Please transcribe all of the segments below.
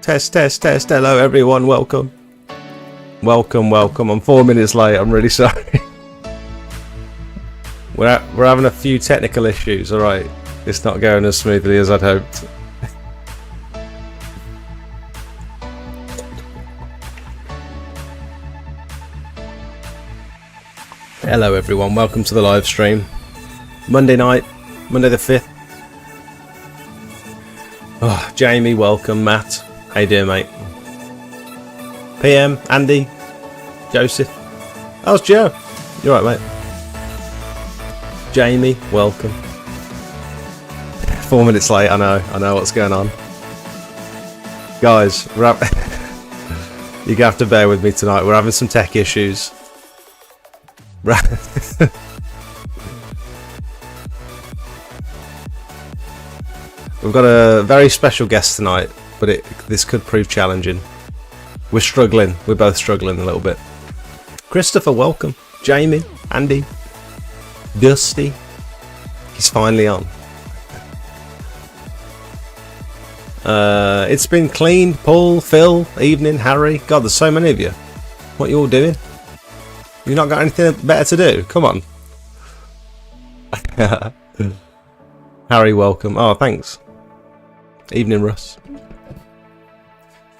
Test. Hello, everyone. Welcome. I'm 4 minutes late. I'm really sorry. We're having a few technical issues. All right, it's not going as smoothly as I'd hoped. Hello, everyone. Welcome to the live stream. Monday night, Monday the 5th. Oh, Jamie, welcome. Matt, how you doing, mate? PM, Andy, Joseph. How's Joe? You alright, mate? Jamie, welcome. 4 minutes late, I know what's going on. Guys, you're gonna have to bear with me tonight. We're having some tech issues. We've got a very special guest tonight, but this could prove challenging. We're struggling. We're both struggling a little bit. Christopher, welcome. Jamie, Andy, Dusty. He's finally on. It's been cleaned. Paul, Phil, Evening, Harry. God, there's so many of you. What you all doing? You not got anything better to do? Come on. Harry, welcome. Oh, thanks. Evening, Russ.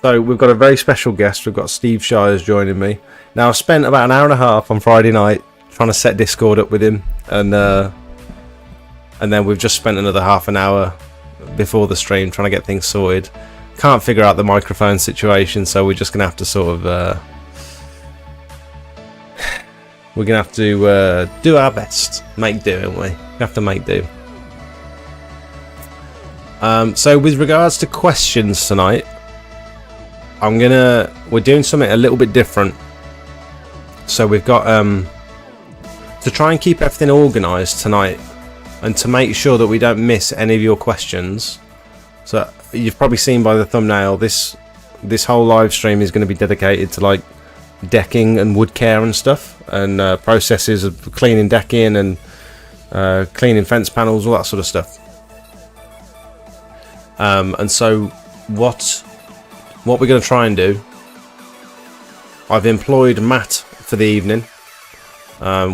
So we've got a very special guest. We've got Steve Shires joining me. Now, I spent about an hour and a half on Friday night trying to set Discord up with him, and then we've just spent another half an hour before the stream trying to get things sorted. Can't figure out the microphone situation, so we're just gonna have to sort of we're gonna have to do our best, make do, aren't we? We have to make do. So with regards to questions tonight, we're doing something a little bit different. So we've got to try and keep everything organised tonight, and to make sure that we don't miss any of your questions. So you've probably seen by the thumbnail, this whole live stream is going to be dedicated to like decking and wood care and stuff, and processes of cleaning decking and cleaning fence panels, all that sort of stuff. And so what we're going to try and do, I've employed Matt for the evening,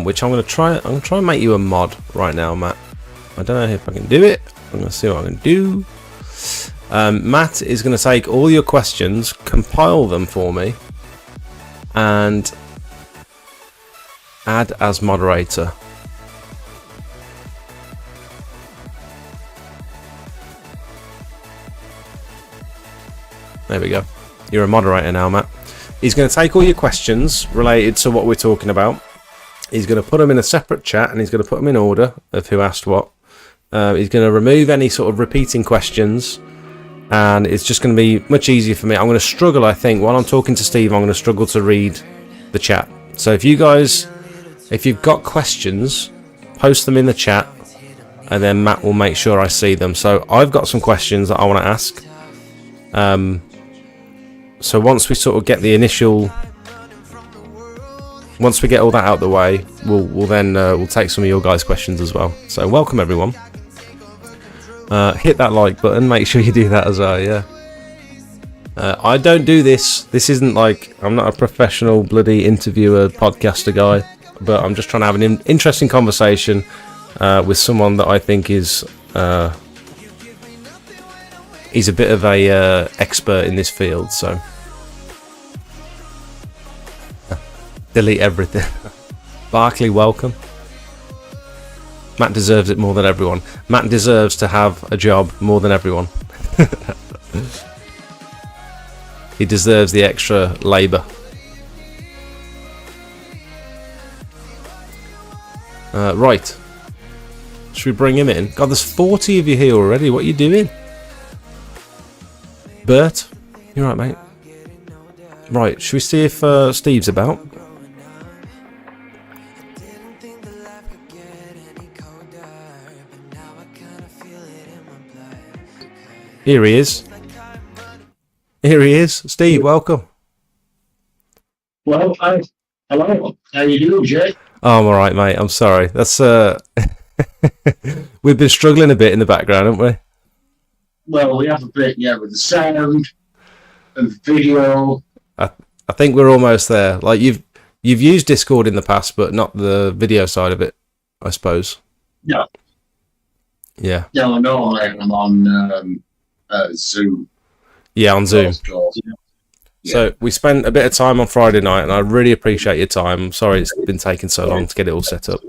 which I'm going to try and make you a mod right now, Matt. I don't know if I can do it. I'm going to see what I can do. Matt is going to take all your questions, compile them for me, and add as moderator. There we go. You're a moderator now, Matt. He's going to take all your questions related to what we're talking about. He's going to put them in a separate chat, and he's going to put them in order of who asked what. He's going to remove any sort of repeating questions, and it's just going to be much easier for me. I'm going to struggle, I think, while I'm talking to Steve, I'm going to struggle to read the chat. So if you've got questions, post them in the chat, and then Matt will make sure I see them. So I've got some questions that I want to ask. So once we sort of get once we get all that out of the way, we'll take some of your guys' questions as well. So welcome, everyone. Hit that like button. Make sure you do that as well. Yeah. I don't do this. This isn't like, I'm not a professional bloody interviewer, podcaster guy, but I'm just trying to have an interesting conversation with someone that I think is he's a bit of a expert in this field. So delete everything. Barkley, welcome. Matt deserves it more than everyone. Matt deserves to have a job more than everyone. He deserves the extra labour. Right. Should we bring him in? God, there's 40 of you here already. What are you doing? Bert, you right, mate? Right, should we see if Steve's about? Here he is. Here he is. Steve, welcome. Well, hello. How you doing, Jay? Oh, I'm alright, mate. I'm sorry. That's we've been struggling a bit in the background, haven't we? Well, we have a bit, yeah, with the sound. and video. I think we're almost there. Like you've used Discord in the past, but not the video side of it, I suppose. No. Yeah. No, I'm on Zoom. Yeah, on Zoom. Yeah. So we spent a bit of time on Friday night, and I really appreciate your time. I'm sorry it's been taking so long to get it all set up.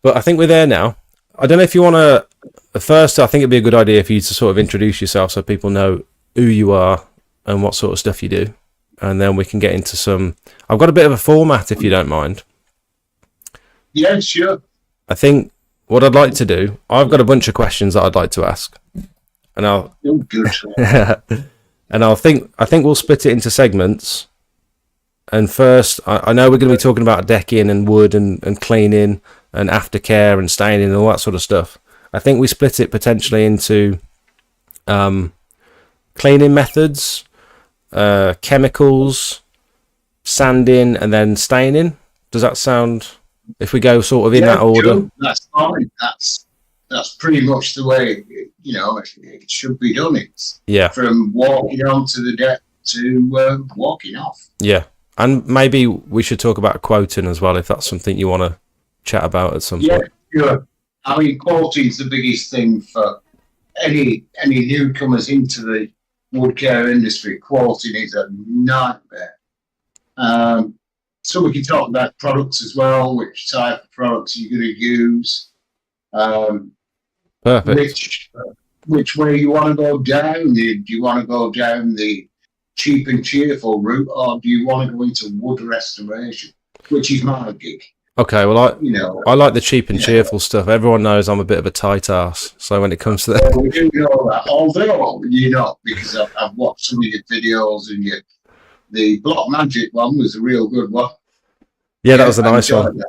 But I think we're there now. I don't know if you want to... First, I think it'd be a good idea for you to sort of introduce yourself so people know who you are and what sort of stuff you do. And then we can get into some... I've got a bit of a format, if you don't mind. Yeah, sure. I think what I'd like to do... I've got a bunch of questions that I'd like to ask. And I'll... Oh, good. And I think we'll split it into segments. And first, I know we're going to be talking about decking and wood and cleaning and aftercare and staining and all that sort of stuff. I think we split it potentially into cleaning methods, chemicals, sanding, and then staining. Does that sound... If we go sort of in that order? Sure. That's fine. That's pretty much the way, it should be done. It's from walking onto the deck to walking off. Yeah. And maybe we should talk about quoting as well, if that's something you want to chat about at some point. Yeah, sure. I mean, quality is the biggest thing for any newcomers into the wood care industry. Quality is a nightmare. So we can talk about products as well, which type of products you're going to use. Perfect. Which way you want to go down? Do you want to go down the cheap and cheerful route, or do you want to go into wood restoration, which is my gig? Okay, well, I like the cheap and cheerful stuff. Everyone knows I'm a bit of a tight ass, so when it comes to that... We do know that, although you're not, because I've watched some of your videos, and the Block Magic one was a real good one. Yeah, that was a nice one.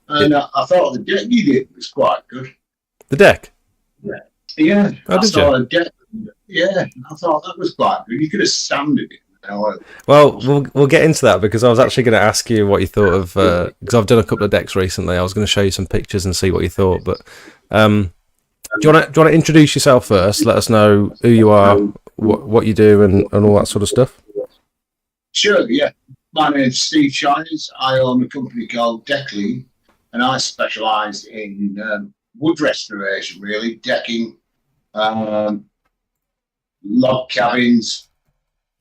And I thought the deck you did was quite good. The deck? Yeah. Oh, did you? Yeah, I thought that was quite good. You could have sanded it. Well, we'll get into that, because I was actually going to ask you what you thought of... because I've done a couple of decks recently. I was going to show you some pictures and see what you thought. But do you want to introduce yourself first? Let us know who you are, what you do, and all that sort of stuff. Sure, yeah. My name's Steve Shires. I own a company called Decking, and I specialise in wood restoration, really, decking, log cabins,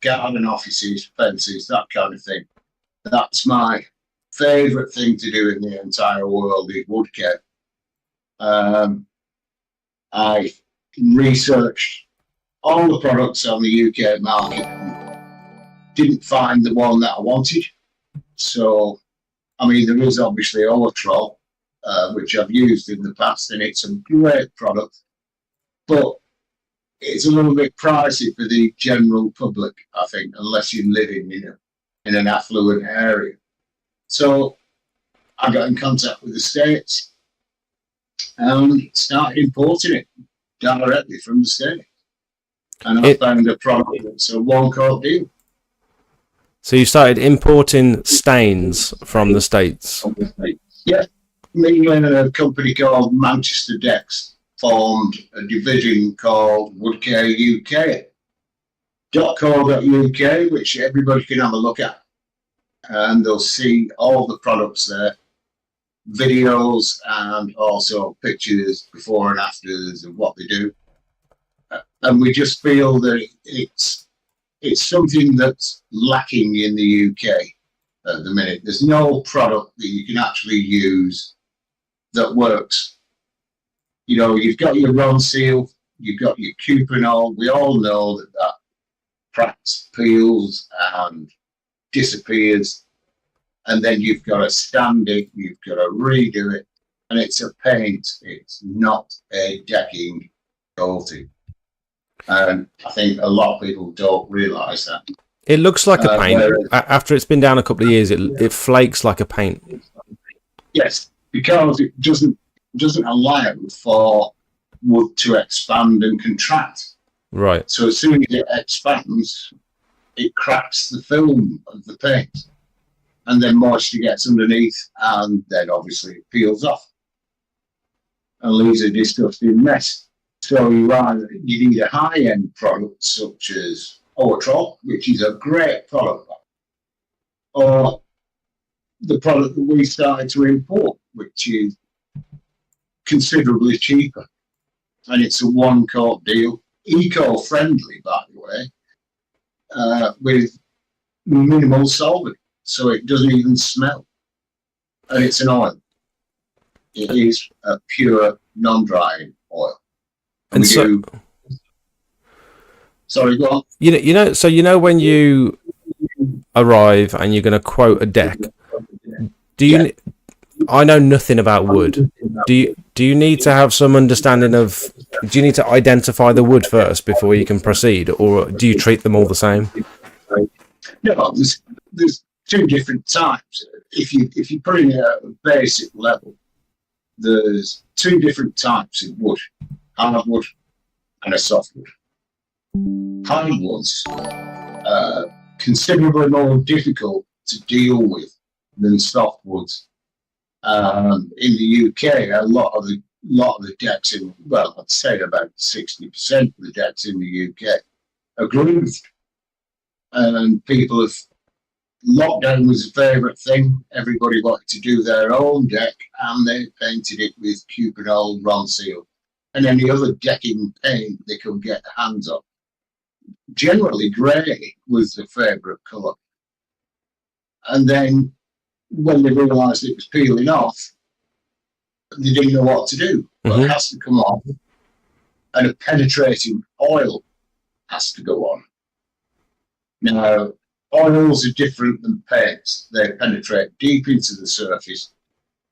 garden offices, fences, that kind of thing. That's my favourite thing to do in the entire world, is wood care. I researched all the products on the UK market and didn't find the one that I wanted. So, I mean, there is obviously Overtroll, which I've used in the past, and it's a great product, but it's a little bit pricey for the general public, I think, unless you're living in an affluent area. So I got in contact with the States and started importing it directly from the States. And I found a product that's a one-coat deal. So you started importing stains from the States? Yeah. Me and a company called Manchester Decks formed a division called Woodcare UK. .co.uk, which everybody can have a look at. And they'll see all the products there, videos, and also pictures before and afters of what they do. And we just feel that it's something that's lacking in the UK at the minute. There's no product that you can actually use that works. You've got your Ron Seal, you've got your Cuprinol. We all know that cracks, peels, and disappears. And then you've got to stand it, you've got to redo it, and it's a paint. It's not a decking coating. And I think a lot of people don't realise that. It looks like a paint. After it's been down a couple of years, it flakes like a paint. Yes, because it doesn't allow for wood to expand and contract. Right. So as soon as it expands, it cracks the film of the paint, and then moisture gets underneath, and then obviously it peels off and leaves a disgusting mess. So you need a high-end product such as Otrol, which is a great product, or the product that we started to import, which is considerably cheaper, and it's a one-coat deal, eco-friendly, by the way, with minimal solvent, so it doesn't even smell, and it's an oil. It is a pure non-drying oil. And so, sorry, go on. So when you arrive and you're going to quote a deck, do you? I know nothing about wood. Do you need to have some understanding of? Do you need to identify the wood first before you can proceed, or do you treat them all the same? No, there's two different types. If you put it at a basic level, there's two different types of wood: hardwood and a softwood. Hardwoods are considerably more difficult to deal with than softwoods. In the UK, a lot of the decks I'd say about 60% of the decks in the UK are grooved, and people have. Lockdown was a favourite thing. Everybody wanted to do their own deck, and they painted it with Cupidol, Ronseal, and any other decking paint they could get their hands on. Generally, grey was the favourite colour. And then when they realised it was peeling off, they didn't know what to do. Well, it has to come off, and a penetrating oil has to go on. Now, oils are different than paints. They penetrate deep into the surface,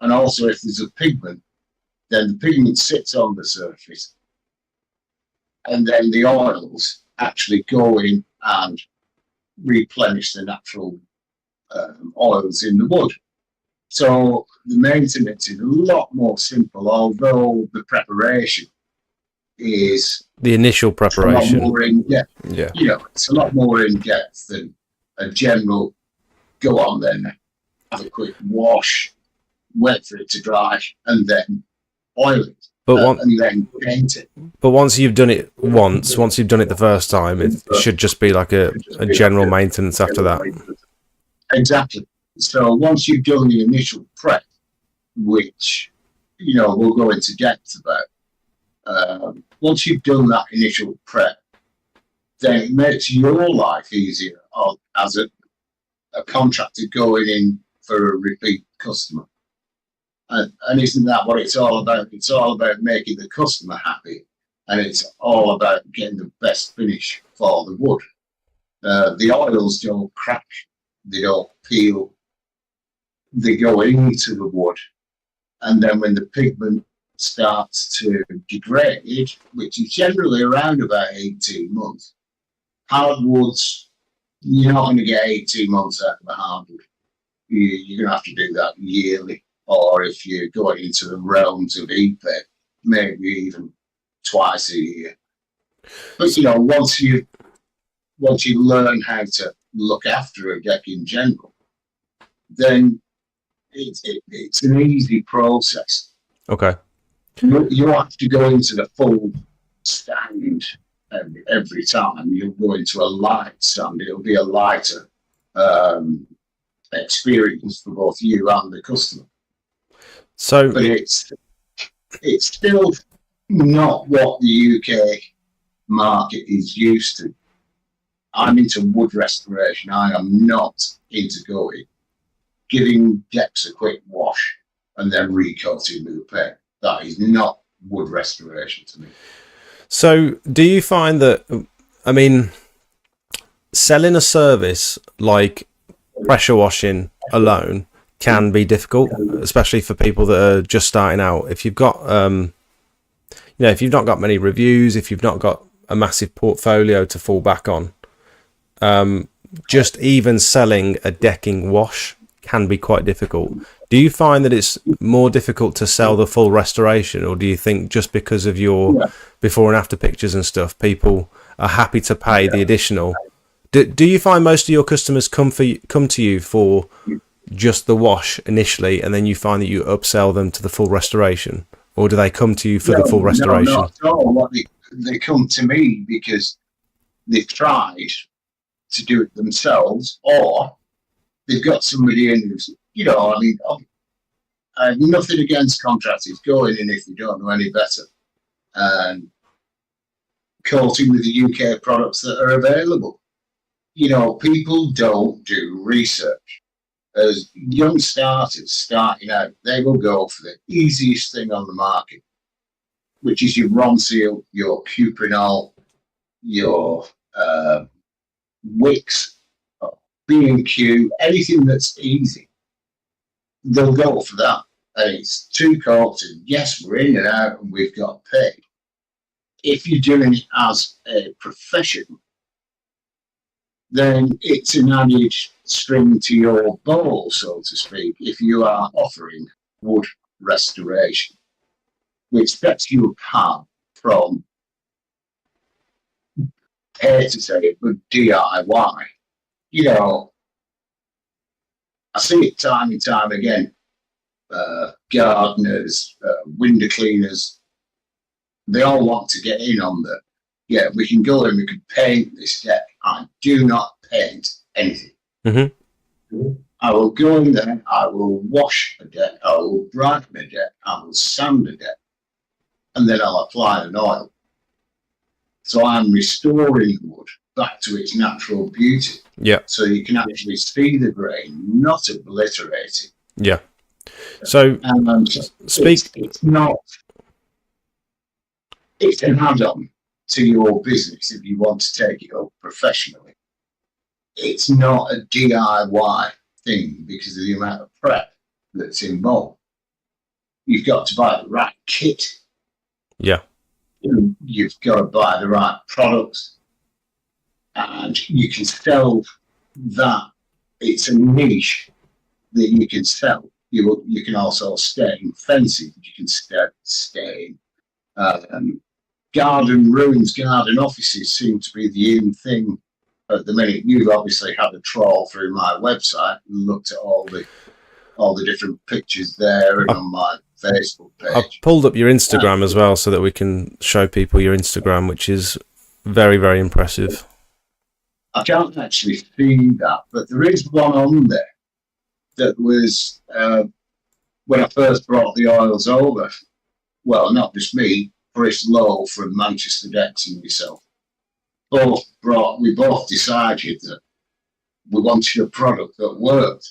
and also if there's a pigment, then the pigment sits on the surface, and then the oils actually go in and replenish the natural oils in the wood. So the maintenance is a lot more simple, although the preparation is the initial preparation. A lot more in depth. Yeah, it's a lot more in depth than a general go on then, have a quick wash, wait for it to dry, and then oil it. And then paint it. But once you've done it once you've done it the first time, it should just be like a general maintenance after that. Exactly. So once you've done the initial prep, which we'll go into depth about, once you've done that initial prep, then it makes your life easier as a contractor going in for a repeat customer. And isn't that what it's all about? It's all about making the customer happy, and it's all about getting the best finish for the wood. The oils don't crack, they don't peel, they go into the wood, and then when the pigment starts to degrade, which is generally around about 18 months, hardwoods, you're not going to get 18 months out of a hardwood. You're going to have to do that yearly. Or if you're going into the realms of EPIC, maybe even twice a year. But once you learn how to look after a deck in general, then it's an easy process. Okay. You have to go into the full stand every time. You'll go into a light stand. It'll be a lighter experience for both you and the customer. So, but it's still not what the UK market is used to. I'm into wood restoration. I am not into giving decks a quick wash and then recoating with a paint. That is not wood restoration to me. So do you find that, selling a service like pressure washing alone can be difficult, especially for people that are just starting out? If you've got, if you've not got many reviews, if you've not got a massive portfolio to fall back on, just even selling a decking wash can be quite difficult. Do you find that it's more difficult to sell the full restoration, or do you think just because of your before and after pictures and stuff, people are happy to pay the additional? Do you find most of your customers come to you for just the wash initially, and then you find that you upsell them to the full restoration, or do they come to you for the full No, restoration? not at all. What they come to me because they've tried to do it themselves, or they've got somebody in who's, I mean, I have nothing against contractors going in if they don't know any better and quoting with the UK products that are available. People don't do research. As young starters starting out, they will go for the easiest thing on the market, which is your Ronseal, your Cuprinol, your Wicks, B&Q, anything that's easy. They'll go for that. And it's 2 coats, and yes, we're in and out, and we've got paid. If you're doing it as a profession, then it's an added string to your bow, so to speak, if you are offering wood restoration, which sets you apart from, to say it, but DIY. I see it time and time again. Gardeners, window cleaners, they all want to get in on the, we can go and we can paint this deck. I do not paint anything. Mm-hmm. I will go in there, I will wash a deck, I will brighten a deck, I will sand a deck, and then I'll apply an oil. So I'm restoring wood back to its natural beauty. Yeah. So you can actually see the grain, not obliterate it. Yeah. So it's not. It's an add-on to your business if you want to take it up professionally. It's not a DIY thing because of the amount of prep that's involved. You've got to buy the right kit. Yeah. You've got to buy the right products, and you can sell that. It's a niche that you can sell. You can also stain fencing. You can stain garden rooms, garden offices seem to be the in thing at the minute. You've obviously had a trawl through my website and looked at all the different pictures there and on my Facebook page. I've pulled up your Instagram as well so that we can show people your Instagram, which is very, very impressive. I can't actually see that, but there is one on there that was when I first brought the oils over. Well, not just me, Chris Lowe from Manchester Decks and myself. We both decided that we wanted a product that worked.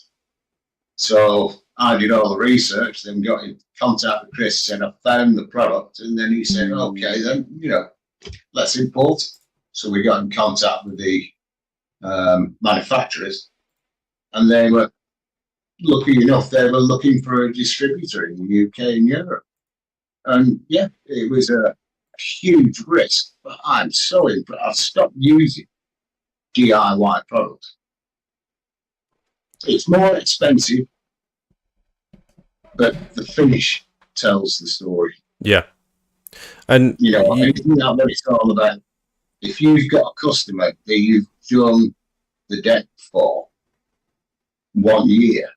So I did all the research, then got in contact with Chris, said I found the product, and then he said, okay, then, let's import it. So we got in contact with the manufacturers, and they were, lucky enough, they were looking for a distributor in the UK and Europe. And it was a huge risk, but I'm so impressed. I've stopped using DIY products. It's more expensive, but the finish tells the story. Yeah. And isn't that what it's all about? If you've got a customer that you've done the deck for 1 year,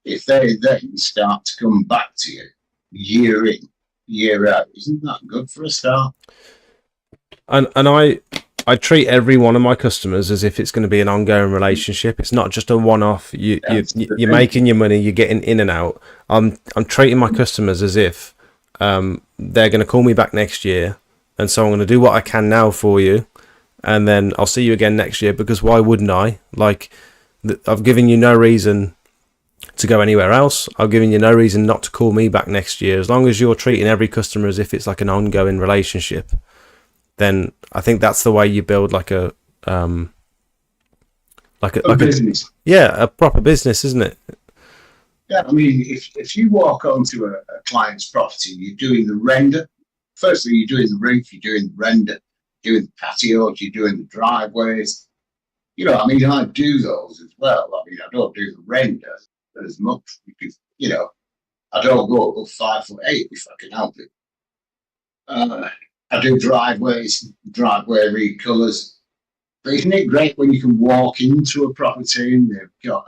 if they then start to come back to you year in, year out, isn't that good for a start? And I treat every one of my customers as if it's going to be an ongoing relationship. It's not just a one-off. You're making your money, you're getting in and out. I'm treating my customers as if they're going to call me back next year, and so I'm going to do what I can now for you, and then I'll see you again next year, because why wouldn't I? Like, I've given you no reason to go anywhere else. I've given you no reason not to call me back next year. As long as you're treating every customer as if it's like an ongoing relationship, then I think that's the way you build like a business. A proper business, isn't it? Yeah, I mean, if you walk onto a client's property, you're doing the render. Firstly, you're doing the roof, you're doing the render, doing the patios, you're doing the driveways. I do those as well. I mean, I don't do the render as much because, I don't go above 5'8" if I can help it. I do driveways, driveway recolours. But isn't it great when you can walk into a property and they've got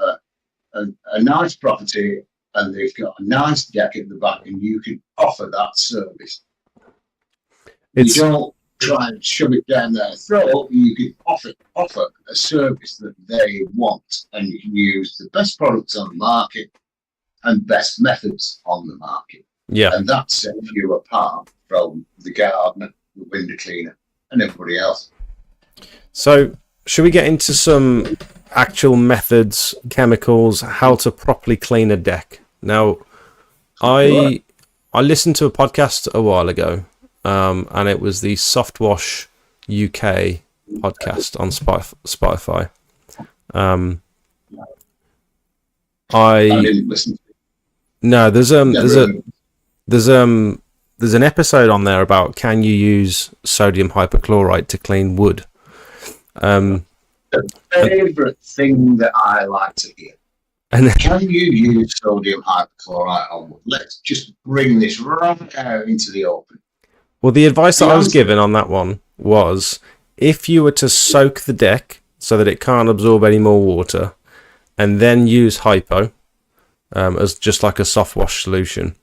a nice property and they've got a nice deck at the back, and you can offer that service. You don't try and shove it down their throat. You can offer a service that they want, and you can use the best products on the market and best methods on the market. Yeah. And that sets you apart from the gardener, the window cleaner, and everybody else. So, should we get into some actual methods, chemicals, how to properly clean a deck? Now, I listened to a podcast a while ago, and it was the Softwash UK podcast on Spotify. I didn't listen to it. No, there's an episode on there about can you use sodium hypochlorite to clean wood. The favourite thing that I like to hear. And can you use sodium hypochlorite on wood? Let's just bring this right out into the open. Well, the advice that I was given on that one was if you were to soak the deck so that it can't absorb any more water, and then use hypo as just like a soft wash solution,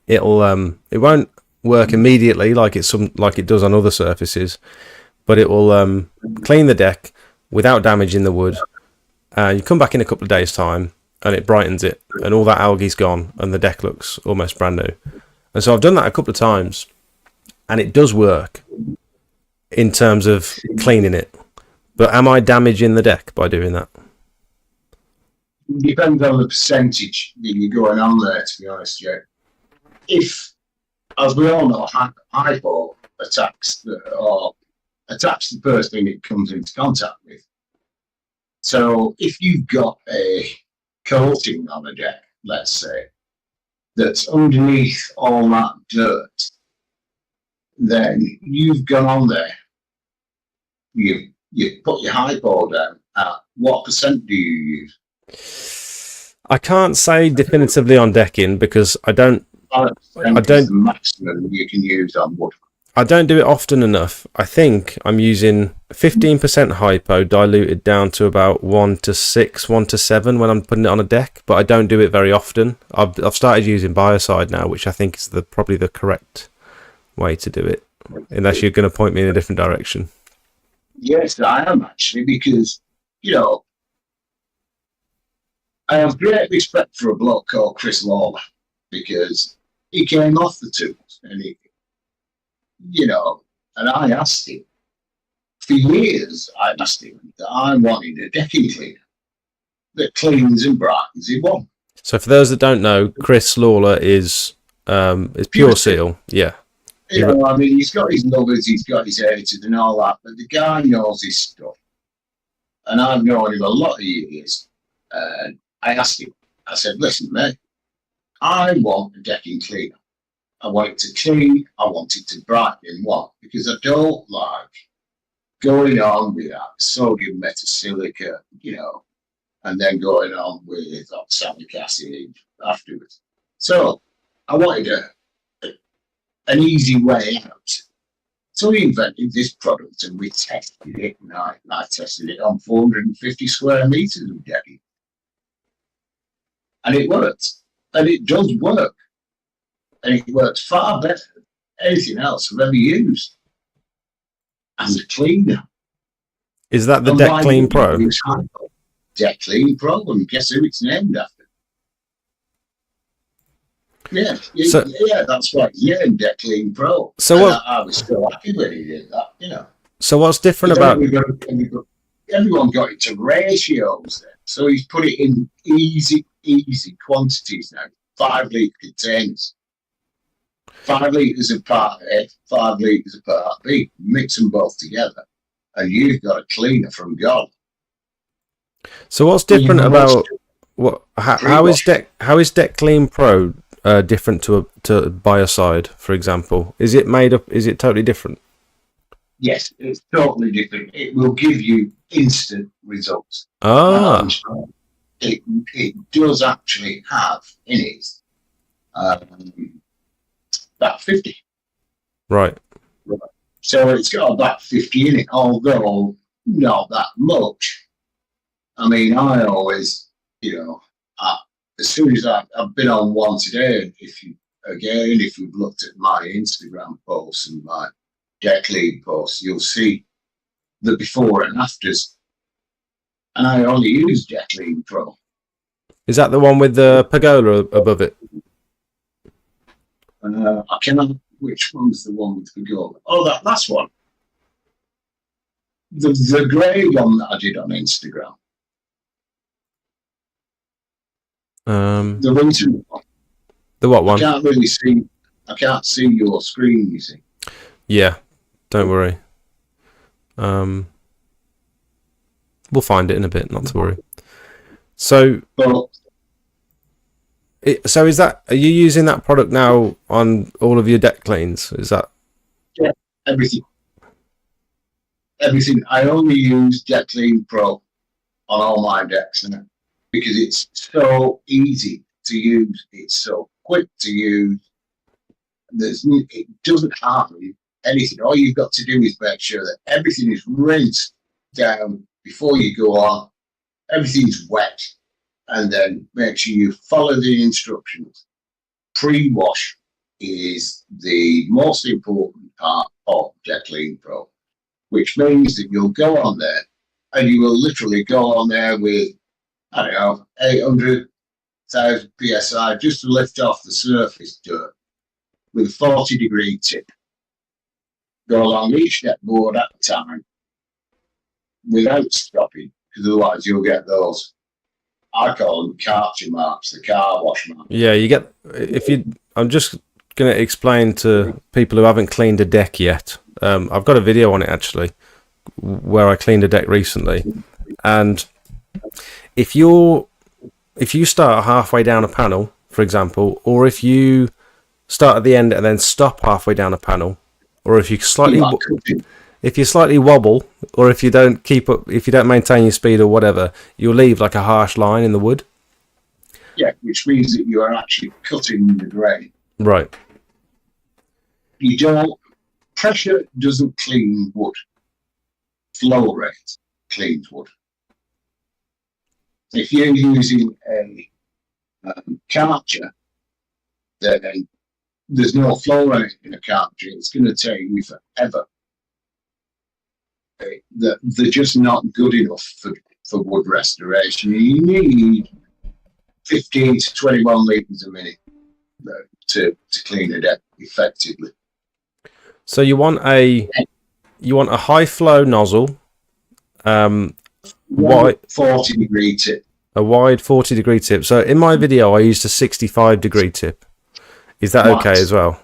it won't work immediately like it does on other surfaces, but it will clean the deck without damaging the wood. You come back in a couple of days' time, and it brightens it, and all that algae's gone, and the deck looks almost brand new. And so I've done that a couple of times, and it does work in terms of cleaning it. But am I damaging the deck by doing that? Depends on the percentage that you're going on there, to be honest, Joe. If, as we all know, hypo attacks the first thing it comes into contact with. So if you've got a coating on a deck, let's say, that's underneath all that dirt, then you've gone on there. You put your hypo down. What percent do you use? I can't say definitively on decking because I don't. The maximum you can use on wood. I don't do it often enough. I think I'm using 15% hypo diluted down to about 1 to 6, 1 to 7 when I'm putting it on a deck, but I don't do it very often. I've started using biocide now, which I think is probably the correct way to do it, unless you're going to point me in a different direction. Yes, I am actually, because, I have great respect for a bloke called Chris Lawler, because he came off the tools and and I asked him, for years I asked him that I wanted a decking cleaner that cleans and brightens in one. So for those that don't know, Chris Lawler is Pure Seal. Yeah. He's got his lovers, he's got his haters and all that, but the guy knows his stuff. And I've known him a lot of years. And I asked him, I said, listen, mate, I want a decking cleaner. I want it to clean, I want it to brighten in one, because I don't like going on with that sodium metasilica, and then going on with oxalic acid afterwards. So I wanted an easy way out. So we invented this product and we tested it, and I tested it on 450 square meters of decking. And it worked. And it does work. And it works far better than anything else I've ever used. And the cleaner. Is that the Deck Clean Pro? Deck Clean Pro, and guess who it's named after? Yeah, that's right. Yeah, Deck Clean Pro. So what? I was so happy when he did that, So what's different about? Everyone got it to ratios then. So he's put it in easy quantities now. 5 litre containers. 5 litres of part A, 5 litres of part B. Mix them both together, and you've got a cleaner from God. So what's different about what? How is Deck Clean Pro different to Biocide, for example? Is it totally different? Yes, it's totally different. It will give you instant results. It does actually have in it about 50. Right. So it's got about 50 in it, although not that much. I mean, I always, as soon as I've been on one today, if you've looked at my Instagram posts and my deck lead posts, you'll see the before and afters. And I only use Deck Lead Pro. Is that the one with the pergola above it? I cannot. Which one's the one with the pergola? Oh, that last one. The grey one that I did on Instagram. The winter one. The what one? I can't really see. I can't see your screen. You see. Yeah, don't worry. We'll find it in a bit. Not to worry. So, Well, so is that? Are you using that product now on all of your deck cleans? Is that? yeah, everything. Everything. I only use Deck Lead Pro on all my decks now because it's so easy to use. It's so quick to use. It doesn't harm you anything. All you've got to do is make sure that everything is rinsed down before you go on. Everything's wet, and then make sure you follow the instructions. Pre-wash is the most important part of Deck Lead Pro, which means that you'll go on there and you will literally go on there with, I don't know, 800,000 psi just to lift off the surface dirt with a 40-degree tip. Go along each deck board at a time without stopping, because otherwise you'll get those, I call them Karcher marks, the car wash marks. Yeah, you get I'm just going to explain to people who haven't cleaned a deck yet. I've got a video on it actually, where I cleaned a deck recently, and if you start halfway down a panel, for example, or if you start at the end and then stop halfway down a panel, or if you slightly wobble, or if you don't keep up, if you don't maintain your speed or whatever, you'll leave like a harsh line in the wood. Yeah, which means that you are actually cutting the grain. Right. Pressure doesn't clean wood. Flow rate cleans wood. If you're using a Karcher, then there's no flow rate in a Karcher. It's going to take you forever. They're just not good enough for wood restoration. You need 15 to 21 litres a minute to clean a deck effectively. So you want a high flow nozzle, wide 40-degree tip. A wide 40-degree tip. So in my video, I used a 65-degree tip. Is that okay as well?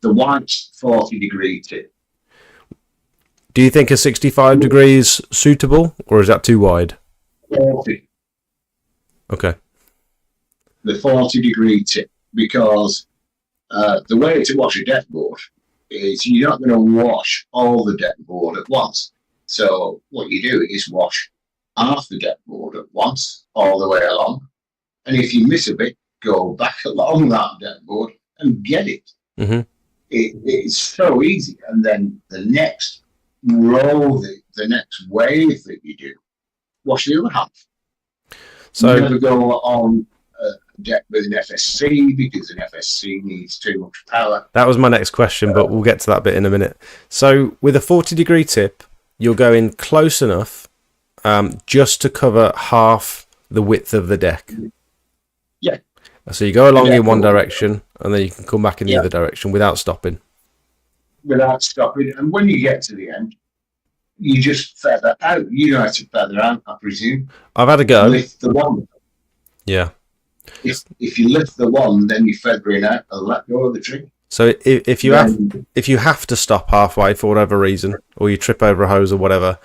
The wide 40-degree tip. Do you think a 65 degrees suitable, or is that too wide? 40. Okay. The 40-degree tip, because the way to wash a deck board is you're not going to wash all the deck board at once. So what you do is wash half the deck board at once, all the way along. And if you miss a bit, go back along that deck board and get it. Mm-hmm. It's so easy. And then the next row, the next wave that you do, wash the other half. So you never go on a deck with an FSC, because an FSC needs too much power. That was my next question, but we'll get to that bit in a minute. So with a 40-degree tip, you'll go in close enough just to cover half the width of the deck. Yeah. So you go along in one direction, and then you can come back in the other direction without stopping. Without stopping. And when you get to the end, you just feather out. You know how to feather out, I presume. I've had a go. Lift the one. Yeah. If you lift the one, then you feather it out and let go of the tree. So if you have to stop halfway for whatever reason, or you trip over a hose or whatever,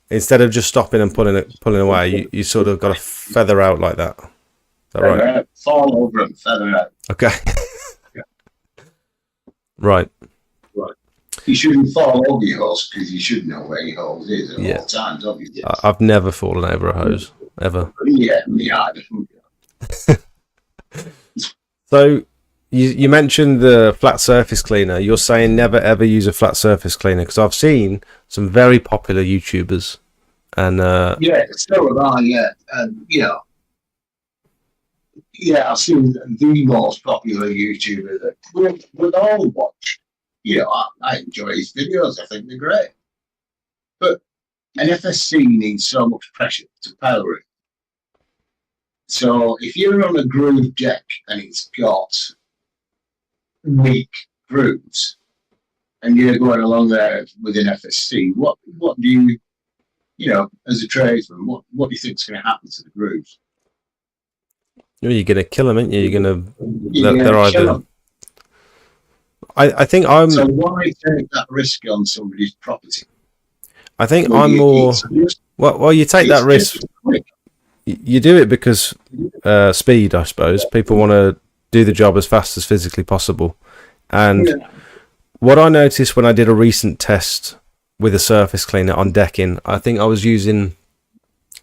instead of just stopping and pulling away, you sort of got to feather out like that. Is that right? Out, fall over and feather out. Okay. Right. You shouldn't fall over your hose, because you should know where your hose is at all times, obviously. I've never fallen over a hose, ever. Yeah, me either. So you mentioned the flat surface cleaner. You're saying never ever use a flat surface cleaner, because I've seen some very popular YouTubers, and yeah, so have I. Yeah, and Yeah, I've seen the most popular YouTuber that we'll all watch. I enjoy his videos. I think they're great. But an FSC needs so much pressure to power it. So if you're on a groove deck and it's got weak grooves, and you're going along there with an FSC, what do you, as a tradesman, what do you think is going to happen to the grooves? You're going to kill them, aren't you? You're going to. They're either. I think I'm. So why take that risk on somebody's property? I think I'm more. Well, you take that risk. You do it because speed, I suppose. People want to do the job as fast as physically possible. And what I noticed when I did a recent test with a surface cleaner on decking, I think I was using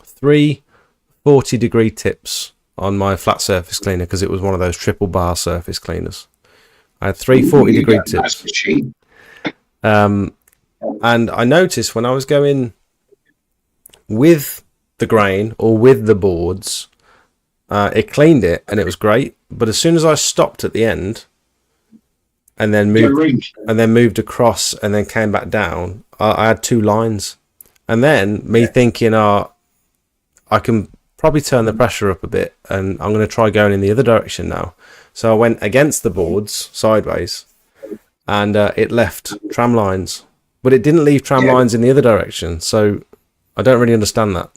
3 40-degree tips on my flat surface cleaner because it was one of those triple bar surface cleaners. I had 3 40-degree tips. And I noticed when I was going with the grain or with the boards, it cleaned it and it was great. But as soon as I stopped at the end and then moved across and then came back down, I had 2 lines. And then thinking, I can probably turn the pressure up a bit and I'm going to try going in the other direction now. So I went against the boards sideways and it left tram lines, but it didn't leave tram lines in the other direction. So I don't really understand that.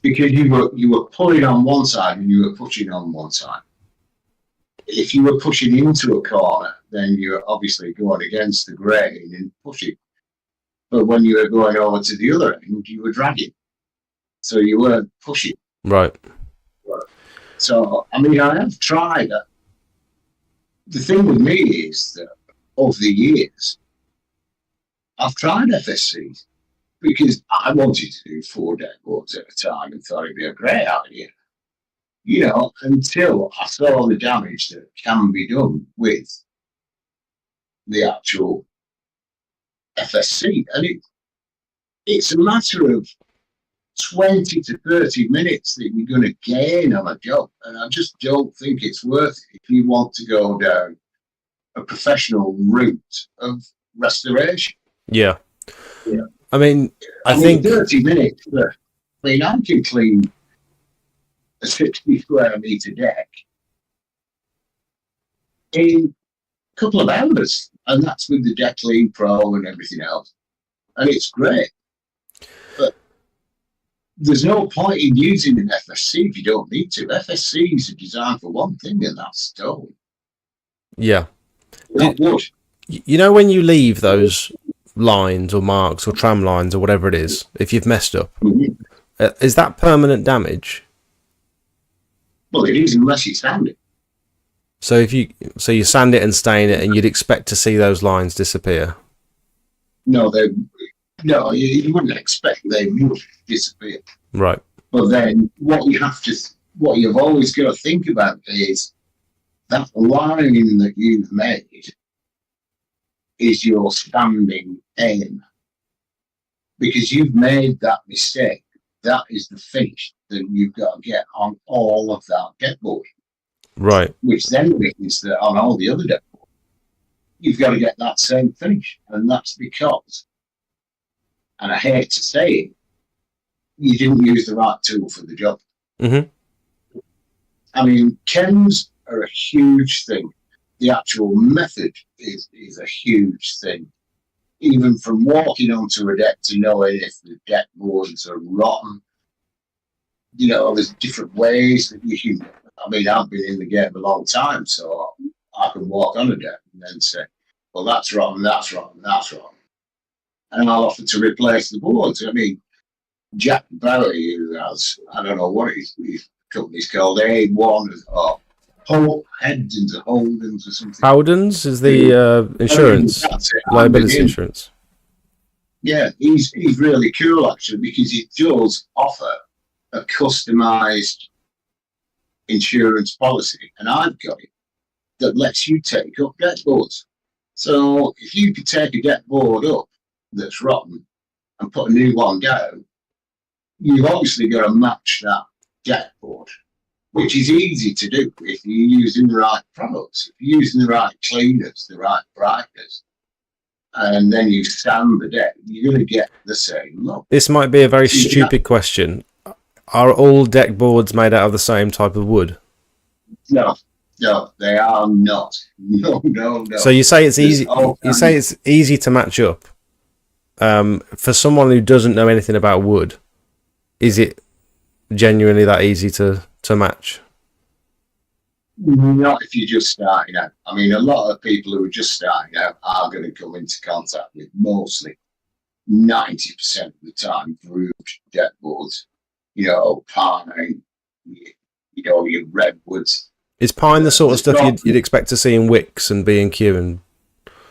Because you were pulling on one side and you were pushing on one side. If you were pushing into a corner, then you're obviously going against the grain and pushing. But when you were going over to the other end, you were dragging. So you weren't pushing. Right. So, I mean, I have tried it. The thing with me is that over the years, I've tried FSCs because I wanted to do 4 deck boards at a time and thought it'd be a great idea. Until I saw the damage that can be done with the actual FSC. And it's a matter of 20 to 30 minutes that you're going to gain on a job. And I just don't think it's worth it if you want to go down a professional route of restoration. Yeah. I mean, I think 30 minutes. I can clean a 60 square meter deck in a couple of hours, and that's with the Deck Clean Pro and everything else. And it's great. But there's no point in using an FSC if you don't need to. FSCs are designed for one thing, and that's stone. Yeah. Not wood. When you leave those lines or marks or tram lines or whatever it is, if you've messed up, is that permanent damage? Well, it is unless you sand it. So you sand it and stain it, and you'd expect to see those lines disappear. No, you wouldn't expect they would disappear. Right. But then what you've always got to think about is that line that you've made is your standing aim. Because you've made that mistake. That is the finish that you've got to get on all of that deckboard. Right. Which then means that on all the other deckboard, you've got to get that same finish. And that's because, and I hate to say it, you didn't use the right tool for the job. Mm-hmm. I mean, chems are a huge thing. The actual method is a huge thing. Even from walking onto a deck to knowing if the deck boards are rotten. There's different ways that you can. I mean, I've been in the game a long time, so I can walk on a deck and then say, well, that's rotten, that's rotten, that's rotten. And I'll offer to replace the boards. I mean, Jack Barry, who has, I don't know what his company's called, A1 or Headens or Holdens or something. Howdens is the insurance, liability insurance. Yeah, he's really cool actually because he does offer a customised insurance policy, and I've got it that lets you take up deck boards. So if you could take a deck board up that's rotten and put a new one down, you've obviously got to match that deck board which is easy to do if you're using the right products, if you're using the right cleaners, the right brightness, and then you sand the deck, you're going to get the same look. This might be a very stupid question. Are all deck boards made out of the same type of wood? No, they are not. No. So you say it's easy. You say it's easy to match up. For someone who doesn't know anything about wood, is it genuinely that easy to match? Not if you're just starting out. I mean, a lot of people who are just starting out are going to come into contact with mostly 90% of the time grooved deck boards. You know, pine, you know, your redwoods. Is pine the sort of stuff you'd expect to see in Wicks and B&Q and?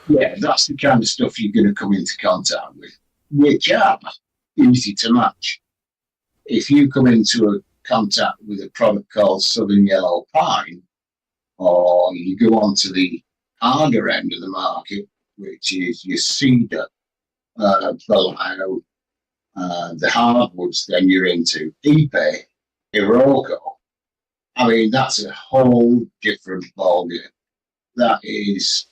Yeah, that's the kind of stuff you're going to come into contact with, which are easy to match. If you come into a contact with a product called Southern Yellow Pine, or you go on to the harder end of the market, which is your cedar, Vallejo, the hardwoods, then you're into Ipe, Iroko. I mean, that's a whole different ballgame. That is,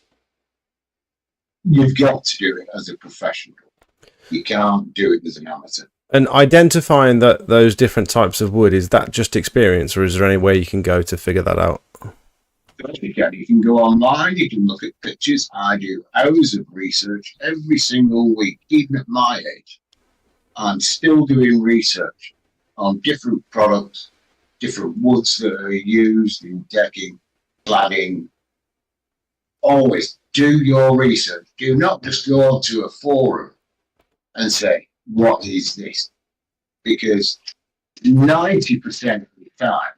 you've got to do it as a professional. You can't do it as an amateur. And identifying those different types of wood, is that just experience, or is there any way you can go to figure that out? You can go online, you can look at pictures. I do hours of research every single week, even at my age. I'm still doing research on different products, different woods that are used in decking, cladding. Always do your research. Do not just go onto a forum and say, what is this? Because 90% of the time,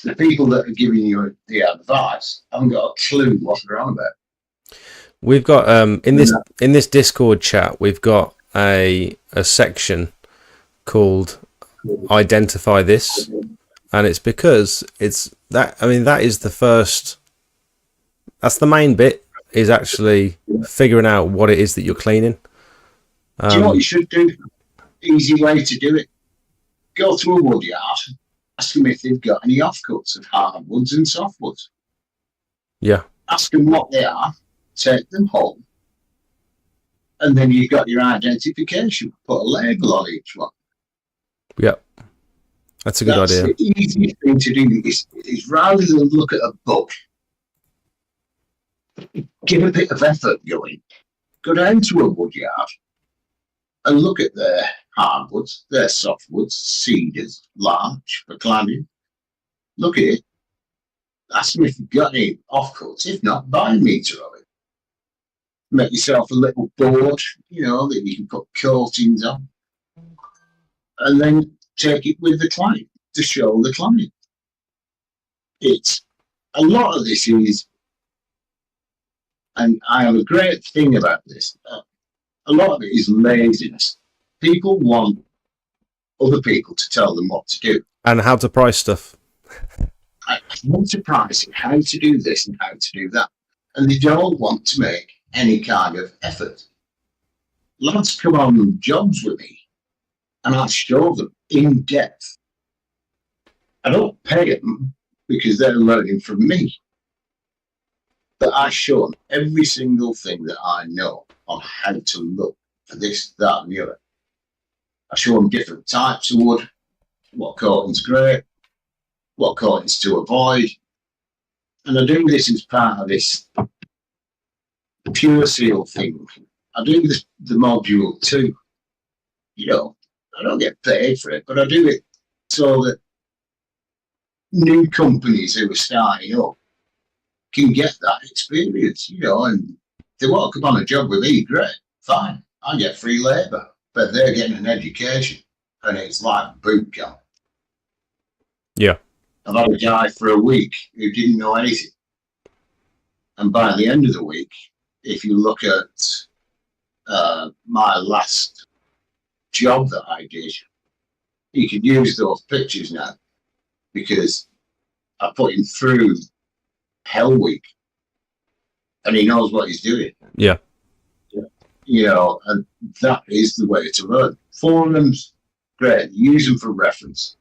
the people that are giving you the advice haven't got a clue what they're on about. We've got in this Discord chat, we've got a section called "Identify This," and it's because it's that. I mean, that is the first. That's the main bit. Is actually figuring out what it is that you're cleaning. Do you know what you should do? Easy way to do it. Go to a wood yard. Ask them if they've got any offcuts of hardwoods and softwoods. Yeah. Ask them what they are. Take them home. And then you've got your identification. Put a label on each one. Yeah. That's a good idea. The easiest thing to do is rather than look at a book, give a bit of effort going. Go down to a wood yard and look at their hardwoods, their softwoods, cedars, larch for cladding. Look at it. Ask them if you've got any offcuts. If not, buy a metre of it. Make yourself a little board, you know, that you can put coatings on. And then take it with the client to show the client. It's a lot of this is, and I have a great thing about this. A lot of it is laziness. People want other people to tell them what to do. And how to price stuff. I want to price it, how to do this and how to do that. And they don't want to make any kind of effort. Lads come on jobs with me and I show them in depth. I don't pay them because they're learning from me. But I show them every single thing that I know on how to look for this, that, and the other. I show them different types of wood, what coating's great, what coatings to avoid. And I do this as part of this pure seal thing. I do this, the module too. You know, I don't get paid for it, but I do it so that new companies who are starting up can get that experience, you know, and they won't come on a job with me, great, fine. I get free labour, but they're getting an education and it's like boot camp. Yeah. I've had a guy for a week who didn't know anything. And by the end of the week, if you look at my last job that I did, he could use those pictures now because I put him through Hell Week and he knows what he's doing. Yeah. You know, and that is the way to learn. Forums, great, use them for reference.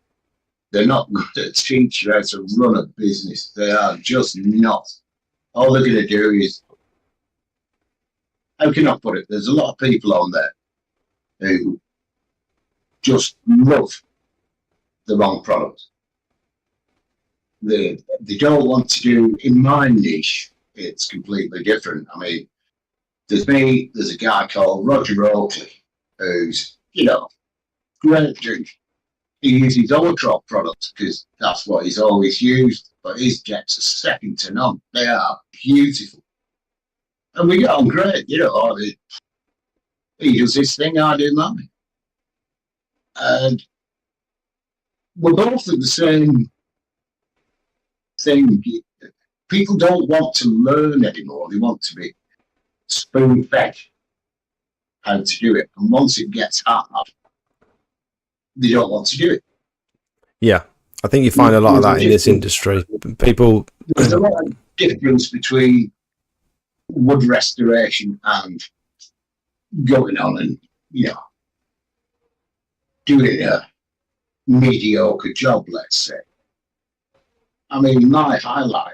They're not going to teach you how to run a business. They are just not. All they're going to do is, how can I put it? There's a lot of people on there who just love the wrong product. They don't want to do, in my niche, it's completely different. I mean, there's a guy called Roger Oakley, who's, great dude. He uses Ultra products because that's what he's always used, but his decks are second to none. They are beautiful. And we get on great, he does his thing, I do mine. And we're both at the same thing. People don't want to learn anymore. They want to be spoon-fed how to do it. And once it gets hard, they don't want to do it. Yeah, I think you find a lot of that in this industry. People, there's a lot of difference between wood restoration and going on and doing a mediocre job, let's say. I mean, my highlight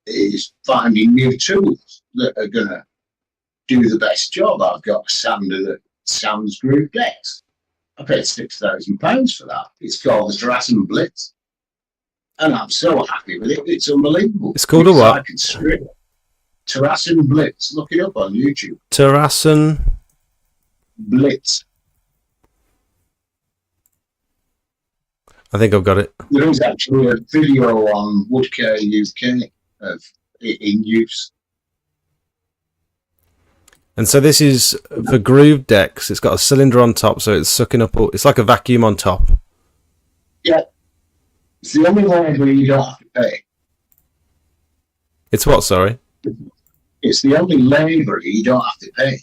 is finding new tools that are going to do the best job. I've got a sander that sands groove decks. I paid £6,000 for that. It's called the Terrassen Blitz. And I'm so happy with it. It's unbelievable. It's called a what? Terrassen Blitz. Look it up on YouTube. Terrassen Blitz. I think I've got it. There is actually a video on Woodcare UK of it in use. And so this is for grooved decks. It's got a cylinder on top, so it's sucking up. It's like a vacuum on top. Yeah. It's the only labour you don't have to pay. It's what, sorry? It's the only labour you don't have to pay.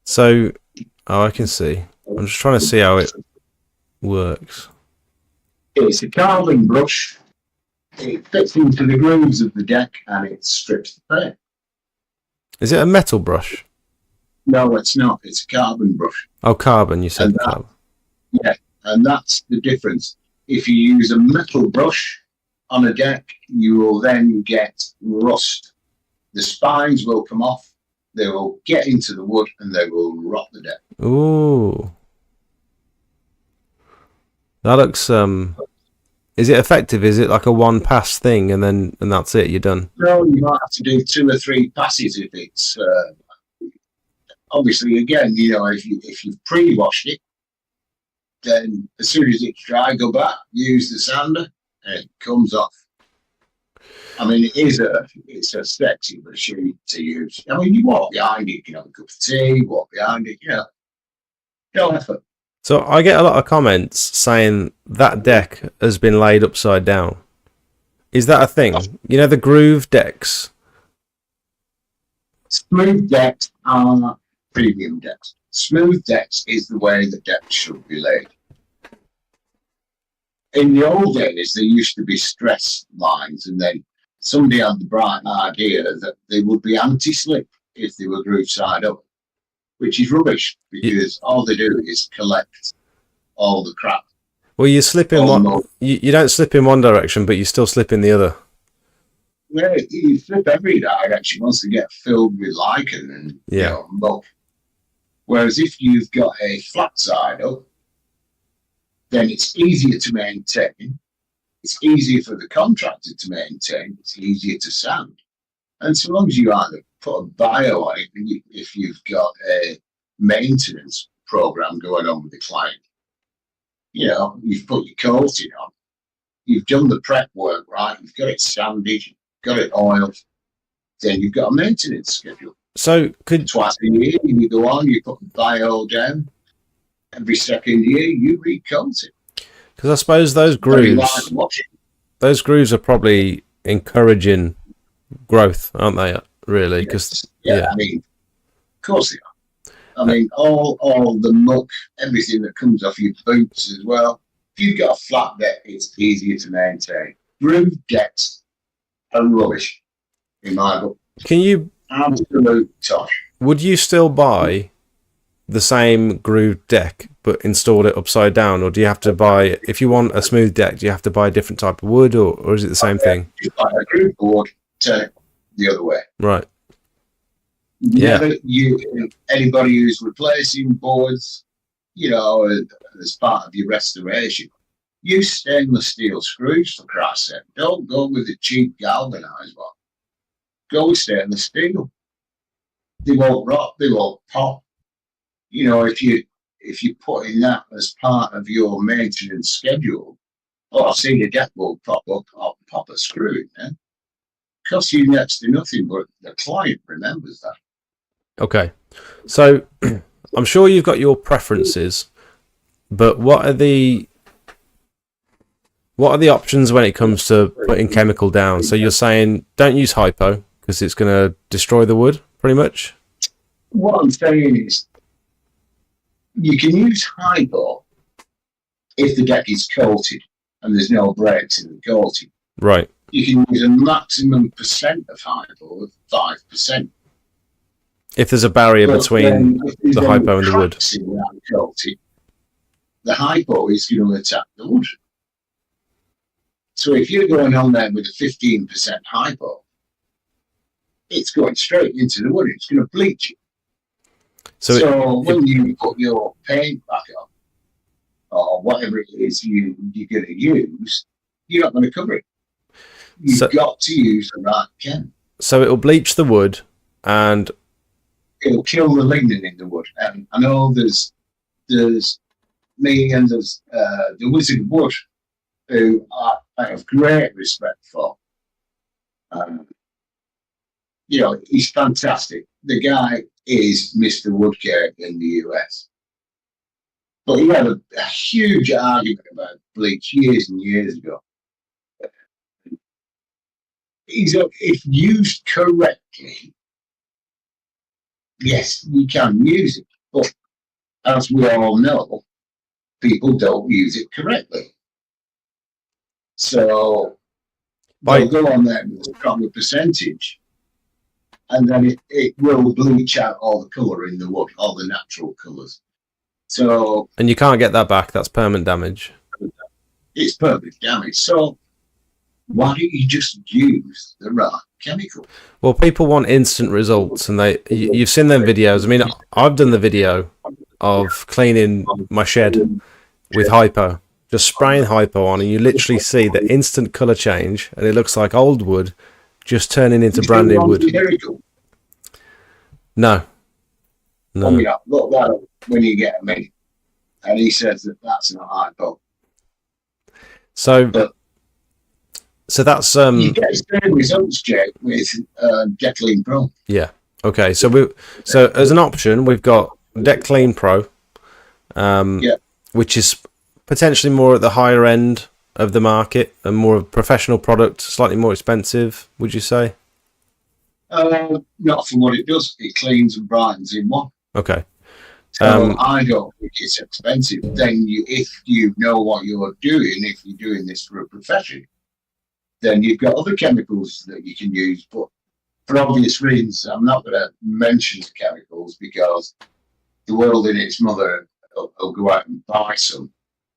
So, I can see. I'm just trying to see how it works. It's a carbon brush. It fits into the grooves of the deck and it strips the paint. Is it a metal brush? No, it's not. It's a carbon brush. Oh, carbon, you said carbon. Yeah, and that's the difference. If you use a metal brush on a deck, you will then get rust. The spines will come off, they will get into the wood and they will rot the deck. Ooh. That looks, is it effective? Is it like a one pass thing and that's it, you're done? No, you might have to do 2 or 3 passes if it's, obviously, again, if you've pre-washed it, then as soon as it's dry, go back, use the sander, and it comes off. I mean, it's a sexy machine to use. I mean, you walk behind it, you can have a cup of tea, walk behind it, no effort. So I get a lot of comments saying that deck has been laid upside down. Is that a thing? The groove decks? Smooth decks are premium decks. Smooth decks is the way the deck should be laid. In the old days, there used to be stress lines, and then somebody had the bright idea that they would be anti-slip if they were groove side up, which is rubbish because all they do is collect all the crap. Well, you slip in one. You don't slip in one direction, but you still slip in the other. Yeah, you slip every direction once they get filled with lichen and muck. Whereas if you've got a flat side up, then it's easier to maintain. It's easier for the contractor to maintain. It's easier to sand. And so long as you either put a bio on it, if you've got a maintenance program going on with the client, you've put your coating on, you've done the prep work right, you've got it sanded, you've got it oiled, then you've got a maintenance schedule. So twice a year you go on, you put the bio down. Every second year you recoat it. Because I suppose those grooves are probably encouraging growth, aren't they? Really? Because I mean, of course they are. I mean, all the muck, everything that comes off your boots as well. If you've got a flat deck, it's easier to maintain. Groove decks are rubbish, in my book. Can you? Absolute tosh. Would you still buy the same grooved deck but install it upside down, or do you have to buy, if you want a smooth deck, do you have to buy a different type of wood, or is it the same thing? You buy a groove board, turn it the other way. Right. Never anybody who's replacing boards, as part of your restoration, use stainless steel screws, for Christ's sake. Don't go with the cheap galvanized one. Go with stainless steel. They won't rot, they won't pop. If you put in that as part of your maintenance schedule, I've seen a deck will pop up, I'll pop a screw in there. Costs you next to nothing, but the client remembers that. Okay. So I'm sure you've got your preferences, but what are the options when it comes to putting chemical down? So you're saying don't use hypo because it's going to destroy the wood, pretty much? What I'm saying is you can use hypo if the deck is coated and there's no breaks in the coating. Right. You can use a maximum percent of hypo of 5%. If there's a barrier between the hypo and the wood. Coating, the hypo is going to attack the wood. So if you're going on there with a 15% hypo, it's going straight into the wood. It's going to bleach it. So when you put your paint back on, or whatever it is you're going to use, you're not going to cover it. You've got to use the right chem. So it'll bleach the wood and it'll kill the lignin in the wood. And I know there's me and there's the Wizard of Wood, who I have great respect for. He's fantastic. The guy is Mr. Woodcare in the US. But he had a huge argument about bleach years and years ago. If used correctly, yes, you can use it. But as we all know, people don't use it correctly. So they'll go on there with a stronger percentage, and then it will bleach out all the colour in the wood, all the natural colours. And you can't get that back. That's permanent damage. It's permanent damage. So why don't you just use the right chemical? Well, people want instant results, and you've seen them videos. I mean, I've done the video of cleaning my shed with hypo, just spraying hypo on, and you literally see the instant colour change, and it looks like old wood just turning into brand new wood. No. Look that up when you get a minute. And he says that's not hypo. So that's you get the same results, Jake, with Deck Clean Pro. Yeah. Okay. So as an option, we've got Deck Clean Pro, which is potentially more at the higher end of the market and more of a professional product, slightly more expensive. Would you say? Not for what it does. It cleans and brightens in one. Okay. So I don't think it's expensive. Then if you know what you're doing, if you're doing this for a profession, then you've got other chemicals that you can use. But for obvious reasons, I'm not going to mention the chemicals because the world in its mother will go out and buy some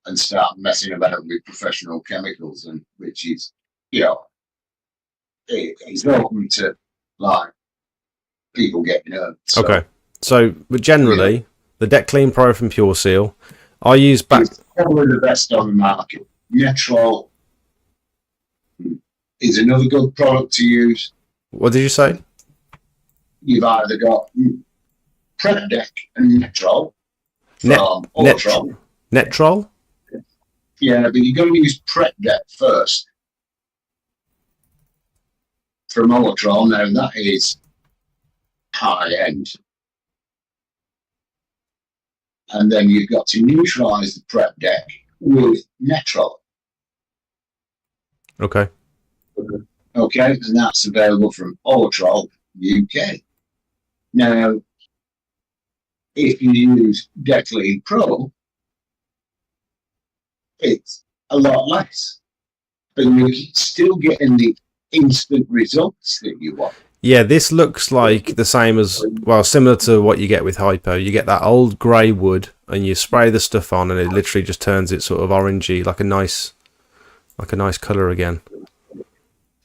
and start messing about with professional chemicals, and which is, it's open to like people getting hurt. So, okay. So, but generally, the Deck Clean Pro from Pure Seal, I use back. It's probably the best on the market. Netrol is another good product to use. What did you say? You've either got Prep Deck and Netrol. Netrol? Yeah, but you're going to use Prep Deck first. From Ultrol, now that is high end. And then you've got to neutralise the Prep Deck with Netrol. Okay. Okay, and that's available from Ultrol UK. Now, if you use Deck Clean Pro, it's a lot less, but you're still getting the instant results that you want. Yeah, this looks like the same as, well, similar to what you get with Hypo. You get that old grey wood, and you spray the stuff on, and it literally just turns it sort of orangey, like a nice colour again.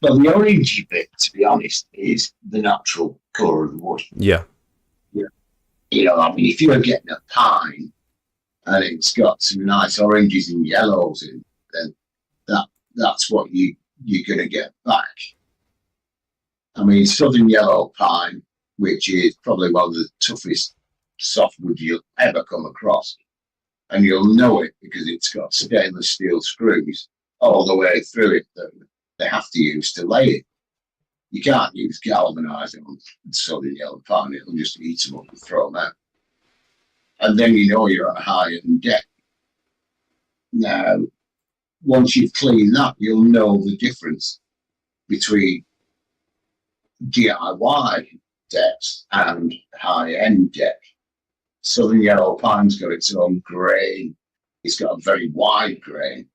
Well, the orangey bit, to be honest, is the natural colour of the wood. Yeah. You know, I mean, if you're getting a pine and it's got some nice oranges and yellows in, then that's what you're going to get back. I mean, southern yellow pine, which is probably one of the toughest softwood you'll ever come across, and you'll know it because it's got stainless steel screws all the way through it that they have to use to lay it. You can't use galvanizing on southern yellow pine; it'll just eat them up and throw them out. And then you know you're on a high-end deck. Now, once you've cleaned that, you'll know the difference between DIY decks and high-end deck. Southern yellow pine's got its own grain. It's got a very wide grain.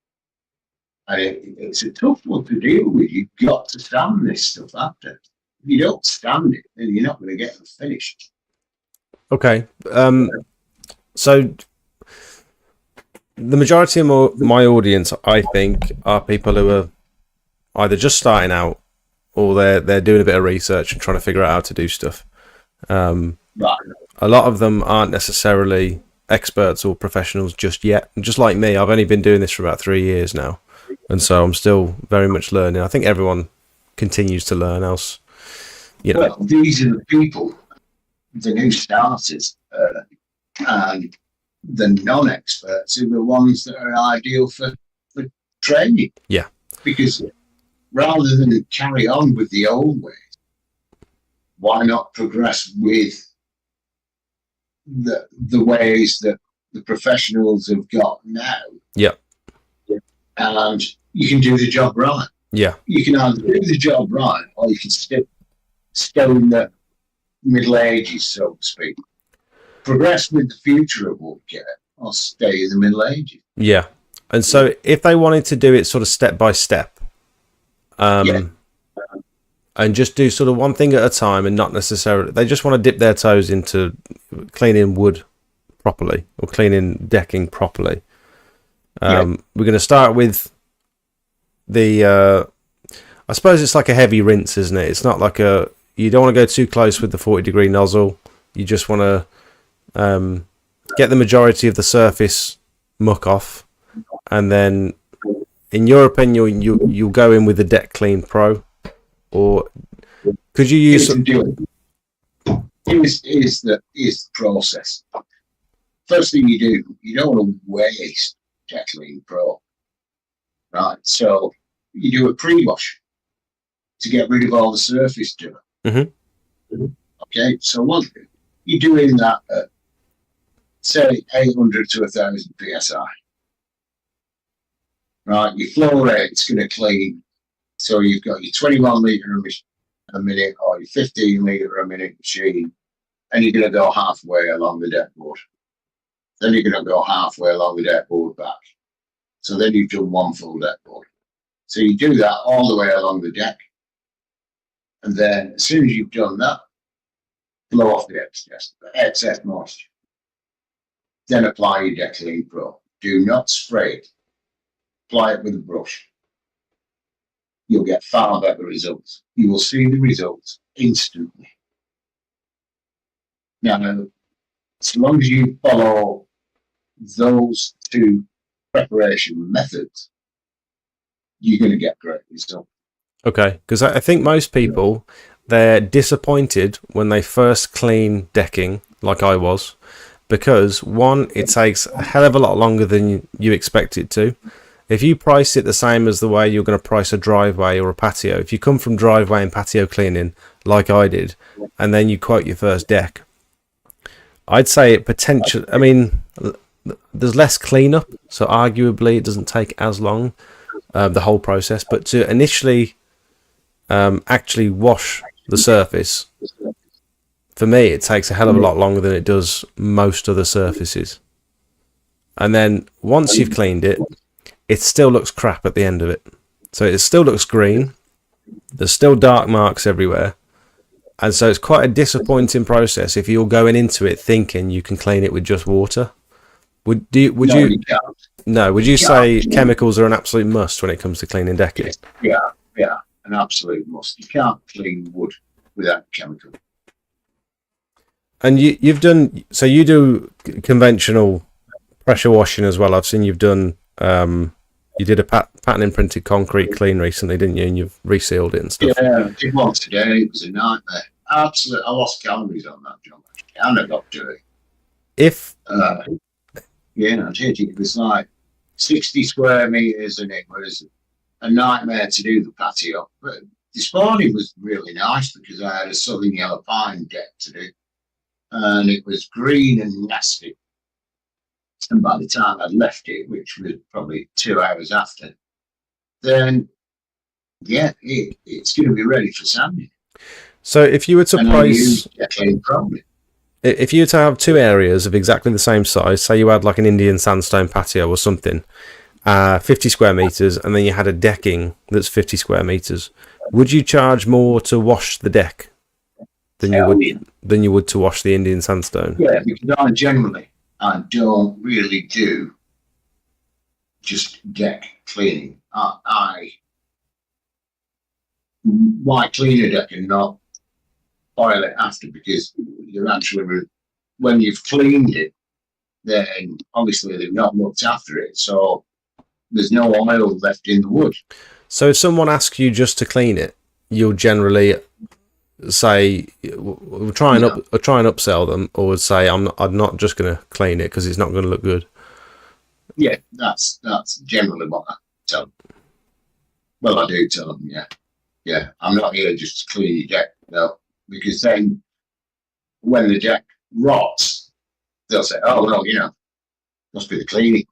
And it's a tough one to deal with. You've got to stand this stuff after. If you don't stand it, then you're not going to get it finished. Okay. So the majority of my audience, I think, are people who are either just starting out or they're doing a bit of research and trying to figure out how to do stuff. Right. A lot of them aren't necessarily experts or professionals just yet. And just like me, I've only been doing this for about 3 years now. And so I'm still very much learning. I think everyone continues to learn else. You know. Well, these are the people, the new starters, and the non-experts are the ones that are ideal for training. Yeah. Because rather than carry on with the old ways, why not progress with the ways that the professionals have got now? Yeah. And you can do the job right. Yeah. You can either do the job right or you can stay in the Middle Ages, so to speak. Progress with the future of woodcare or stay in the Middle Ages. Yeah. And so if they wanted to do it sort of step by step, and just do sort of one thing at a time and not necessarily, they just want to dip their toes into cleaning wood properly or cleaning decking properly. We're going to start with the, I suppose it's like a heavy rinse, isn't it? It's not like you don't want to go too close with the 40-degree nozzle. You just want to get the majority of the surface muck off. And then, in your opinion, you'll go in with the Deck Clean Pro. Or could you use... Here's the process. First thing you do, you don't want to waste Deck Clean Pro. Right, so you do a pre-wash to get rid of all the surface dirt. Mm-hmm. Okay, so you're doing that at, say, 800 to 1,000 psi. Right, your flow rate's going to clean. So you've got your 21 litre a minute or your 15 litre a minute machine, and you're going to go halfway along the deck board. Then you're going to go halfway along the deck board back. So then you've done one full deck board. So you do that all the way along the deck. And then as soon as you've done that, blow off the excess moisture. Then apply your Deck Clean Pro. Do not spray it. Apply it with a brush. You'll get far better results. You will see the results instantly. Now, as long as you follow those two preparation methods, you're going to get great results. Okay, because I think most people, they're disappointed when they first clean decking, like I was, because one, it takes a hell of a lot longer than you expect it to. If you price it the same as the way you're going to price a driveway or a patio, if you come from driveway and patio cleaning, like I did, and then you quote your first deck, I'd say it potentially, I mean, there's less cleanup, so arguably it doesn't take as long, the whole process, but to initially actually wash the surface, for me, it takes a hell of a lot longer than it does most other surfaces. And then once you've cleaned it, it still looks crap at the end of it. So it still looks green. There's still dark marks everywhere. And so it's quite a disappointing process if you're going into it thinking you can clean it with just water. Would you say chemicals are an absolute must when it comes to cleaning decking? Yeah, an absolute must. You can't clean wood without chemical. And you do conventional pressure washing as well. I've seen you've done you did a pattern imprinted concrete clean recently, didn't you? And you've resealed it and stuff. Yeah, I did one today. It was a nightmare. Absolutely, I lost calories on that job. And I got dirty. I did. It was like 60 square meters, and it was a nightmare to do the patio. But this morning was really nice because I had a southern yellow pine deck to do, and it was green and nasty. And by the time I'd left it, which was probably 2 hours after, then it's going to be ready for sanding. So if you were to place, if you were to have two areas of exactly the same size, say you had like an Indian sandstone patio or something, 50 square meters, and then you had a decking that's 50 square meters, would you charge more to wash the deck than you would to wash the Indian sandstone? Yeah, because I don't really do just deck cleaning. Why clean a deck and not oil it after? Because you're actually, when you've cleaned it, then obviously they've not looked after it, so there's no oil left in the wood. So if someone asks you just to clean it, you'll generally say, we'll try and upsell them, or would say, I'm not just going to clean it because it's not going to look good. Yeah, that's generally what I tell them. Well, I do tell them, yeah, I'm not here just to clean your deck, no, because then when the deck rots, they'll say, oh, well, must be the cleaning.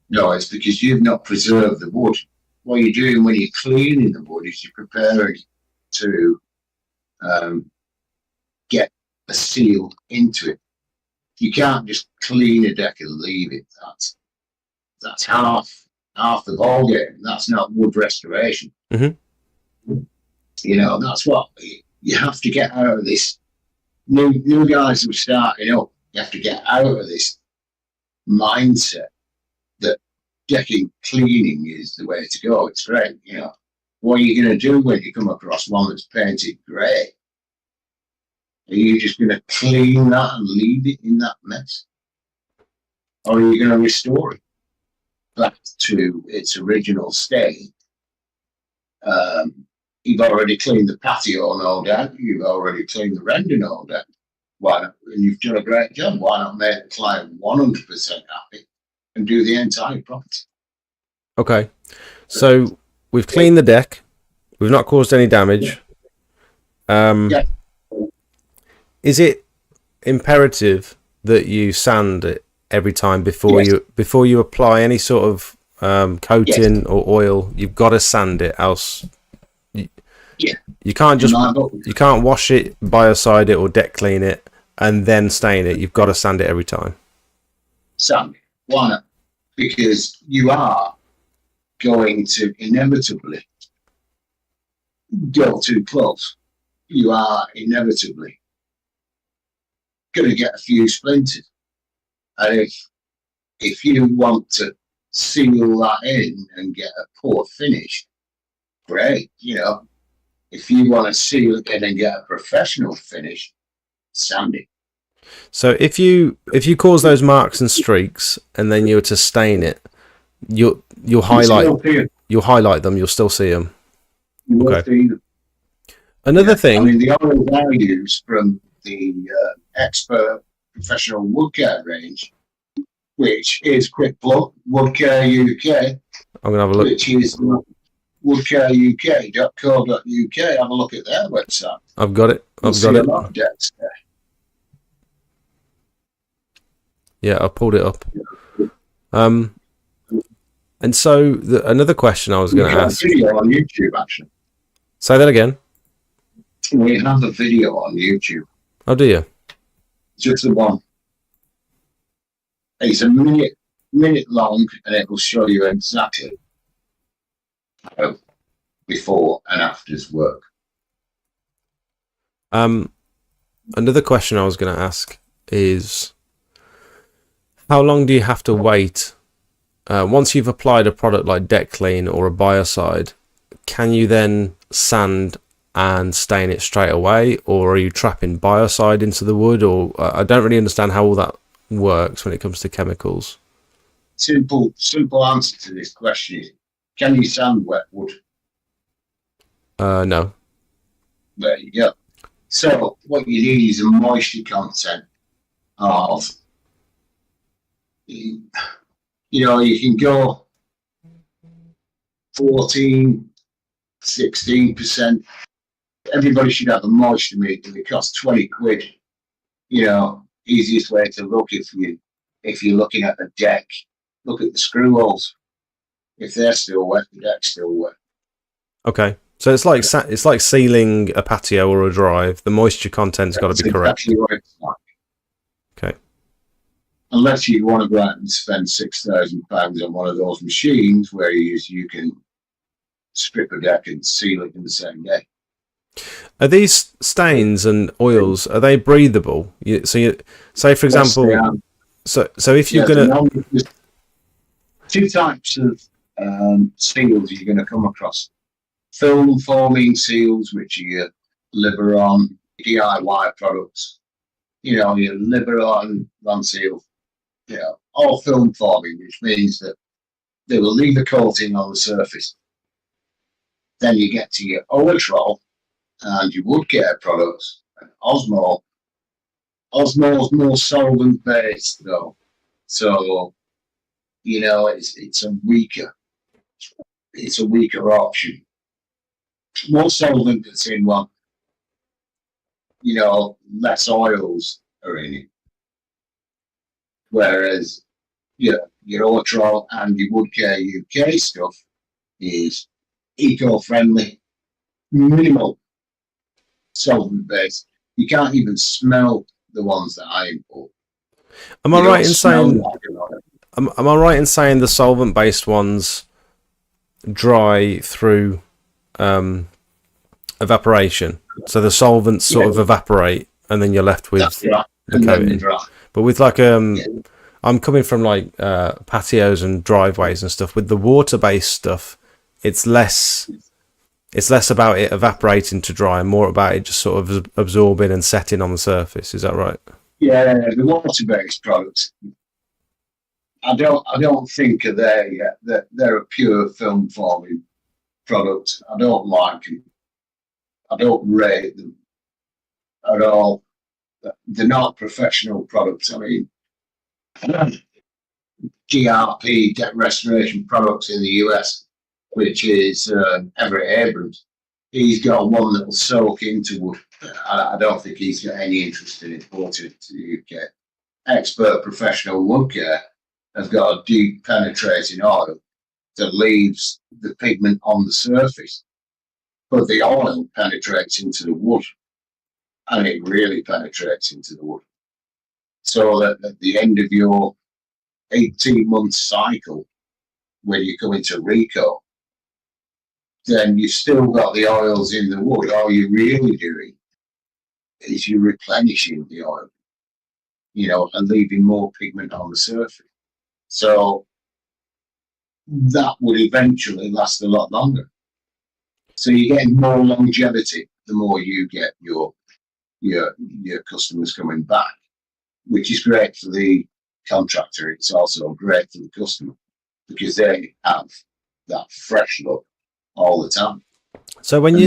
No, it's because you've not preserved the wood. What you're doing when you're cleaning the wood is you're preparing to get a seal into it. You can't just clean a deck and leave it. That's half the ball game. That's not wood restoration. That's what you have to get out of this. New guys who are starting up, you have to get out of this mindset that decking cleaning is the way to go. It's great, What are you going to do when you come across one that's painted grey? Are you just going to clean that and leave it in that mess? Or are you going to restore it back to its original state? You've already cleaned the patio, no doubt. You've already cleaned the render, no doubt. Why not? And you've done a great job. Why not make the client 100% happy and do the entire property? Okay. So we've cleaned the deck. We've not caused any damage. Is it imperative that you sand it every time before you apply any sort of coating or oil? You've got to sand it, else you can't wash it, biocide it, or deck clean it and then stain it. You've got to sand it every time. Sand it. Why not? Because you are going to inevitably go too close. You are inevitably going to get a few splinters. And if you want to seal that in and get a poor finish, great. If you want to seal it in and get a professional finish, sand it. So if you cause those marks and streaks and then you were to stain it, you'll highlight them. You'll still see them. You will see them. Another thing. The oils I use from the expert professional wood care range, which is quick plug, Wood Care UK. I'm gonna have a look. Which is woodcareuk.co.uk. Have a look at their website. I've got it. A lot of decks there. Yeah, I pulled it up. And so another question I was going to ask. We have a video on YouTube, actually. Say that again. We have a video on YouTube. Oh, do you? Just the one. It's a minute long, and it will show you exactly how before and after's work. Another question I was going to ask is, how long do you have to wait? Once you've applied a product like Deck Clean or a biocide, can you then sand and stain it straight away, or are you trapping biocide into the wood? Or I don't really understand how all that works when it comes to chemicals. Simple answer to this question is, can you sand wet wood? No. There you go. So what you need is a moisture content of, you can go 14, 16%. Everybody should have a moisture meter. It costs 20 quid. Easiest way to look if you're looking at the deck, look at the screw holes. If they're still wet, the deck's still wet. Okay. So it's like sealing a patio or a drive. The moisture content's got to be correct. Exactly what it's like. Okay. Unless you want to go out and spend £6,000 on one of those machines where you can strip a deck and seal it in the same day. Are these stains and oils, are they breathable? Say for example, so if you're there's two types of seals you're going to come across. Film forming seals, which are your Liberon DIY products. Your Liberon run seal, all film forming, which means that they will leave a coating on the surface. Then you get to your Oatrol and your wood care products. And Osmo's more solvent based though, so it's a weaker option. More solvent that's in one, less oils are in it. Whereas your Oatrol and your Wood Care UK stuff is eco-friendly, minimal solvent based. You can't even smell the ones that I import. Am I right in saying the solvent based ones dry through evaporation? So the solvents sort of evaporate and then you're left with the coating. But with I'm coming from patios and driveways and stuff. With the water based stuff, it's less about it evaporating to dry and more about it just sort of absorbing and setting on the surface. Is that right? Yeah, the water-based products, I don't think are there yet. They're a pure film forming product. I don't like them. I don't rate them at all. They're not professional products. I mean, GRP, Deck Restoration Products in the US, which is Everett Abrams, he's got one that will soak into wood. I don't think he's got any interest in importing it to the UK. Expert Professional Wood Care has got a deep penetrating oil that leaves the pigment on the surface, but the oil penetrates into the wood, and it really penetrates into the wood. So that at the end of your 18-month cycle, when you come into Rico, then you've still got the oils in the wood. All you're really doing is you're replenishing the oil, and leaving more pigment on the surface. So that would eventually last a lot longer. So you're getting more longevity the more you get your customers coming back, which is great for the contractor. It's also great for the customer because they have that fresh look all the time. So when in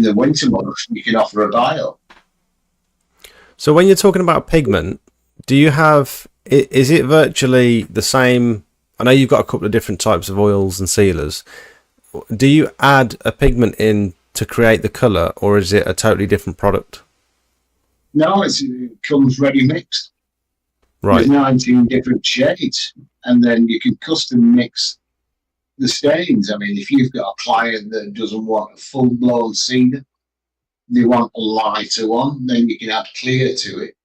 the winter months, you can offer a bio. So when you're talking about pigment, do you have? Is it virtually the same? I know you've got a couple of different types of oils and sealers. Do you add a pigment in to create the colour, or is it a totally different product? No, it comes ready mixed. Right. There's 19 different shades, and then you can custom mix the stains. I mean, if you've got a client that doesn't want a full-blown cedar, they want a lighter one, then you can add clear to it.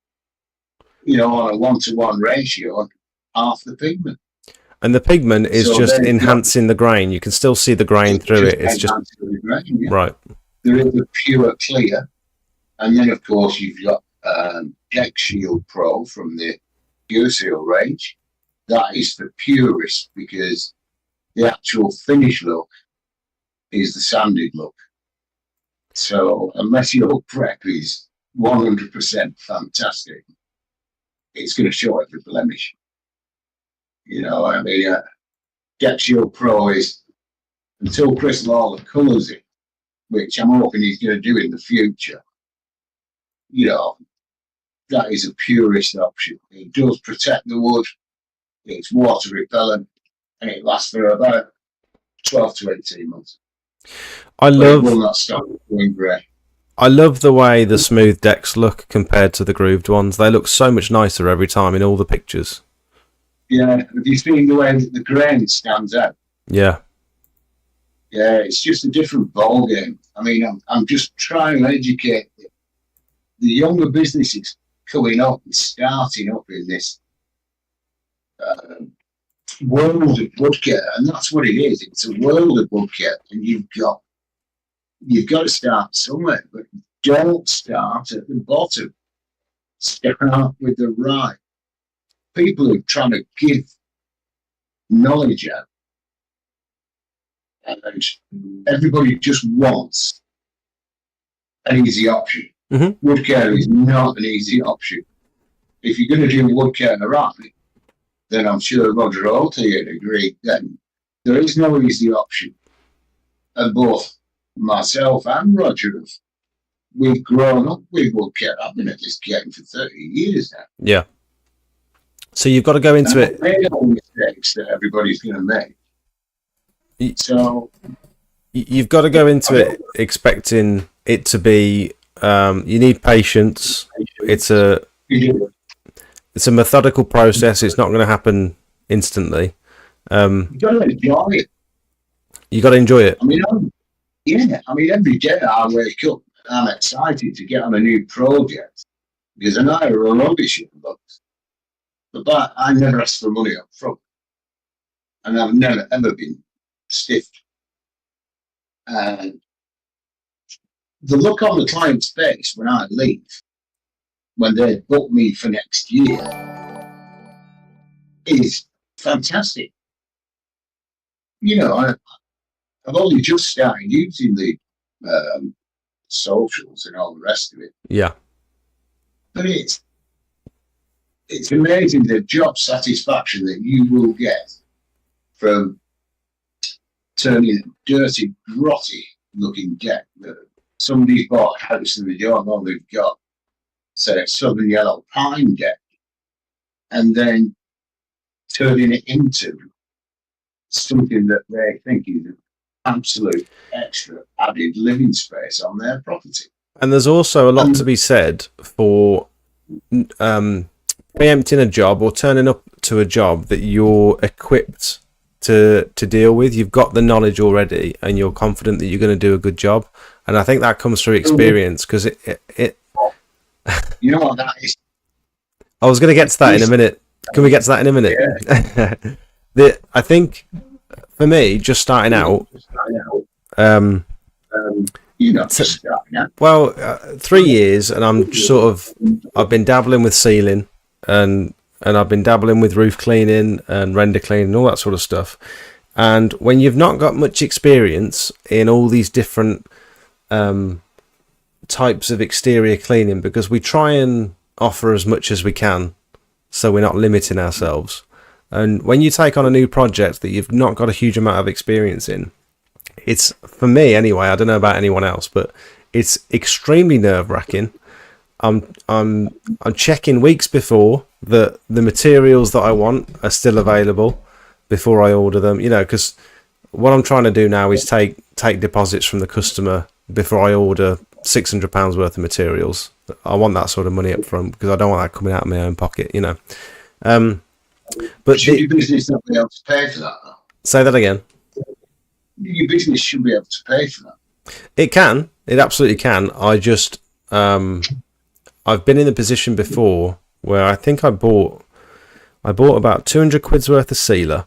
On a 1-to-1 ratio, half the pigment. And the pigment is just enhancing the grain. You can still see the grain through it. It's just the grain, yeah. Right. There is a pure clear, and then of course you've got Deck Shield Pro from the Pure Seal range. That is for purists because the actual finish look is the sanded look. So unless your prep is 100% fantastic, it's going to show every blemish. You know, I mean, Deck Shield Pro is, until Chris Lawler colours it, which I'm hoping he's going to do in the future, you know, that is a purist option. It does protect the wood, it's water repellent, and it lasts for about 12 to 18 months. I love. It will not stop going grey. I love the way the smooth decks look compared to the grooved ones. They look so much nicer every time in all the pictures. Yeah, have you seen the way that the grain stands out? Yeah. Yeah, it's just a different ball game. I mean, I'm just trying to educate the younger businesses coming up and starting up in this world of woodcare, and that's what it is. It's a world of woodcare, and you've got to start somewhere, but don't start at the bottom. Start with the right people who are trying to give knowledge out, and everybody just wants an easy option. Mm-hmm. Woodcare is not an easy option. If you're going to do woodcare right, then I'm sure Roger Olty would agree that there is no easy option. And both myself and Roger, we've grown up with woodcare. I've been at this game for 30 years now. Yeah. So you've got to go into it. I've made all the mistakes that everybody's going to make. So you've got to go into it expecting it to be. You need patience. It's a methodical process. It's not going to happen instantly. You got to enjoy it. You got to enjoy it. I mean, every day I wake up, I'm excited to get on a new project because I know I rubbish in books, but I never ask for money up front, and I've never ever been stiffed. And the look on the client's face when I leave, when they book me for next year, is fantastic. You know, I've only just started using the socials and all the rest of it. Yeah. But it's amazing the job satisfaction that you will get from turning a dirty, grotty looking deck that somebody's bought a house and they don't know they've got, say, a southern yellow pine deck, and then turning it into something that they think is an absolute extra added living space on their property. And there's also a lot to be said for preempting a job or turning up to a job that you're equipped to deal with. You've got the knowledge already and you're confident that you're going to do a good job. And I think that comes through experience because it you know what that is? I was going to get to that in a minute. Can we get to that in a minute? Yeah. I think for me, just starting out, well, 3 years, and I've been dabbling with sealing and I've been dabbling with roof cleaning and render cleaning and all that sort of stuff. And when you've not got much experience in all these different types of exterior cleaning, because we try and offer as much as we can so we're not limiting ourselves, and when you take on a new project that you've not got a huge amount of experience in, it's, for me anyway, I don't know about anyone else, but it's extremely nerve-wracking. I'm checking weeks before that the materials that I want are still available before I order them, you know, because what I'm trying to do now is take deposits from the customer before I order £600 worth of materials. I want that sort of money up front because I don't want that coming out of my own pocket, you know. But should your business not be able to pay for that, though? Say that again. Your business should be able to pay for that. It can. It absolutely can. I just I've been in the position before where I think I bought about 200 quid's worth of sealer,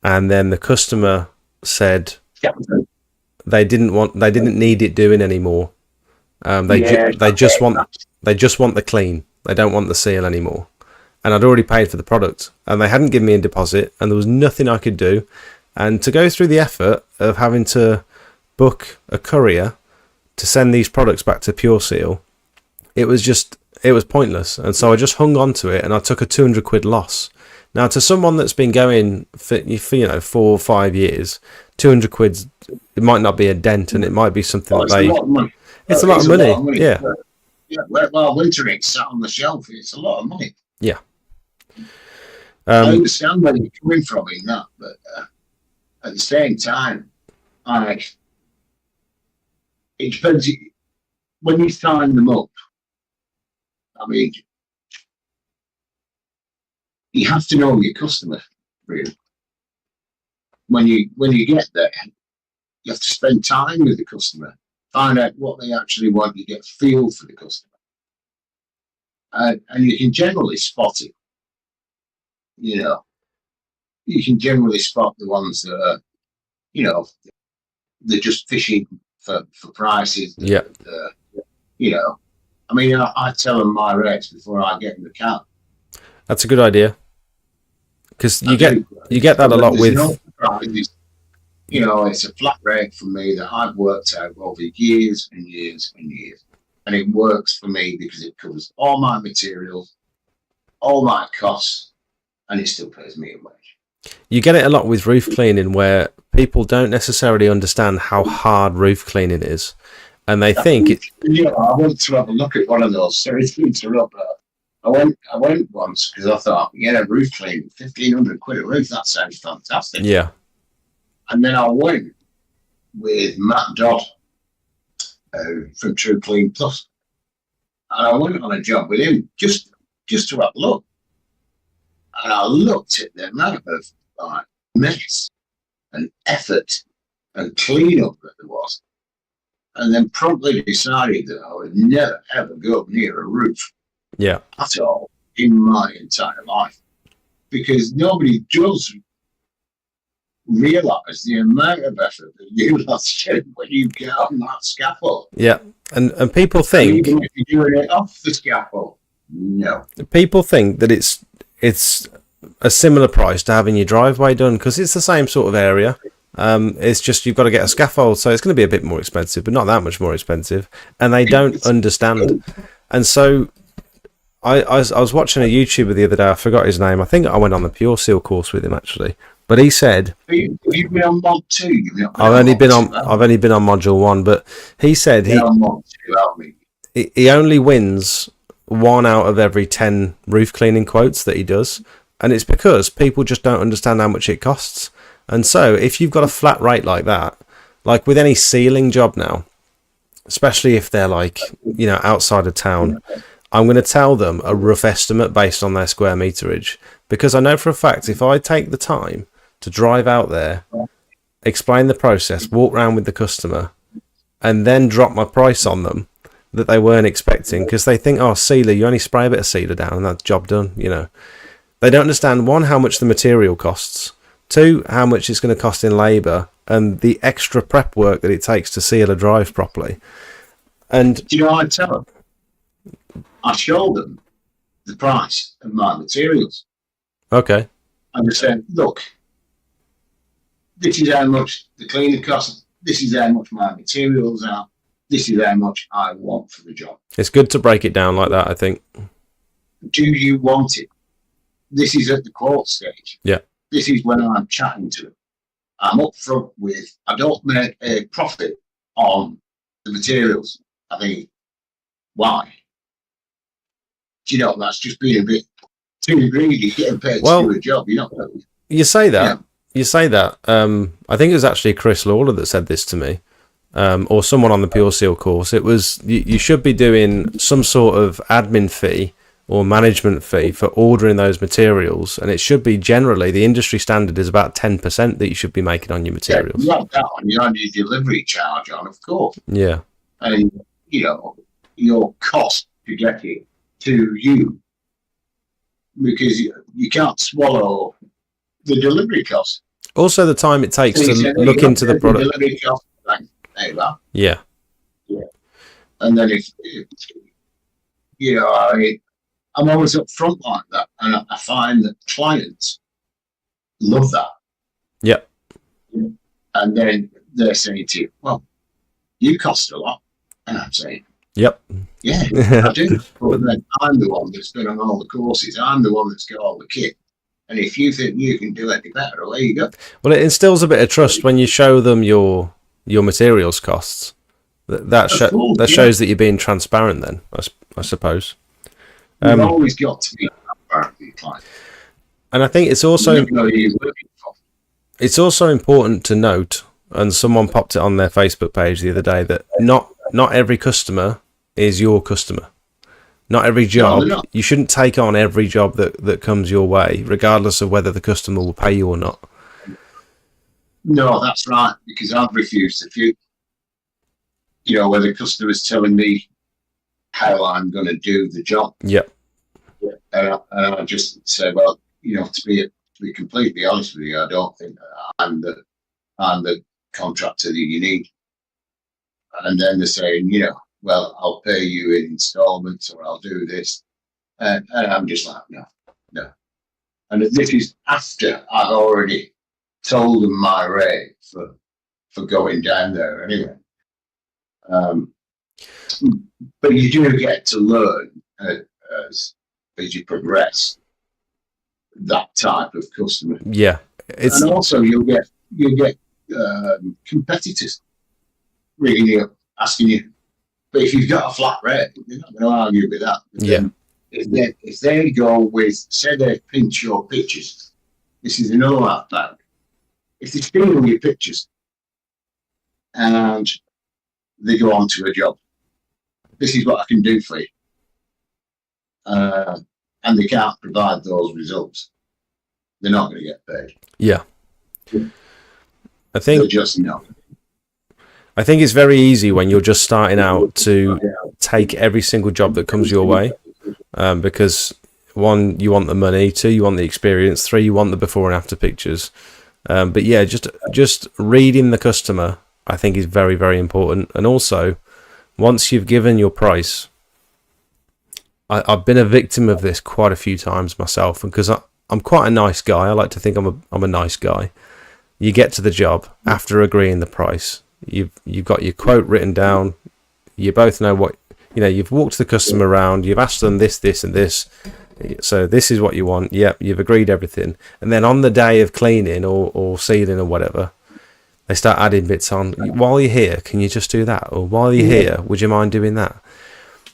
and then the customer said they didn't need it doing anymore. They just want the clean. They don't want the seal anymore. And I'd already paid for the product, and they hadn't given me a deposit, and there was nothing I could do. And to go through the effort of having to book a courier to send these products back to Pure Seal, it was pointless. And so I just hung on to it, and I took a 200 quid loss. Now, to someone that's been going for 4 or 5 years, 200 quid, it might not be a dent, and it might be something It's a lot of money. It's a lot of money. Yeah. Well, winter ink sat on the shelf. It's a lot of money. Yeah. I understand where you're coming from in that, but at the same time, it depends. When you sign them up, I mean, you have to know your customer, really. When you get there, you have to spend time with the customer, find out what they actually want. You get a feel for the customer, and you can generally spot it. You can generally spot the ones that are, they're just fishing for prices. Yeah. I mean, I tell them my rates before I get in the car. That's a good idea, because you get that a lot with. No surprises. It's a flat rate for me that I've worked out over years and years and years, and it works for me because it covers all my materials, all my costs, and it still pays me a wage. You get it a lot with roof cleaning, where people don't necessarily understand how hard roof cleaning is, and they think it. I went to have a look at one of those. Sorry to interrupt. I went once because I thought, roof cleaning, 1,500 quid a roof. That sounds fantastic. Yeah. And then I went with Matt Dodd from True Clean Plus, and I went on a job with him just to have a look. And I looked at the amount of mess and effort and cleanup that there was, and then promptly decided that I would never ever go near a roof. Yeah. At all in my entire life, because nobody does realise the amount of effort that you must do when you get on that scaffold. Yeah, and people think, even if you're doing it off the scaffold, no. People think that it's a similar price to having your driveway done, because it's the same sort of area. It's just you've got to get a scaffold, so it's going to be a bit more expensive, but not that much more expensive. And they don't understand. And so I was watching a YouTuber the other day. I forgot his name. I think I went on the Pure Seal course with him actually. But he said, have you been on mod 2? I've only been on module 1. But he said he only wins 1 out of every 10 roof cleaning quotes that he does, and it's because people just don't understand how much it costs. And so if you've got a flat rate like that, like with any sealing job now, especially if they're outside of town, I'm going to tell them a rough estimate based on their square meterage, because I know for a fact if I take the time to drive out there, explain the process, walk around with the customer, and then drop my price on them that they weren't expecting, because they think, oh, sealer, you only spray a bit of sealer down and that's job done. They don't understand, 1, how much the material costs, 2, how much it's going to cost in labour, and the extra prep work that it takes to seal a drive properly. And do you know what I tell them? I show them the price of my materials. Okay. And I said, look, this is how much the cleaning costs, this is how much my materials are, this is how much I want for the job. It's good to break it down like that, I think. Do you want it? This is at the quote stage. Yeah. This is when I'm chatting to them. I'm up front with, I don't make a profit on the materials. I mean, why? That's just being a bit too greedy, getting paid to do a job. You say that. Yeah. You say that. I think it was actually Chris Lawler that said this to me, or someone on the Pure Seal course. It was, you should be doing some sort of admin fee or management fee for ordering those materials, and it should be generally, the industry standard is about 10% that you should be making on your materials. Yeah, you have that on your delivery charge on, of course. Yeah. And, your cost to get it to you, because you can't swallow the delivery cost. Also, the time it takes to look into the product. Hey, well, Yeah. and then if you know, I'm always up front like that, and I find that clients love that. Yep. And then they're saying to you, "Well, you cost a lot," and I'm saying, Yep. "Yeah, I do." But then I'm the one that's been on all the courses. I'm the one that's got all the kit. And if you think you can do any better, away you go. Well, it instills a bit of trust when you show them your materials costs. That shows that you're being transparent. Then I suppose. You've always got to be transparent with your client. And I think it's also important to note, and someone popped it on their Facebook page the other day, that not every customer is your customer. Not every job. No, you shouldn't take on every job that comes your way, regardless of whether the customer will pay you or not. No, that's right, because I've refused a few. You know, where the customer's telling me how I'm going to do the job. Yep. And I just say, well, you know, to be completely honest with you, I don't think I'm the contractor that you need. And then they're saying, you know, well, I'll pay you in installments, or I'll do this, and I'm just like, no. And this is after I've already told them my rate for going down there anyway. But you do get to learn as you progress that type of customer. Yeah, and also you'll get competitors ringing you, asking you. But if you've got a flat rate, you're not going to argue with that. Yeah. If they go with, say they pinch your pictures, this is another outbound. If they steal your pictures and they go on to a job, this is what I can do for you. And they can't provide those results, they're not going to get paid. Yeah. I think they're just not. I think it's very easy when you're just starting out to take every single job that comes your way, because 1, you want the money, 2, you want the experience, 3, you want the before and after pictures. But yeah, just reading the customer, I think, is very, very important. And also, once you've given your price, I've been a victim of this quite a few times myself, because I'm quite a nice guy. I like to think I'm a nice guy. You get to the job after agreeing the price. You've got your quote written down. You both know what, you know, you've walked the customer around. You've asked them this, and this. So this is what you want. Yep, you've agreed everything. And then on the day of cleaning or sealing or whatever, they start adding bits on. While you're here, can you just do that? Or while you're here, would you mind doing that?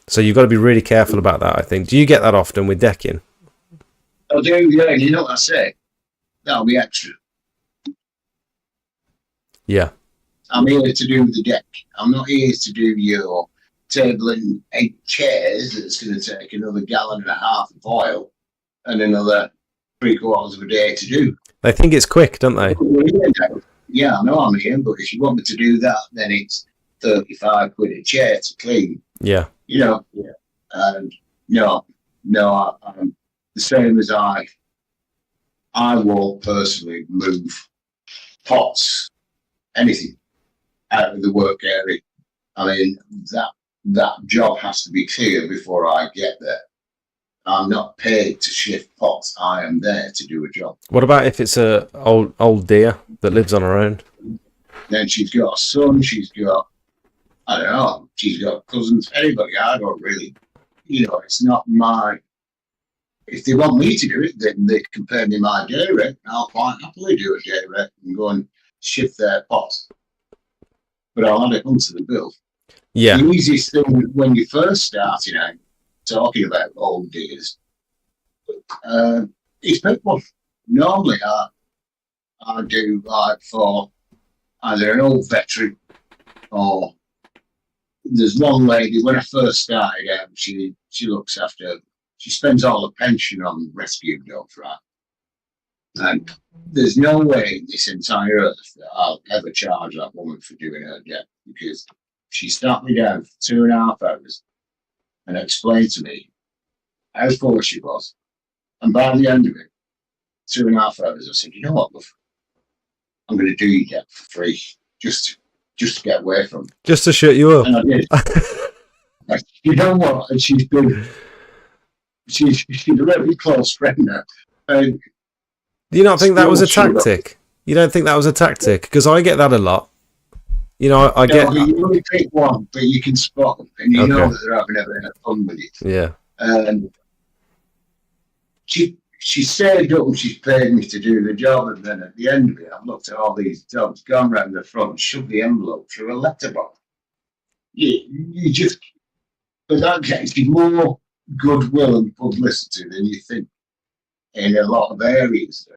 So you've got to be really careful about that, I think. Do you get that often with decking? I do, yeah. You know what I say? That'll be extra. Yeah. I'm here to do the deck. I'm not here to do your table and 8 chairs that's going to take another 1.5 gallons of oil and another 3/4 of a day to do. They think it's quick, don't they? Yeah, I know I'm here, but if you want me to do that, then it's 35 quid a chair to clean. Yeah. You know, and no, I'm the same as I won't personally move pots, anything out of the work area. I mean, that job has to be clear before I get there. I'm not paid to shift pots. I am there to do a job. What about if it's a old dear that lives on her own? Then she's got a son. She's got, I don't know, she's got cousins. Anybody, I don't really, you know, it's not my. If they want me to do it, then they can pay me my day rate. I'll quite happily do a day rate and go and shift their pots. But I'll add it onto the bill. Yeah. The easiest thing when you first start, you know, talking about old dears, is people. Normally, I do like for either an old veteran or there's one lady. When I first started out, she looks after. She spends all the pension on rescue dogs, right? And there's no way in this entire earth that I'll ever charge that woman for doing her job, because she sat me down for 2.5 hours and explained to me how poor she was. And by the end of it, 2.5 hours, I said, you know what, love? I'm going to do your job for free. Just just to get away from. Just to shut you up. And I did. You know what? And she's a really close friend now. And do you not think that was a still shut up. tactic? You don't think that was a tactic? Because I get that a lot. You know, I get. No, you only pick one, but you can spot them, and you know Okay. that they're having a bit of fun with it. Yeah. And she saved up and she's paid me to do the job, and then at the end of it, I've looked at all these jobs, gone round the front, and shoved the envelope through a letterbox. You just, but that gets you more goodwill and publicity than you think in a lot of areas.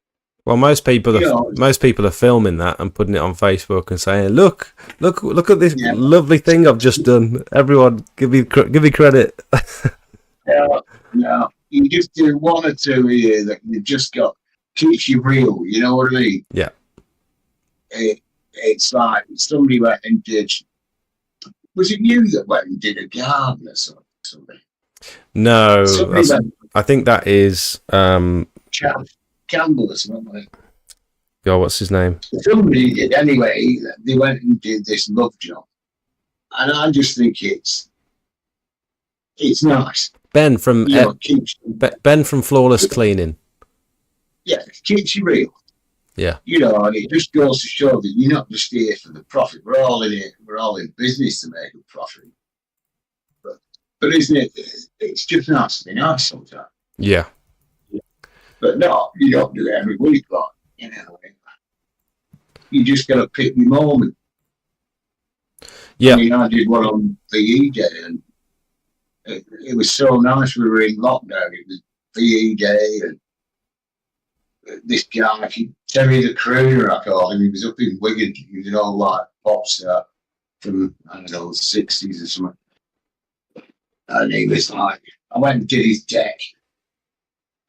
Well, most people are filming that and putting it on Facebook and saying, "Look at this lovely thing I've just done. Everyone, give me credit." No, you just do one or two here that you've just got keeps you real. You know what I mean? Yeah. It's like somebody went and did. Was it you that went and did a garden or something? No, I think that is Campbell or something. God, what's his name? Somebody did anyway. They went and did this love job, and I just think it's nice. Ben from Ben from Flawless Cleaning. Yeah, it keeps you real. Yeah. You know, and it just goes to show that you're not just here for the profit. We're all in it. We're all in business to make a profit. But isn't it? It's just nice to be nice sometimes. Yeah. But no, you don't do it every week, but you know, you just got to pick your moment. Yeah. I mean, I did one on VE Day, and it was so nice. We were in lockdown. It was VE Day, and this guy, Terry the Crooner, I called him. He was up in Wigan. He was an old like pop star from I don't know the 60s or something. And he was like, I went and did his deck.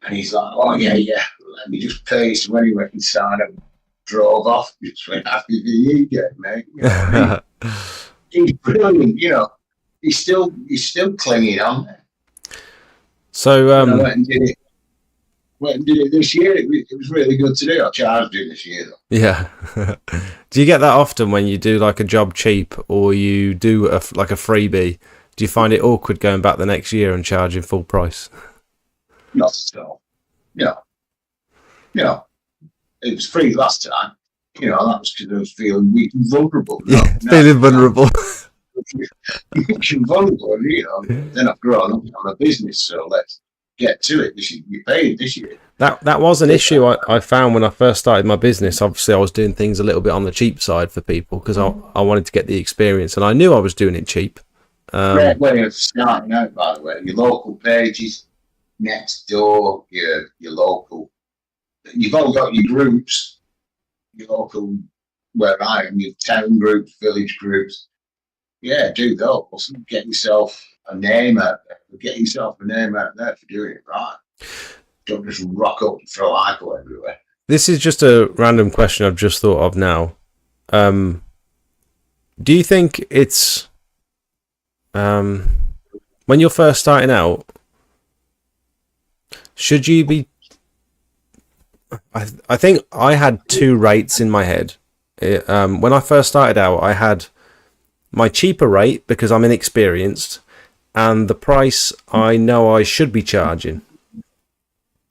And he's like, oh, yeah, let me just pay. So when he went inside and drove off, just went, happy VE Day, mate. You know what I mean? He's brilliant, you know. He's still clinging on there. So, I went and did it this year. It was really good to do. I charged it this year, though. Yeah. Do you get that often when you do like a job cheap or you do like a freebie? Do you find it awkward going back the next year and charging full price? Not at all. No. It was free last time. You know, that was because I was feeling weak and vulnerable. Feeling vulnerable. Weak and vulnerable, you know. Then I've grown up. I'm a business, so let's get to it. You paid this year. That was an issue I found when I first started my business. Obviously, I was doing things a little bit on the cheap side for people because I wanted to get the experience, and I knew I was doing it cheap. Great way of starting out, by the way. Your local pages, next door, your local. You've all got your groups, your local, where I am, your town groups, village groups. Yeah, do those. Get yourself a name out there. Get yourself a name out there for doing it right. Don't just rock up and throw hypo everywhere. This is just a random question I've just thought of now. Do you think it's when you're first starting out, should you be? I think I had two rates in my head. When I first started out, I had my cheaper rate because I'm inexperienced, and the price I know I should be charging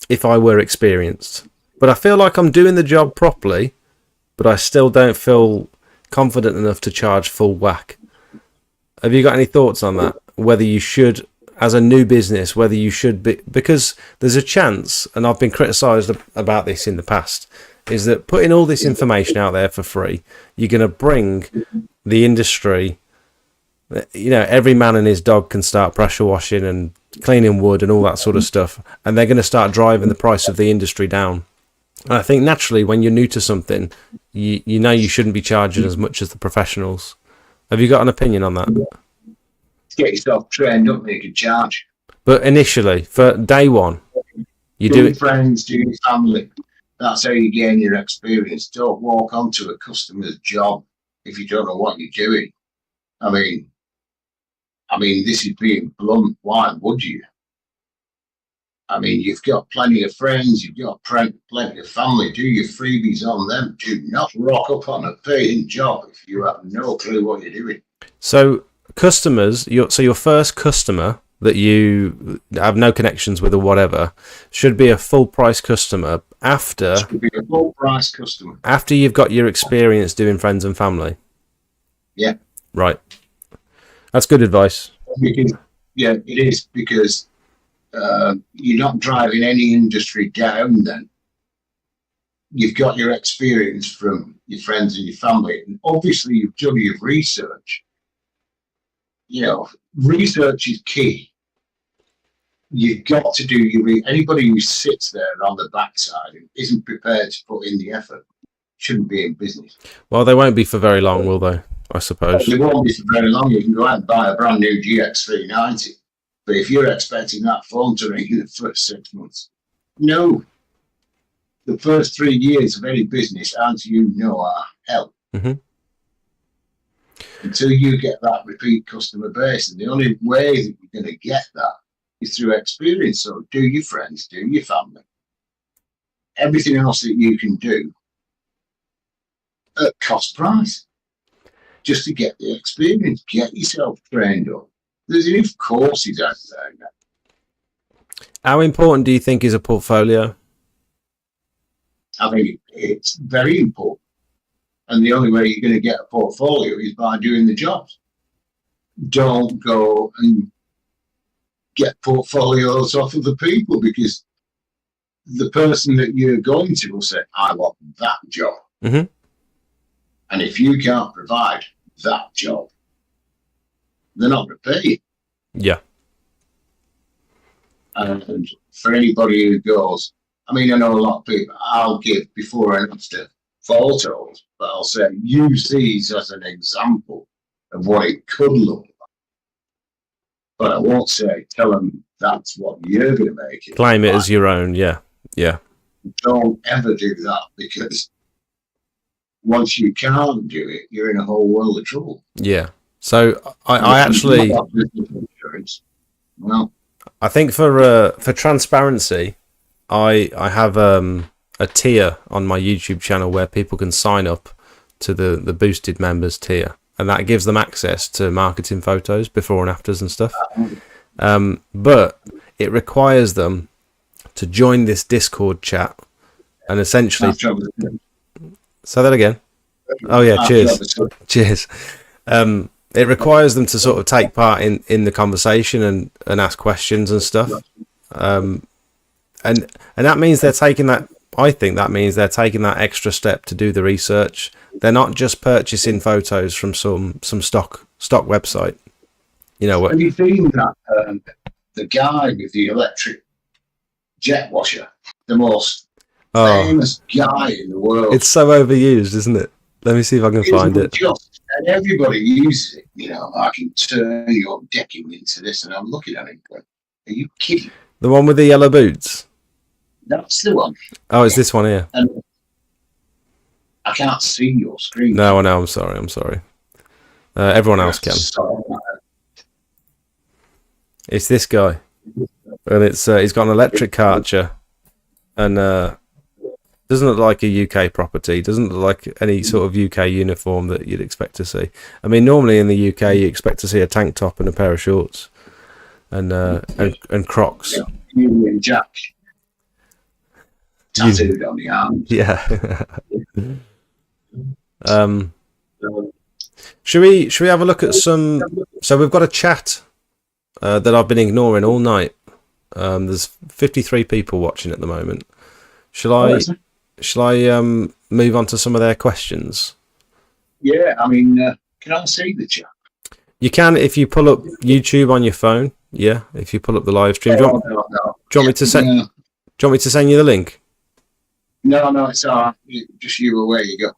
if I were experienced. But I feel like I'm doing the job properly, but I still don't feel confident enough to charge full whack. Have you got any thoughts on that? Whether you should, as a new business, whether you should be, because there's a chance, and I've been criticised about this in the past, is that putting all this information out there for free, you're going to bring the industry, you know, every man and his dog can start pressure washing and cleaning wood and all that sort of stuff, and they're going to start driving the price of the industry down. And I think naturally when you're new to something, you know you shouldn't be charging as much as the professionals. Have you got an opinion on that? Get yourself trained up and you can charge. But initially, for day one, you do it. Friends, do your family. That's how you gain your experience. Don't walk onto a customer's job if you don't know what you're doing. I mean, this is being blunt. Why would you? I mean, you've got plenty of friends, you've got plenty of family. Do your freebies on them. Do not rock up on a paying job if you have no clue what you're doing. So customers, your first customer that you have no connections with or whatever should be a full price customer after you've got your experience doing friends and family. Yeah. Right. That's good advice. Yeah, it is, because you're not driving any industry down then. You've got your experience from your friends and your family, and obviously you've done your research. You know, research is key. You've got to do anybody who sits there on the backside and isn't prepared to put in the effort shouldn't be in business. Well, they won't be for very long, will they? I suppose. They won't be for very long. You can go out and buy a brand new GX390. But if you're expecting that phone to ring in the first 6 months, no. The first 3 years of any business, as you know, are hell. Mm-hmm. Until you get that repeat customer base. And the only way that you're going to get that is through experience. So do your friends, do your family. Everything else that you can do at cost price. Just to get the experience, get yourself trained up. There's enough courses out there now. How important do you think is a portfolio? I think it's very important. And the only way you're going to get a portfolio is by doing the jobs. Don't go and get portfolios off of the people, because the person that you're going to will say, I want that job. Mm-hmm. And if you can't provide that job, they're not going to pay you. Yeah. And for anybody who goes, I mean, I know a lot of people, I'll give before and after photos, but I'll say, use these as an example of what it could look like. But I won't say, tell them that's what you're going to make it. Claim it as your own, yeah. Yeah. Don't ever do that, because once you can't do it, you're in a whole world of trouble. Yeah. So I actually, well, I think for transparency, I have a tier on my YouTube channel where people can sign up to the boosted members tier, and that gives them access to marketing photos before and afters and stuff. But it requires them to join this Discord chat and essentially. Say that again. Oh yeah, cheers. It requires them to sort of take part in the conversation and ask questions and stuff. And that means they're taking that. I think that means they're taking that extra step to do the research. They're not just purchasing photos from some stock website. You know what? Have you seen that the guy with the electric jet washer, the most famous guy in the world? It's so overused, isn't it? Let me see if I can find it. And everybody uses it. You know, I can turn your decking into this, and I'm looking at it going, are you kidding? The one with the yellow boots? That's the one. Oh, it's this one here. And I can't see your screen. No, I'm sorry. Everyone else can. It's this guy. And it's he's got an electric Karcher, and doesn't look like a UK property. Doesn't look like any sort of UK uniform that you'd expect to see. I mean, normally in the UK you expect to see a tank top and a pair of shorts, and Crocs. Yeah, Union Jack tattooed on the arm. Yeah. Should we have a look at some? So we've got a chat that I've been ignoring all night. There's 53 people watching at the moment. Shall I move on to some of their questions? Yeah, I mean, can I see the chat? You can if you pull up YouTube on your phone. Yeah, if you pull up the live stream. Do you want me to send you the link? No, it's all right. Just you away you go.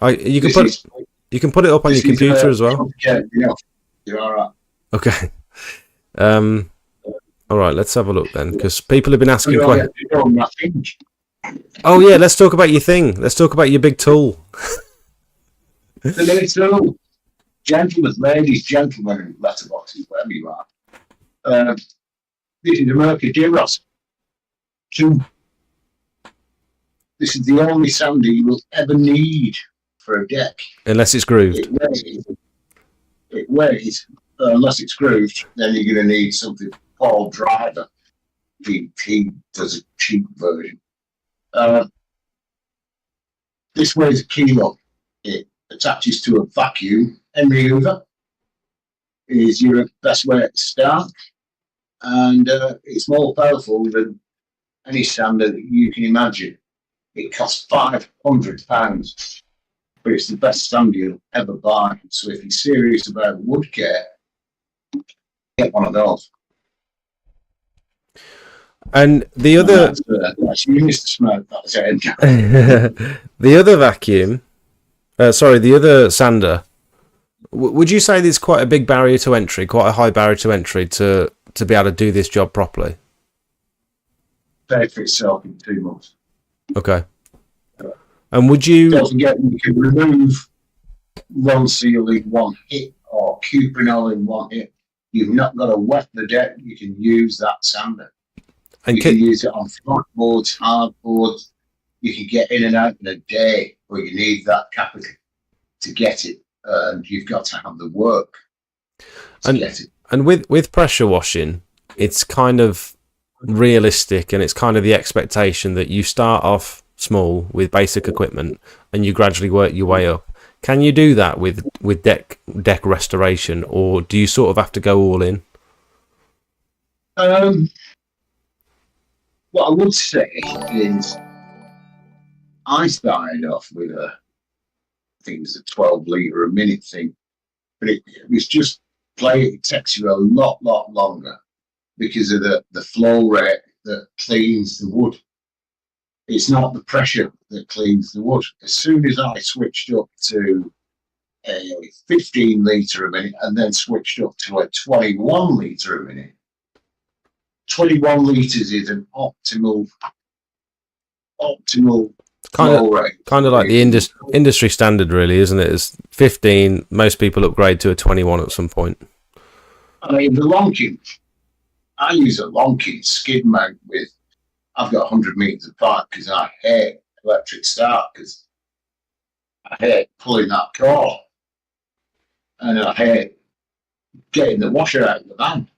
You can put it up on your computer as well. Yeah, you're all right. Okay. All right, let's have a look then, because people have been asking questions. Oh yeah, let's talk about your thing. Let's talk about your big tool. The little tool, gentlemen, ladies, gentlemen, letterboxes, wherever you are. This is a Mercury Duros. Two, this is the only sander you will ever need for a deck. Unless it's grooved. It weighs, unless it's grooved, then you're going to need something Paul Driver. He does a cheap version. This weighs a kilo. It attaches to a vacuum. Henry Hoover is your best way to start. And it's more powerful than any sander that you can imagine. It costs £500, but it's the best sander you'll ever buy. So if you're serious about wood care, get one of those. And the other, that's you, Mr. Smoke. That's it. the other vacuum, the other sander. Would you say there's quite a big barrier to entry, quite a high barrier to entry to be able to do this job properly? Pay for itself in 2 months. Okay. And would you? Don't forget, you can remove one seal in one hit or cuprinol in one hit. You've not got to wet the deck. You can use that sander. And you can use it on flat boards, hard boards. You can get in and out in a day, but you need that capital to get it. And you've got to have the work to get it. And with pressure washing, it's kind of realistic, and it's kind of the expectation that you start off small with basic equipment and you gradually work your way up. Can you do that with deck restoration, or do you sort of have to go all in? What I would say is, I started off with I think it was a 12 litre a minute thing, but it was just it takes you a lot longer because of the flow rate that cleans the wood. It's not the pressure that cleans the wood. As soon as I switched up to a 15 litre a minute and then switched up to a 21 litre a minute, 21 litres is an optimal flow rate. Kind of like the industry standard, really, isn't it? It's 15. Most people upgrade to a 21 at some point. I mean, the Lonkin, I use a Lonkin skid mount with, I've got 100 metres of pipe because I hate electric start, because I hate pulling that cord, and I hate getting the washer out of the van.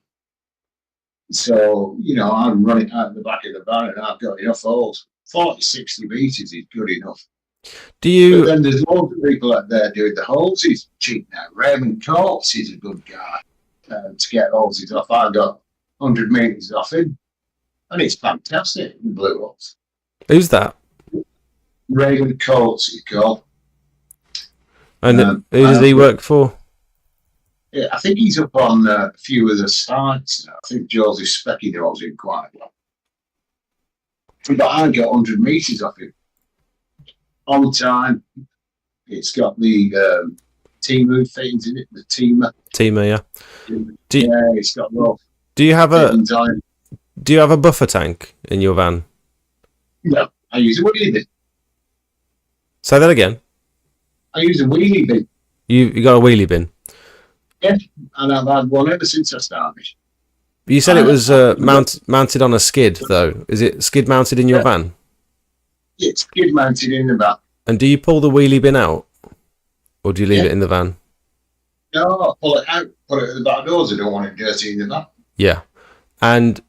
So, I'm running out of the back of the van and I've got enough holes. 40, 60 metres is good enough. But then there's loads of people out there doing the holes. He's cheap now. Raymond Coates is a good guy to get holes off. I've got 100 metres off him, and it's fantastic. The blue holes. Who's that? Raymond Coates, he's called. And who does he work for? Yeah, I think he's up on a few of the sites. I think Joseph Specky knows him quite well. But I got 100 metres off him. On time. It's got the Timu things in it, the Tima, yeah. It's got those. Do you have a buffer tank in your van? No, I use a wheelie bin. Say that again. I use a wheelie bin. You got a wheelie bin? Yeah, and I've had one ever since I started. You said it was mounted on a skid, though. Is it skid mounted in your van? Yeah, it's skid mounted in the van. And do you pull the wheelie bin out, or do you leave it in the van? No, I pull it out, put it at the back doors. I don't want it dirty in the van. Yeah. And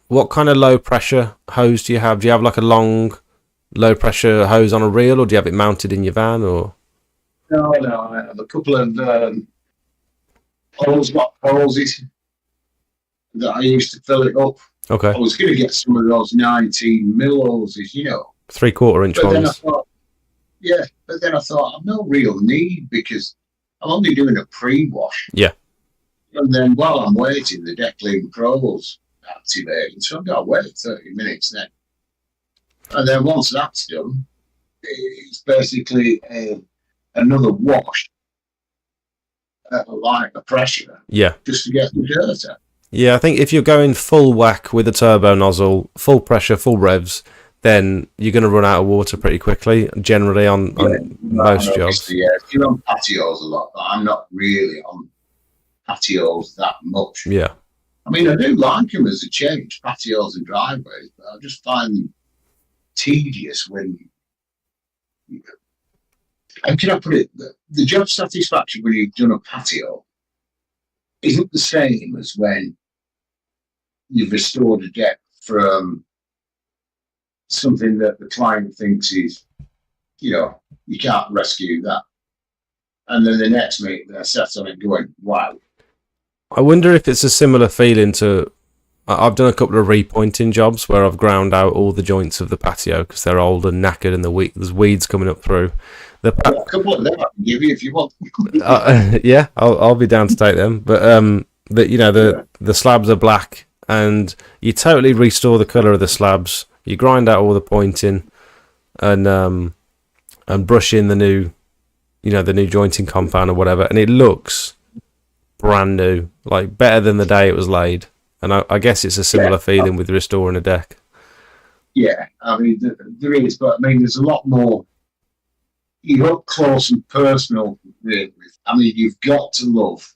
what kind of low pressure hose do you have? Do you have like a long low pressure hose on a reel, or do you have it mounted in your van? Or no, I have a couple of hoses that I used to fill it up. Okay. I was going to get some of those 19 mil hoses, 3/4 inch but ones. Then I thought, but then I thought I've no real need because I'm only doing a pre-wash. Yeah. And then while I'm waiting, the deck clean pro's activated, so I've got to wait 30 minutes then. And then once that's done, it's basically another wash at a lighter pressure. Yeah. Just to get the dirt out. Yeah, I think if you're going full whack with a turbo nozzle, full pressure, full revs, then you're going to run out of water pretty quickly, generally on most jobs. Yeah, if you're on patios a lot, but I'm not really on patios that much. Yeah. I mean, I do like them as a change, patios and driveways, but I just find them tedious when how can I put it? The job satisfaction when you've done a patio isn't the same as when you've restored a deck from something that the client thinks is, you can't rescue that. And then the next meeting, they're sat on it going, wow. I wonder if it's a similar feeling to. I've done a couple of repointing jobs where I've ground out all the joints of the patio because they're old and knackered and there's weeds coming up through. A couple of them I can give you if you want. Yeah, I'll be down to take them. But the slabs are black, and you totally restore the colour of the slabs. You grind out all the pointing, and brush in the new jointing compound or whatever, and it looks brand new, like better than the day it was laid. And I guess it's a similar feeling with restoring a deck. Yeah, I mean, there is, but I mean, there's a lot more. You're up close and personal. I mean, you've got to love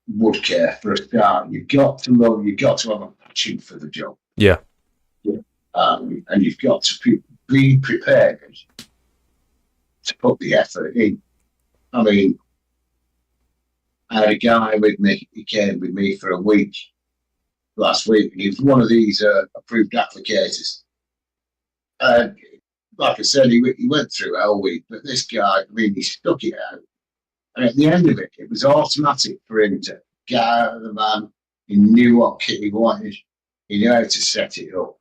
wood care for a start. You've got to have a passion for the job. Yeah. And you've got to be prepared to put the effort in. I mean, I had a guy with me, he came with me for a week last week, and he was one of these approved applicators. Like I said, he went through hell week, but this guy, I mean, he stuck it out. And at the end of it, it was automatic for him to get out of the van. He knew what kit he wanted. He knew how to set it up.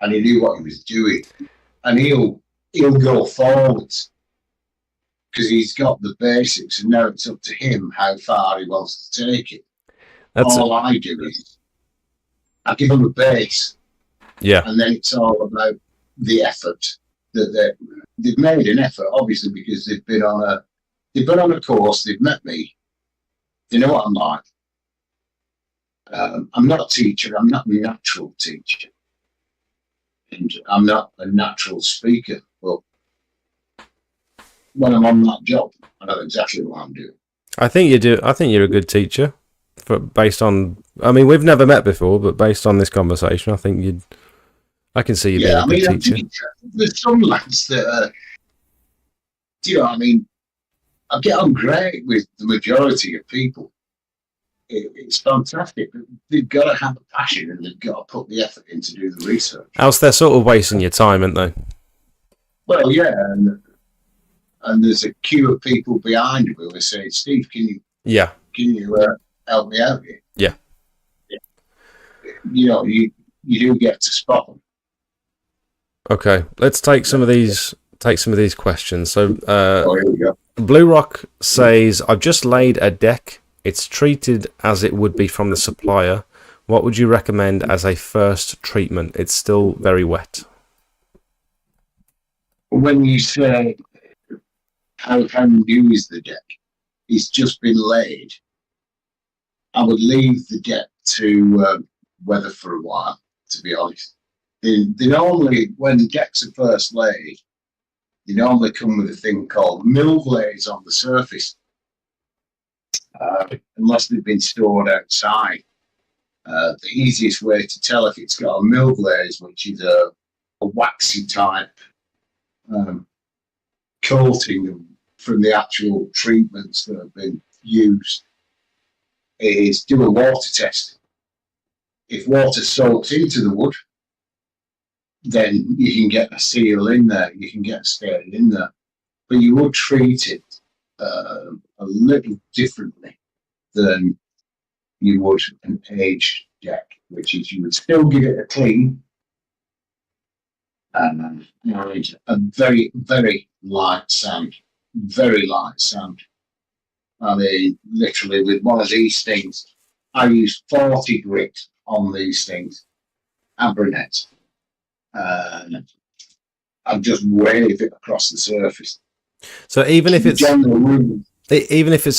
And he knew what he was doing. And he'll go forwards because he's got the basics, and now it's up to him how far he wants to take it. I do is I give him a base. Yeah. And then it's all about the effort that they've made an effort, obviously, because they've been on a course, they've met me, they know what I'm like. I'm not a teacher, I'm not a natural teacher, and I'm not a natural speaker, but when I'm on that job, I know exactly what I'm doing. I think you do. I think you're a good teacher. Based on, I mean, we've never met before, but based on this conversation, I think I can see you being a good teacher. There's some lads that I mean, I get on great with the majority of people. It's fantastic. They've got to have a passion, and they've got to put the effort in to do the research. Else they're sort of wasting your time, aren't they? Well, yeah, and there's a queue of people behind you who are saying, Steve, can you help me out here? Yeah. You do get to spot them. Okay, let's take some of these questions. So, here we go. Blue Rock says, I've just laid a deck. It's treated as it would be from the supplier. What would you recommend as a first treatment? It's still very wet. When you say how new is the deck, it's just been laid, I would leave the deck to weather for a while, to be honest. They normally, when the decks are first laid, they normally come with a thing called mill glaze on the surface, unless they've been stored outside. The easiest way to tell if it's got a mill glaze, which is a waxy type coating from the actual treatments that have been used, is do a water test. If water soaks into the wood, then you can get a seal in there, you can get a stain in there. But you would treat it a little differently than you would an aged deck, which is you would still give it a clean and a very, very light sand. Very light sand. I mean, literally with one of these things, I used 40 grit on these things, Abranet. I've just waved it across the surface. So even if it's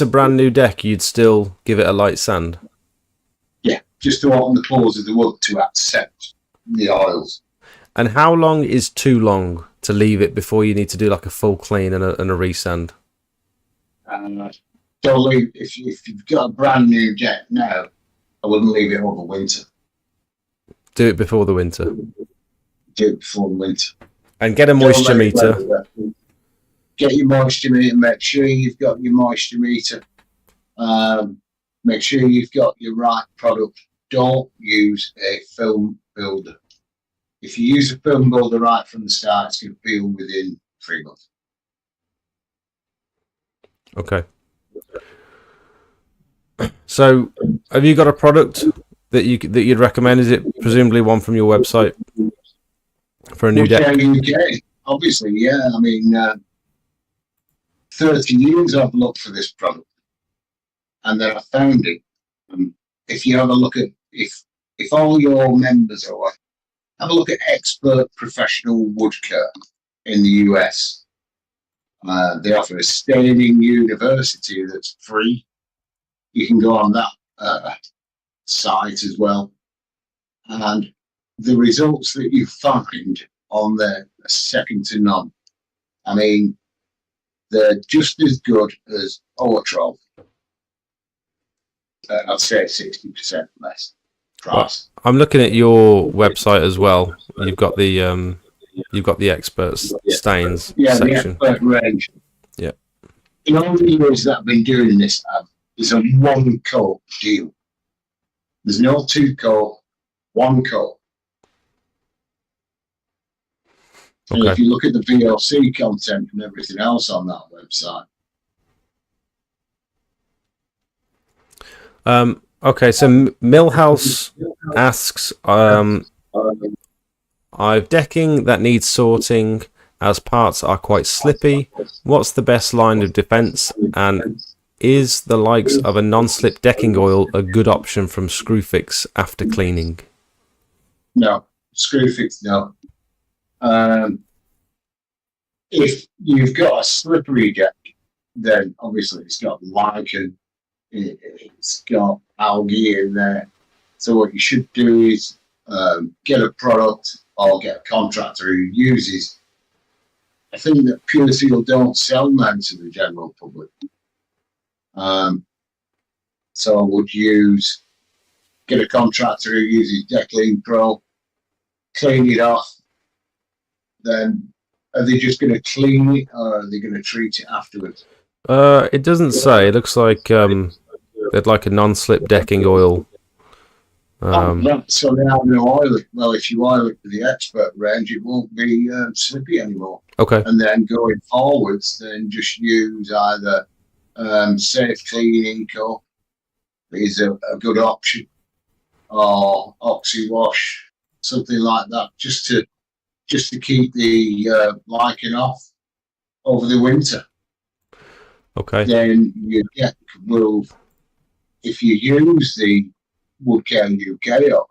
a brand new deck, you'd still give it a light sand? Yeah, just to open the pores of the wood to accept the oils. And how long is too long to leave it before you need to do like a full clean and a resand? Don't leave, if you've got a brand new deck now, I wouldn't leave it over winter. Do it before the winter. Do it before the winter. And get a moisture meter. Get your moisture meter. Make sure you've got your moisture meter. Make sure you've got your right product. Don't use a film builder. If you use a film builder right from the start, it's going to peel within 3 months. Okay. So, have you got a product that you'd recommend? Is it presumably one from your website for a new deck? UK, obviously, yeah. I mean, 30 years I've looked for this product, and then I found it. If you have a look at if all your members are, have a look at Expert Professional Woodcare in the US. They offer a staining university that's free. You can go on that site as well, and the results that you find on there are second to none. I mean, they're just as good as Oatrol. I'd say 60% less price. Well, I'm looking at your website as well. You've got the experts stains section. The expert range. Yeah. In all the years that I've been doing this, it's a one coat deal. There's no 2 coat, 1 coat. Okay. And if you look at the VOC content and everything else on that website. Okay, so Millhouse asks, I've decking that needs sorting as parts are quite slippy. What's the best line of defense, and is the likes of a non-slip decking oil a good option from Screwfix after cleaning? No, Screwfix, no. If you've got a slippery deck, then obviously it's got lichen, it's got algae in there. So what you should do is get a product or get a contractor who uses a thing that Pure Seal don't sell now to the general public. So I would get a contractor who uses Declean Pro, clean it off. Then are they just going to clean it, or are they going to treat it afterwards? It doesn't say. It looks like they'd like a non-slip decking oil. So they have no oil. Well, if you oil it with the Expert range, it won't be slippy anymore. Okay. And then going forwards, then just use either Safe Cleaning Co. is a good option, or Oxy Wash, something like that, just to keep the lichen off over the winter. Okay. Then your deck will, if you use the Woodcare UK up,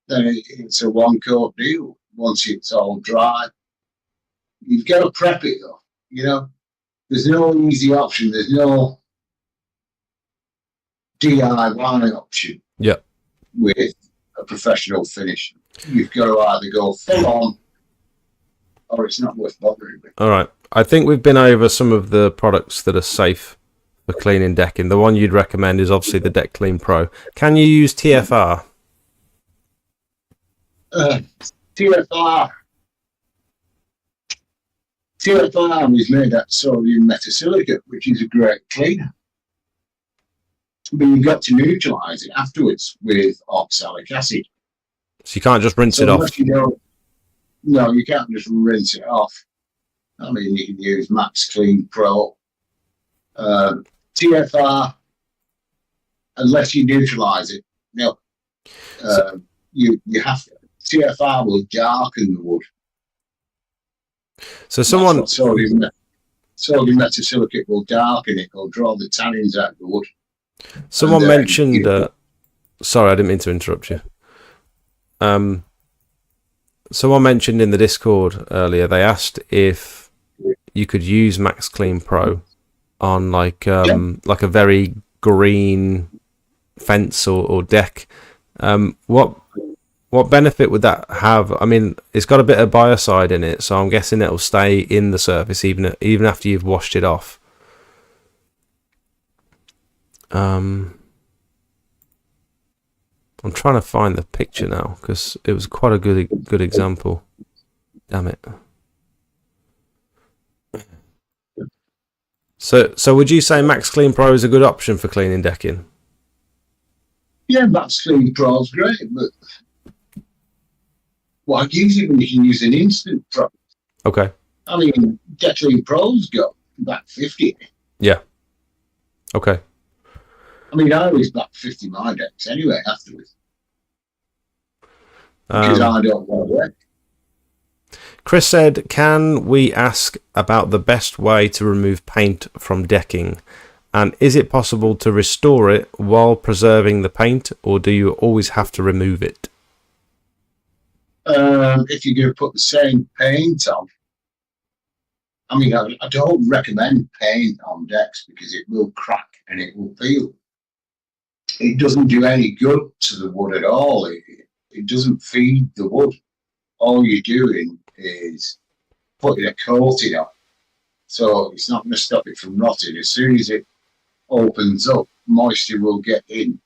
then it's a 1 coat deal. Once it's all dry, you've got to prep it though. You know, there's no easy option. There's no DIY option. Yeah. With a professional finish, you've got to either go full on, or it's not worth bothering with. All right. I think we've been over some of the products that are safe for cleaning decking. The one you'd recommend is obviously the Deck Clean Pro. Can you use TFR? TFR is made out of sodium metasilicate, which is a great cleaner. But you've got to neutralise it afterwards with oxalic acid. So you can't just rinse it off? No, you can't just rinse it off. I mean, you can use Max Clean Pro. TFR, unless you neutralise it, no. You have to. TFR will darken the wood. So someone... Sodium metasilicate will darken it. It'll draw the tannins out of the wood. Someone mentioned... sorry, I didn't mean to interrupt you. Someone mentioned in the Discord earlier, they asked if you could use Max Clean Pro on like a very green fence or deck. What benefit would that have? I mean, it's got a bit of biocide in it, so I'm guessing it'll stay in the surface even after you've washed it off. I'm trying to find the picture now because it was quite a good example. Damn it. So would you say Max Clean Pro is a good option for cleaning decking? Yeah, Max Clean Pro is great, but why use it when you can use an instant pro? Okay. I mean, Deck Clean Pro's got back 50. Yeah. Okay. I mean, I always back 50 my decks anyway afterwards because I don't want to work. Chris said, can we ask about the best way to remove paint from decking? And is it possible to restore it while preserving the paint, or do you always have to remove it? If you're going to put the same paint on, I mean, I don't recommend paint on decks because it will crack and it will peel. It doesn't do any good to the wood at all. It doesn't feed the wood. All you're doing is putting a coating on. So it's not going to stop it from rotting. As soon as it opens up, moisture will get in.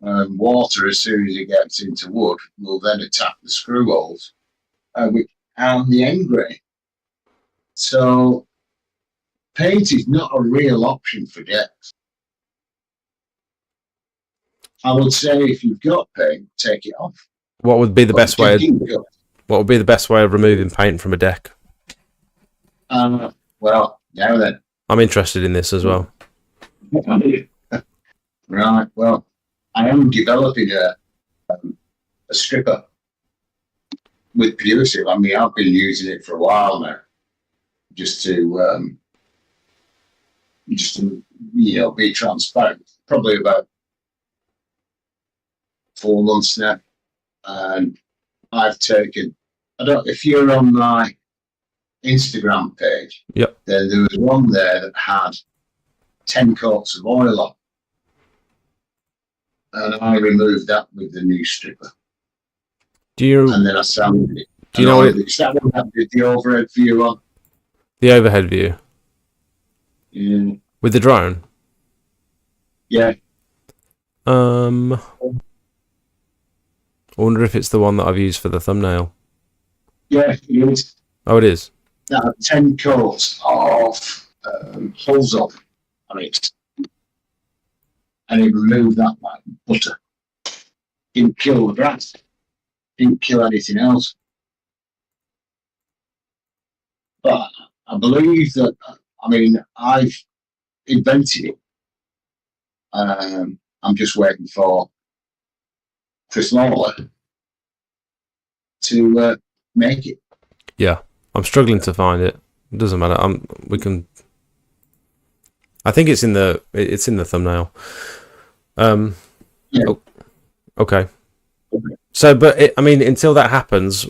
Water, as soon as it gets into wood, will then attack the screw holes and the end grain. So paint is not a real option for decks. I would say if you've got paint, take it off. What would be the best way? What would be the best way of removing paint from a deck? Well, now then. I'm interested in this as well. Right. Well, I am developing a stripper with Purity. I mean, I've been using it for a while now, just to be transparent. Probably about 4 months now, and I've taken. I don't. If you're on my Instagram page, yep, then there was one there that had 10 coats of oil on, and I removed that with the new stripper. And then I sanded it. Do you know what is that one that did the overhead view on? The overhead view? Yeah. With the drone? Yeah. I wonder if it's the one that I've used for the thumbnail. Yeah, it is. Oh, it is? 10 coats of holes on it. And it removed that like butter. Didn't kill the grass. Didn't kill anything else. But I believe that, I've invented it. I'm just waiting for Chris Lawler to make it. Yeah, I'm struggling to find it. It doesn't matter. I think it's in the thumbnail. Yeah. Okay. So, but until that happens,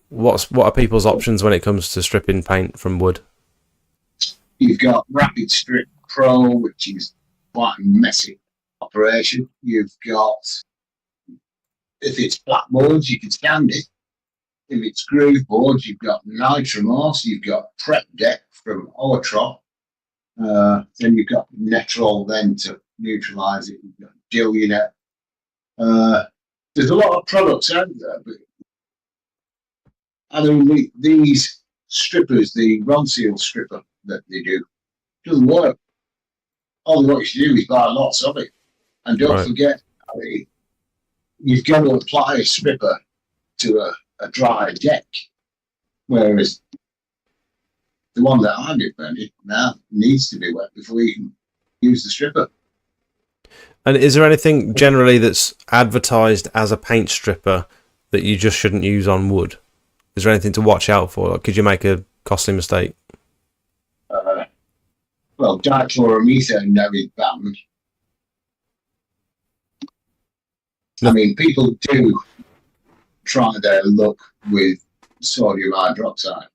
what are people's options when it comes to stripping paint from wood? You've got Rapid Strip Pro, which is quite a messy operation. You've got, if it's flat boards, you can stand it. If it's groove boards, you've got Nitromorse, you've got Prep Deck from Oatrop. Then you've got Netrol then to neutralise it. You've got Dillionet. There's a lot of products out there, but these strippers, the Ronseal stripper that they do, doesn't work. All they want you to do is buy lots of it. And don't forget, you've got to apply a stripper to a dry deck, whereas the one that I'm invented now needs to be wet before you can use the stripper. And is there anything generally that's advertised as a paint stripper that you just shouldn't use on wood? Is there anything to watch out for? Like, could you make a costly mistake? Well, dichloromethane now is banned. No. I mean, people do try their luck with sodium hydroxide.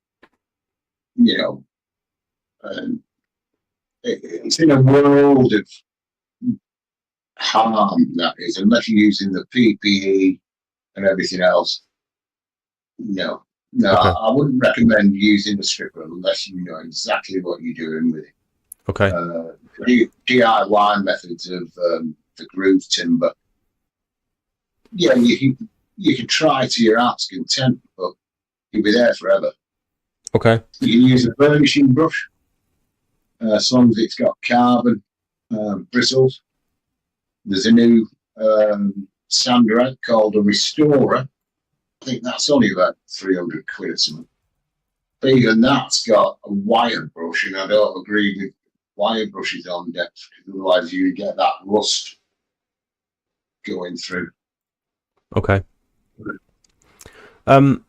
It's in a world of harm, that is, unless you're using the PPE and everything else. No, okay. I wouldn't recommend using the stripper unless you know exactly what you're doing with it. Okay. DIY methods of the groove timber Yeah, you can try to your heart's content, but you'll be there forever. Okay. You can use a burnishing brush, as long as it's got carbon bristles. There's a new sander out called a Restorer. I think that's only about 300 quid or something. But even that's got a wire brush, and I don't agree with wire brushes on depth, because otherwise you get that rust going through. Okay. I'm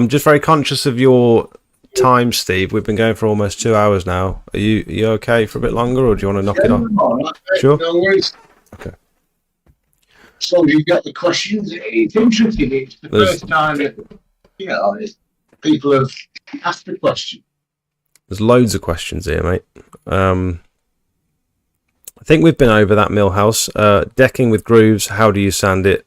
just very conscious of your time, Steve. We've been going for almost 2 hours now. Are you okay for a bit longer, or do you want to knock it off? Right, Sure. No worries. Okay. So you've got the questions. It's interesting. It's the first time that people have asked a question. There's loads of questions here, mate. I think we've been over that Millhouse. Decking with grooves, how do you sand it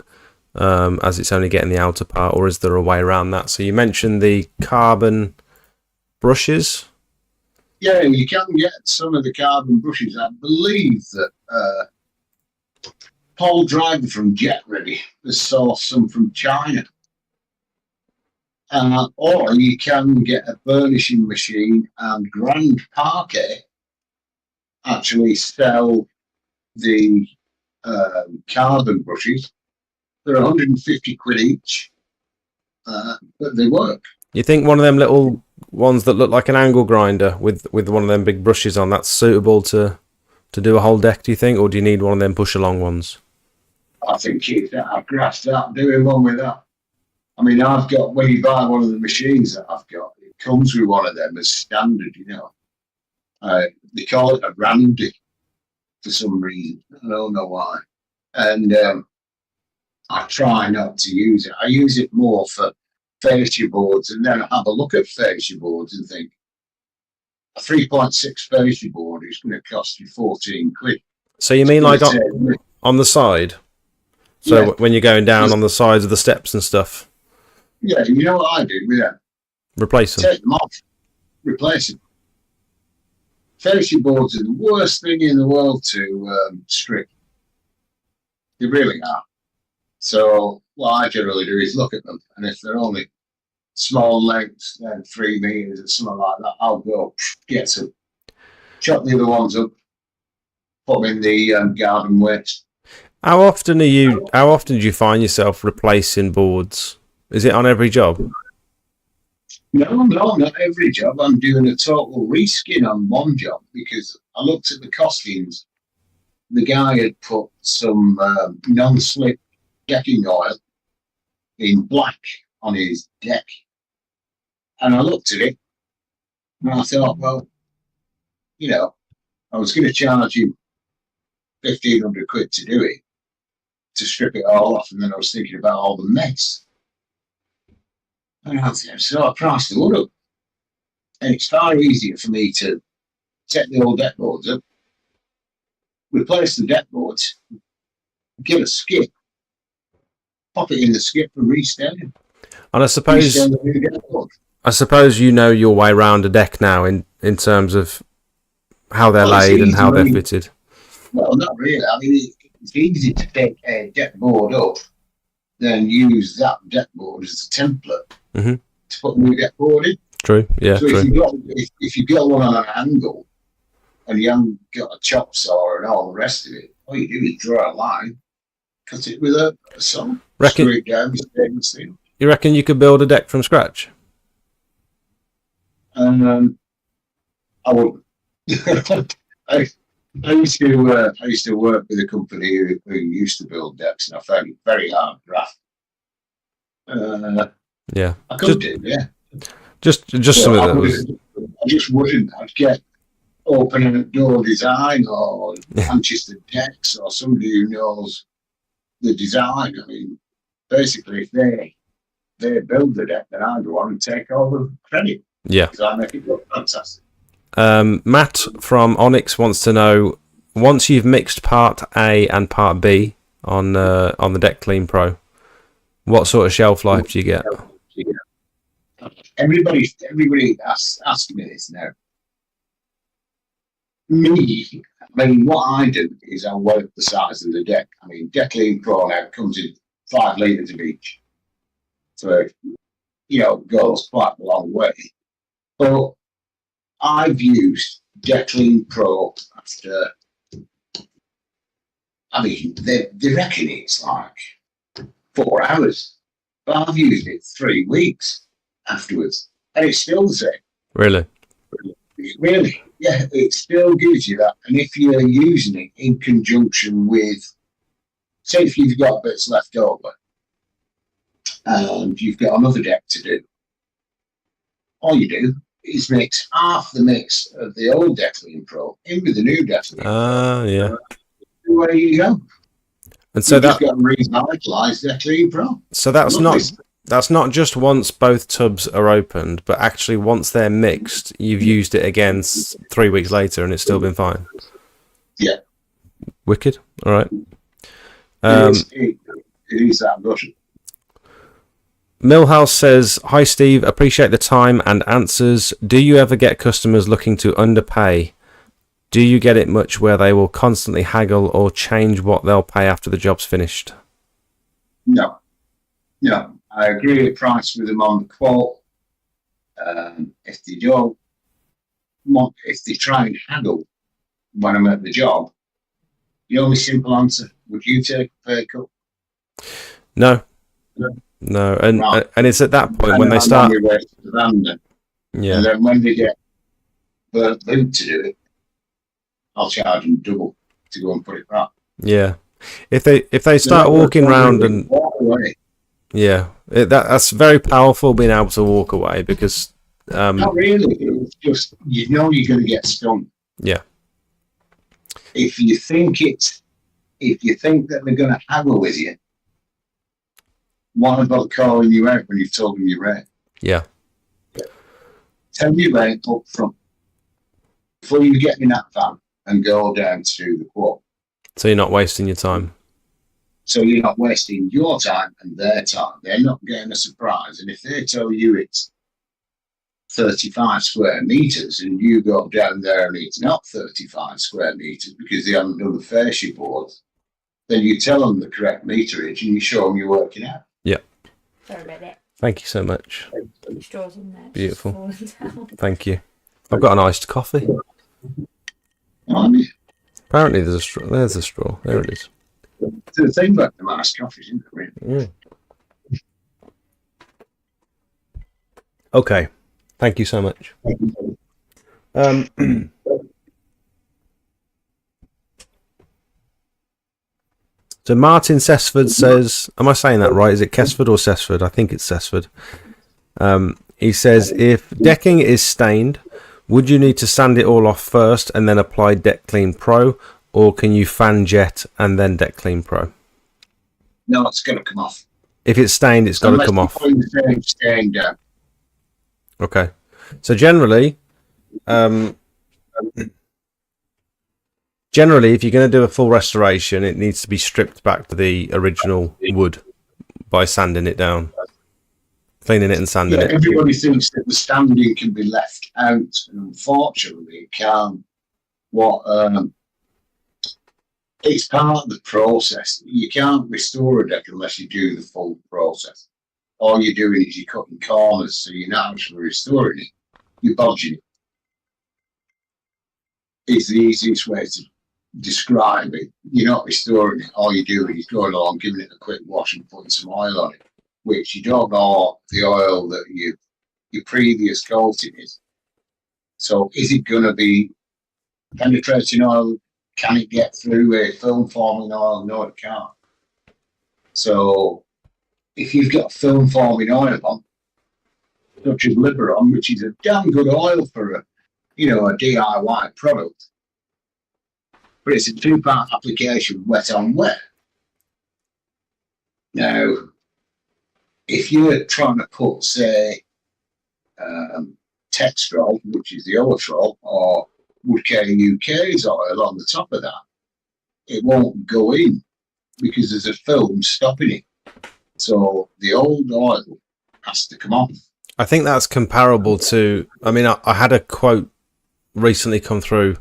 as it's only getting the outer part, or is there a way around that? So you mentioned the carbon brushes. Yeah, you can get some of the carbon brushes. I believe that Paul Driver from Jet Ready has sourced some from China. Or you can get a burnishing machine, and Grand Parquet actually sell the carbon brushes. They're 150 quid each, but they work. You think one of them little ones that look like an angle grinder with one of them big brushes on, that's suitable to do a whole deck, do you think, or do you need one of them push along ones? I think I've grasped that, doing one with that. I mean, I've got, when you buy one of the machines that I've got, it comes with one of them as standard, They call it a Randy for some reason. I don't know why. And I try not to use it. I use it more for fascia boards, and then I have a look at fascia boards and think, a 3.6 fascia board is going to cost you 14 quid. So you mean like on the side? So yeah, when you're going down on the sides of the steps and stuff? Yeah, you know what I do with them? Replace them. Take them off. Replace them. Fascia boards are the worst thing in the world to strip. They really are. So what I generally do is look at them, and if they're only small lengths, then 3 meters or something like that, I'll go get some, chop the other ones up, put them in the garden waste. How often do you find yourself replacing boards? Is it on every job? No, not every job. I'm doing a total reskin on one job because I looked at the costings. The guy had put some non-slip decking oil in black on his deck. And I looked at it and I thought, well, I was going to charge him 1,500 quid to do it, to strip it all off. And then I was thinking about all the mess. And so I priced the wood up. And it's far easier for me to set the old deck boards up, replace the deck boards, get a skip, pop it in the skip and restand. And I suppose you know your way around a deck now in terms of how they're laid and how they're fitted. Well, not really. I mean, it's easy to take a deck board up, then use that deck board as a template to put a new deck board in. True, yeah. So true. if you've got one on an angle and you haven't got a chop saw and all the rest of it, all you do is draw a line, cut it with a saw, screw it down with stainless steel. You reckon you could build a deck from scratch? I wouldn't. I used to work with a company who used to build decks, and I found it very hard graft. Yeah, I could do, yeah. Just some of those. I just wouldn't. I'd get open door design or Manchester Decks or somebody who knows the design. I mean, basically, if they build the deck, then I go on and take all the credit. Yeah, because I make it look fantastic. Matt from Onyx wants to know, once you've mixed part A and part B on the Deck Clean Pro, what sort of shelf life do you get? Everybody asks me this now. What I do is I work the size of the deck. I mean, Deck Clean Pro now comes in 5 litres of each. So, it goes quite a long way. But I've used Deck Clean Pro after, they reckon it's like 4 hours. But I've used it 3 weeks afterwards. And it's still the same. Really? Really? Yeah, it still gives you that. And if you're using it in conjunction with, say if you've got bits left over and you've got another deck to do, all you do is mix half the mix of the old Deck Clean Pro in with the new Deck Clean Pro. Yeah. Where you go. And so you've just got to revitalise Deck Clean Pro. So that's not just once both tubs are opened, but actually once they're mixed, you've used it again 3 weeks later and it's still been fine. Yeah. Wicked. All right. It is that good. Millhouse says, "Hi Steve, appreciate the time and answers. Do you ever get customers looking to underpay? Do you get it much where they will constantly haggle or change what they'll pay after the job's finished?" No. I agree a price with them on the quote. If they don't if they try and haggle when I'm at the job, the only simple answer, would you take a pay cut? No. And Right. and it's at that point when they start. Yeah. And then when they get burnt out to do it, I'll charge them double to go and put it back. Yeah. If they start walking around and walk away. Yeah, that's very powerful, being able to walk away, because not really. It's just you're going to get stung. Yeah. If you think that they're going to haggle with you, what about calling you out when you've told them your rate? Yeah. Tell me your rate up front before you get in that van and go down to the quote. So you're not wasting your time. So you're not wasting your time and their time. They're not getting a surprise. And if they tell you it's 35 square metres and you go down there and it's not 35 square metres because they haven't done the fascia boards, then you tell them the correct meterage and you show them you're working out. Yeah. Sorry about it. Thank you so much. Straws in there. Beautiful. Thank you. I've got an iced coffee. Apparently there's a straw. There's a straw. There it is. The thing about the iced coffee, isn't it? Really? Okay. Thank you so much. So Martin Cessford says, am I saying that right? Is it Kesford or Cessford? I think it's Cessford. He says, if decking is stained, would you need to sand it all off first and then apply Deck Clean Pro, or can you fan jet and then Deck Clean Pro? No, it's going to come off. If it's stained, it's got to come off. Stain down. Okay. So generally, if you're going to do a full restoration, it needs to be stripped back to the original wood by sanding it down, cleaning it and sanding it. Everybody thinks that the standing can be left out, and unfortunately it can't. It's part of the process. You can't restore a deck unless you do the full process. All you're doing is you're cutting corners, so you're not actually restoring it. You're bodging it. It's the easiest way to describe it. You're not restoring it. All you're doing is going along, giving it a quick wash and putting some oil on it, which you don't know the oil that your previous coating is. So is it going to be penetrating oil? Can it get through a film forming oil? No, it can't. So if you've got film forming oil on, such as Liberon, which is a damn good oil for a DIY product, but it's a 2-part application, wet on wet. Now, if you're trying to put, say, Textrol, which is the Oatrol, or Woodcare UK's oil on the top of that, it won't go in because there's a film stopping it. So the old oil has to come off. I think that's comparable to, I had a quote recently come through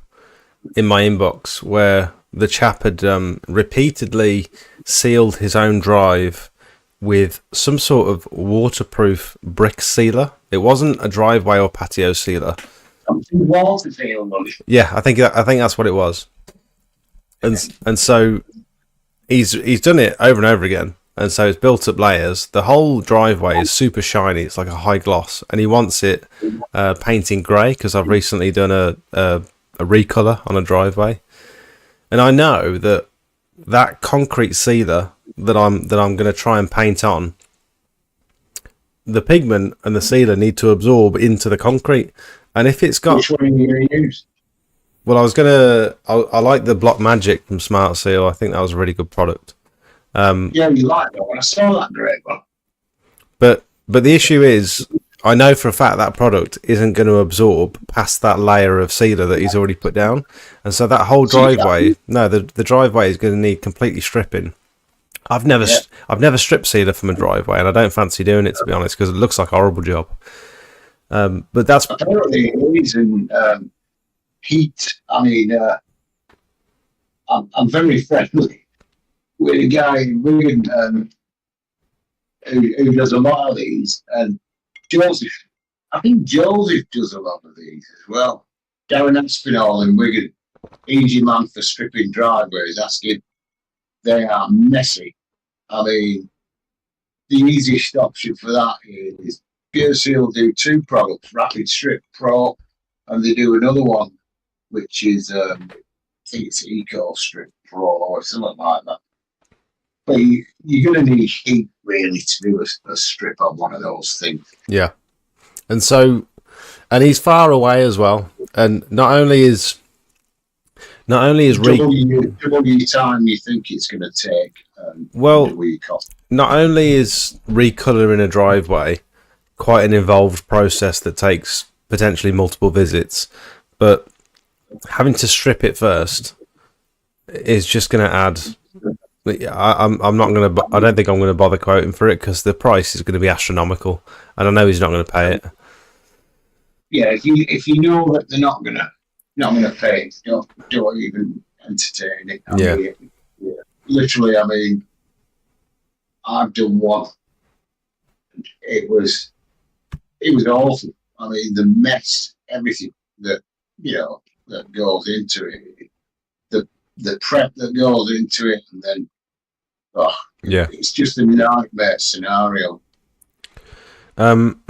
in my inbox where the chap had repeatedly sealed his own drive with some sort of waterproof brick sealer. It wasn't a driveway or patio sealer. Something water seal on it. Yeah, I think that's what it was. And so he's done it over and over again. And so it's built up layers. The whole driveway is super shiny. It's like a high gloss, and he wants it painted grey because I've recently done a recolor on a driveway, and I know that concrete sealer that I'm going to try and paint on, the pigment and the sealer need to absorb into the concrete, and if it's got, Which one are you going to use? well, I like the Block Magic from Smart Seal. I think that was a really good product. Yeah, you like that one. I saw that great one. But the issue is, I know for a fact that product isn't going to absorb past that layer of sealer that he's already put down, and so that whole driveway, the driveway is going to need completely stripping. I've never strip sealer from a driveway, and I don't fancy doing it, to be honest, because it looks like a horrible job. But that's apparently it is in heat. I mean, I'm very friendly with a guy in Wigan who does a lot of these, and Joseph. I think Joseph does a lot of these as well. Darren Aspinall in Wigan, easy man for stripping driveways. Asking, they are messy. I mean, the easiest option for that is Pure Seal do two products, Rapid Strip Pro, and they do another one, which is I think it's Eco Strip Pro or something like that. But you're going to need heat really to do a strip on one of those things. Yeah, and he's far away as well, and not only is double your time you think it's going to take. A week off. Not only is recolouring a driveway quite an involved process that takes potentially multiple visits, but having to strip it first is just going to add. I'm not going to. I don't think I'm going to bother quoting for it because the price is going to be astronomical, and I know he's not going to pay it. Yeah, if you know that they're not going to pay it, don't even entertain it. I mean, literally, I mean, I've done one. It was awful. I mean, the mess, everything that that goes into it, the prep that goes into it, and then it's just a nightmare scenario. Let's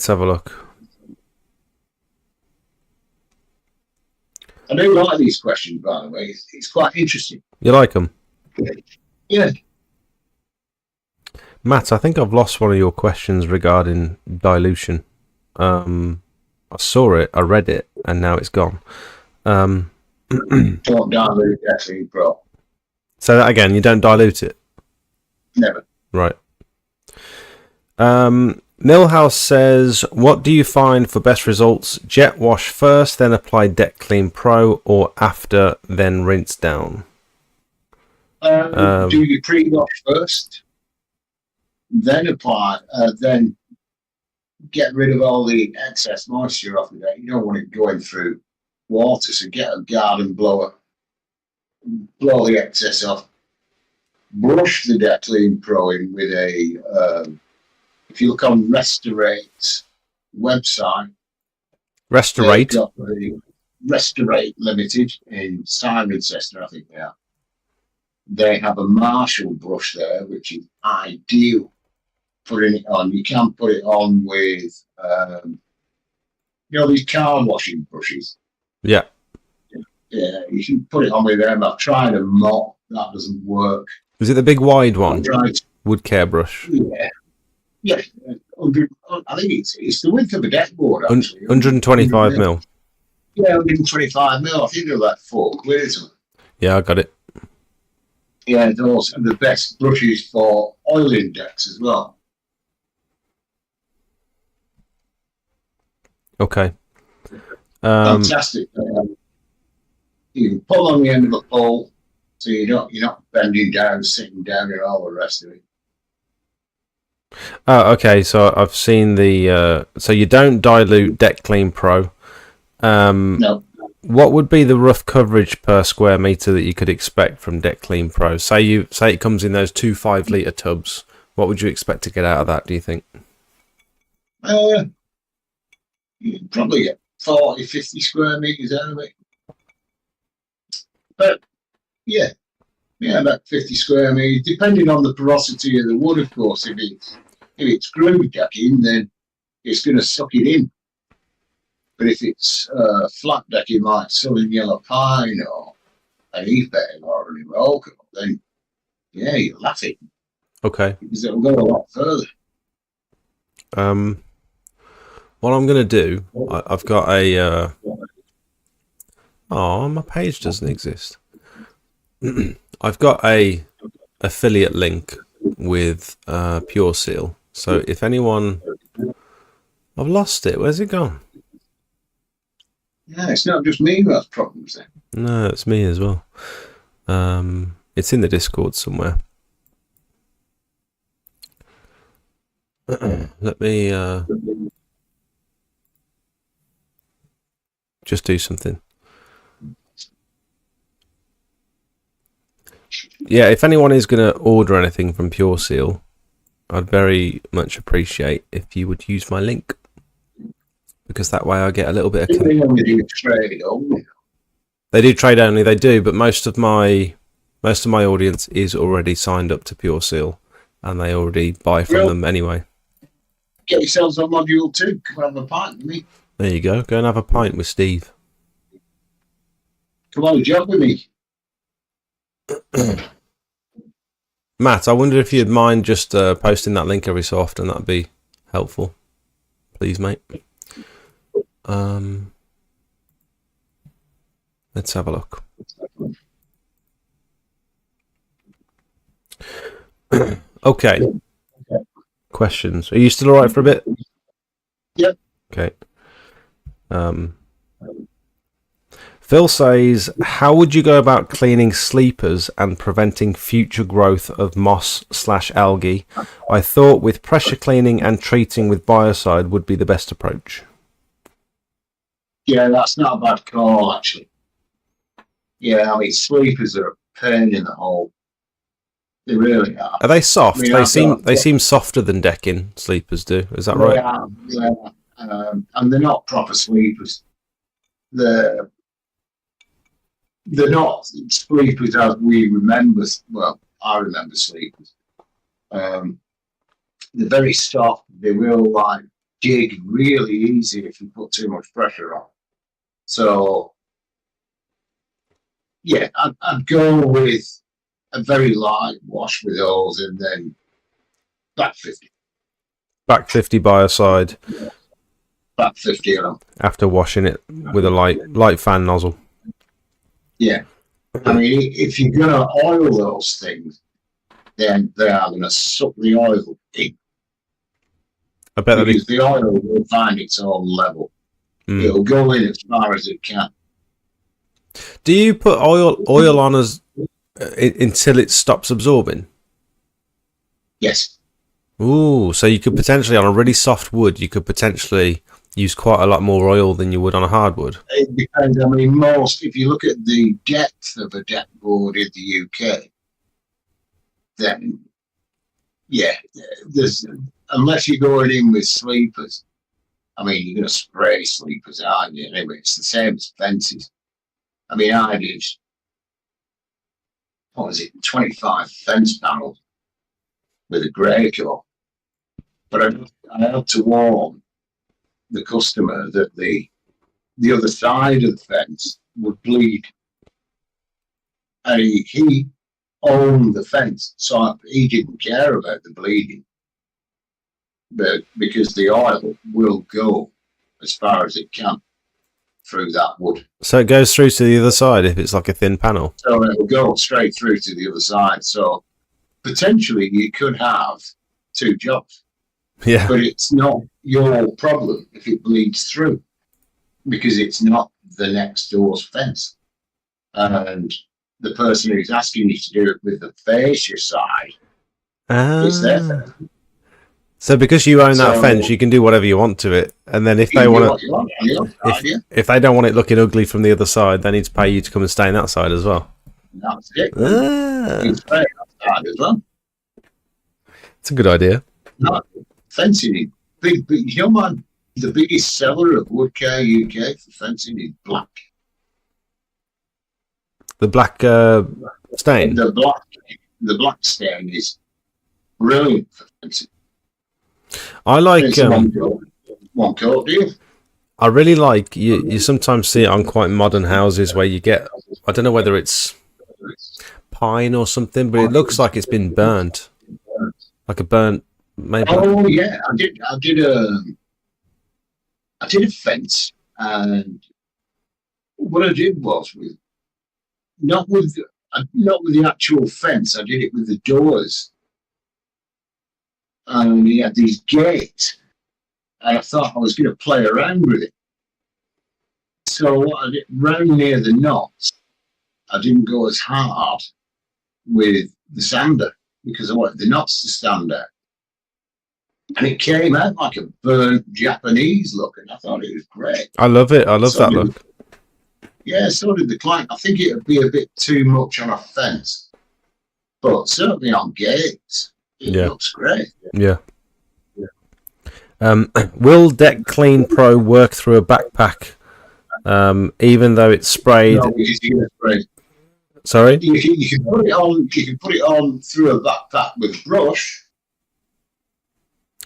have a look. I do like these questions, by the way. It's quite interesting. You like them? Yeah. Matt, I think I've lost one of your questions regarding dilution. I saw it, I read it, and now it's gone. Don't dilute that, bro. Say that again. You don't dilute it? Never. Right. Millhouse says, what do you find for best results? Jet wash first, then apply Deck Clean Pro, or after, then rinse down? Do your pre-wash first, then apply, then get rid of all the excess moisture off of it. You don't want it going through water, so get a garden blower, blow the excess off, brush the Deck Clean Pro in with a if you look on Restorate's website, Restorate Limited in Cirencester, I think they are. They have a Marshall brush there, which is ideal putting it on. You can put it on with these car washing brushes. Yeah. Yeah, you can put it on with them. I've tried a mop, that doesn't work. Is it the big wide one? Wood care brush. Yeah, I think it's the width of a deck board, actually. 125 mil. Yeah, 125 mil. I think they're like £4, isn't it? Yeah, I got it. Yeah, those are the best brushes for oiling decks as well. Okay. Fantastic. You can pull on the end of a pole, so you're not bending down, sitting down, and all the rest of it. Oh, okay. So I've seen the. So you don't dilute Deck Clean Pro. No. What would be the rough coverage per square meter that you could expect from Deck Clean Pro? Say it comes in those 2 5-litre tubs. What would you expect to get out of that, do you think? You'd probably get 40, 50 square metres out of it. But, yeah, about 50 square metres, depending on the porosity of the wood, of course. If it's groove decking, then it's going to suck it in. But if it's flat decking like Southern Yellow Pine or an Epeg or an Iroko, then, yeah, you're laughing. Okay. Because it'll go a lot further. What I'm going to do, I've got a... my page doesn't exist. I've got a affiliate link with Pure Seal. So if anyone... I've lost it. Where's it gone? Yeah, it's not just me who has problems then. No, it's me as well. It's in the Discord somewhere. Let me just do something. Yeah, if anyone is going to order anything from Pure Seal, I'd very much appreciate if you would use my link, because that way I get a little bit of... They only do trade only. They do trade only, they do, but most of my audience is already signed up to Pure Seal, and they already buy from them anyway. Get yourselves on module 2. Come have a pint with me. There you go. Go and have a pint with Steve. Come on a job with me. Matt, I wonder if you'd mind just posting that link every so often. That'd be helpful. Please, mate. Let's have a look. Okay. Questions. Are you still all right for a bit? Yep. Okay. Phil says, how would you go about cleaning sleepers and preventing future growth of moss/algae? I thought with pressure cleaning and treating with biocide would be the best approach. Yeah, that's not a bad call, actually. Yeah, I mean, sleepers are a pain in the hole. They really are. Are they soft? I mean, they seem softer than decking sleepers do. Is that right? Yeah. And they're not proper sleepers. They're not sleepers as we remember. Well, I remember sleepers. They're very soft. They will like jig really easy if you put too much pressure on. So, yeah, I'd go with a very light wash with those, and then back 50. Back 50 biocide. Back 50 on them. After washing it with a light fan nozzle. Yeah. I mean, if you're going to oil those things, then they are going to suck the oil in. I bet because the oil will find its own level. It'll go in as far as it can. Do you put oil on until it stops absorbing? Yes. Ooh, so you could potentially, on a really soft wood, you could potentially use quite a lot more oil than you would on a hardwood. It depends. I mean, if you look at the depth of a deck board in the UK, then, yeah, unless you're going in with sleepers, I mean, you're going to spray sleepers, aren't you? Anyway, it's the same as fences. I mean, I did, 25 fence panels with a grey coat. But I had to warn the customer that the other side of the fence would bleed. And he owned the fence, so he didn't care about the bleeding. But because the oil will go as far as it can through that wood. So it goes through to the other side if it's like a thin panel? So it will go straight through to the other side. So potentially you could have 2 jobs. Yeah. But it's not your problem if it bleeds through, because it's not the next door's fence. And the person who's asking you to do it with the fascia side is their fence. So because you own that So fence, you can do whatever you want to it, and then if you they can do want what you want on the other side, yeah. if they don't want it looking ugly from the other side, they need to pay you to come and stay on that side as well. That's it. Ah, You can spray that side as well. it's a good idea. No, fencing is big. You know, man, the biggest seller of wood care UK for fencing is black. The black stain. The black stain is brilliant for fencing. I like. It's one coat deal. I really like. You sometimes see it on quite modern houses where you get. I don't know whether it's pine or something, but it looks like it's been burnt, like a burnt. Maybe. Oh yeah, I did a fence, and what I did was not with the actual fence. I did it with the doors, and he had these gates, and I thought I was going to play around with it. So what I did, round near the knots, I didn't go as hard with the sander because I wanted the knots to stand out. And it came out like a burnt Japanese look, and I thought it was great. I love it. I love that look. Yeah, so did the client. I think it would be a bit too much on a fence, but certainly on gates, it looks great. Yeah. Will Deck Clean Pro work through a backpack, even though it's sprayed? No, because you're going to spray. Sorry? You can put it on. You can put it on through a backpack with a brush.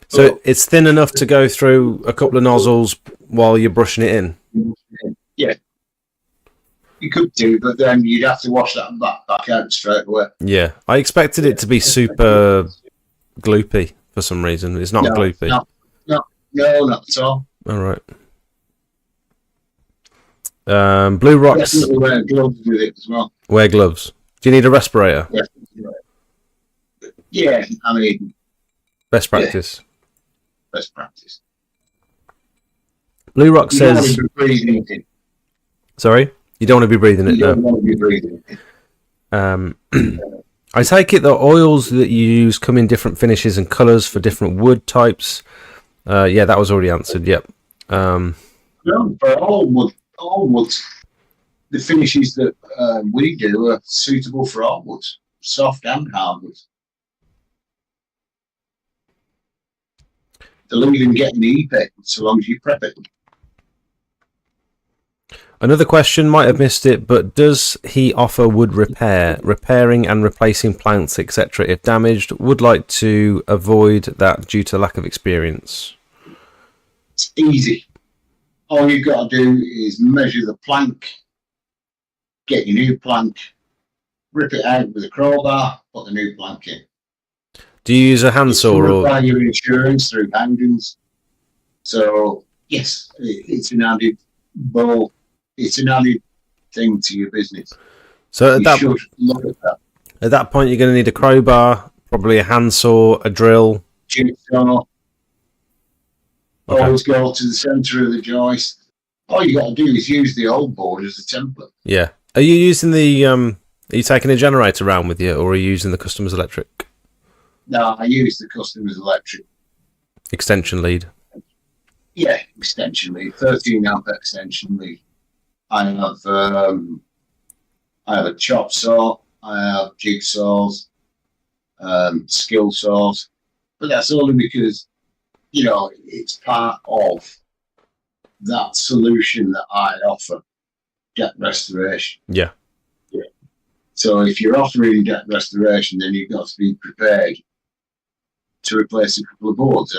So it's thin enough to go through a couple of nozzles while you're brushing it in? Yeah. You could do, but then you'd have to wash that back out straight away. Yeah. I expected it to be super gloopy for some reason. It's not gloopy. No, not at all. All right. Blue Rocks. Definitely wear gloves with it as well. Wear gloves. Do you need a respirator? Yeah, I mean... Best practice. Best practice. Blue Rock You says... don't want to be breathing it in. Sorry? You don't want to be breathing it, You don't want to be breathing it in. I take it the oils that you use come in different finishes and colours for different wood types. Yeah, that was already answered. Yep. No, for all woods, the finishes that we do are suitable for all woods, soft and hard woods. They'll even get an e-pick so long as you prep it. Another question, might have missed it, but does he offer wood repair, repairing and replacing plants, etc. if damaged? Would like to avoid that due to lack of experience. It's easy. All you've got to do is measure the plank, get your new plank, rip it out with a crowbar, put the new plank in. Do you use a handsaw or apply your insurance through Hangdons? So yes, it's an added bowl. It's an added thing to your business. So you should look at that. At that point, you're going to need a crowbar, probably a handsaw, a drill. Jigsaw. Okay. Always go to the centre of the joist. All you got to do is use the old board as a template. Yeah. Are you using the? Are you taking a generator around with you, or are you using the customer's electric? No, I use the customer's electric. Extension lead. Yeah, extension lead. 13 amp extension lead. I have a chop saw. I have jigsaws, skill saws, but that's only because it's part of that solution that I offer, deck restoration. Yeah. So if you're offering deck restoration, then you've got to be prepared to replace a couple of boards.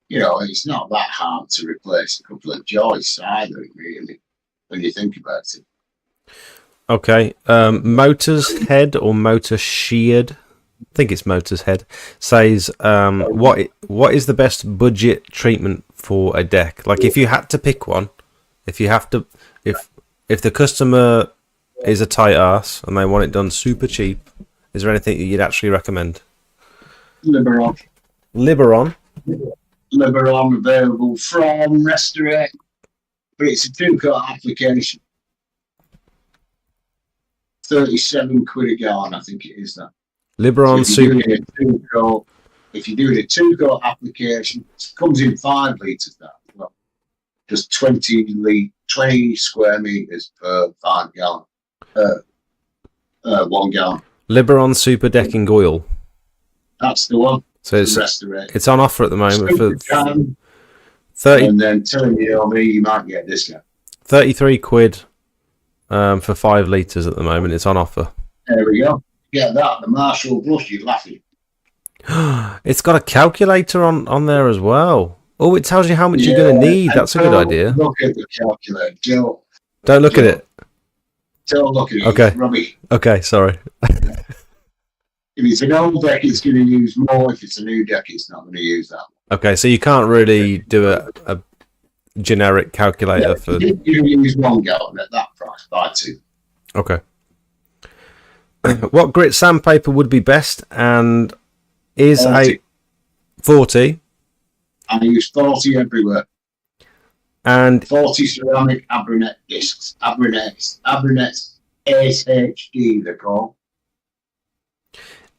It's not that hard to replace a couple of joists either, really, when you think about it. Okay. Motors Head or Motor Sheared, I think it's Motors Head, says what is the best budget treatment for a deck? Like if you had to pick one, if the customer is a tight ass and they want it done super cheap, is there anything that you'd actually recommend? Liberon available from Restorate, but it's a 2-coat application. 37 quid a gallon, I think it is that. Liberon so super. If you're doing a 2-coat application, it comes in 5 litres that as well. Just 20 square metres per 5 gallon. 1 gallon. Liberon Super Decking Oil. That's the one. So it's on offer at the moment for 30. And then telling me you might get a discount. 33 quid for 5 litres at the moment. It's on offer. There we go. Get that. The Marshall Blush, you're laughing. It's got a calculator on there as well. Oh, it tells you how much you're going to need. That's a good idea. Look at the calculator. Don't look at it. Don't look at it. Okay. It's rubbish. Okay, sorry. If it's an old deck, it's going to use more. If it's a new deck, it's not going to use that. Okay, so you can't really do a generic calculator for. You use 1 gallon at that price. Buy 2. Okay. What grit sandpaper would be best, and is 40. a 40? I use 40 everywhere. And 40 ceramic Abrinet discs. Abrinet SHD, they're called.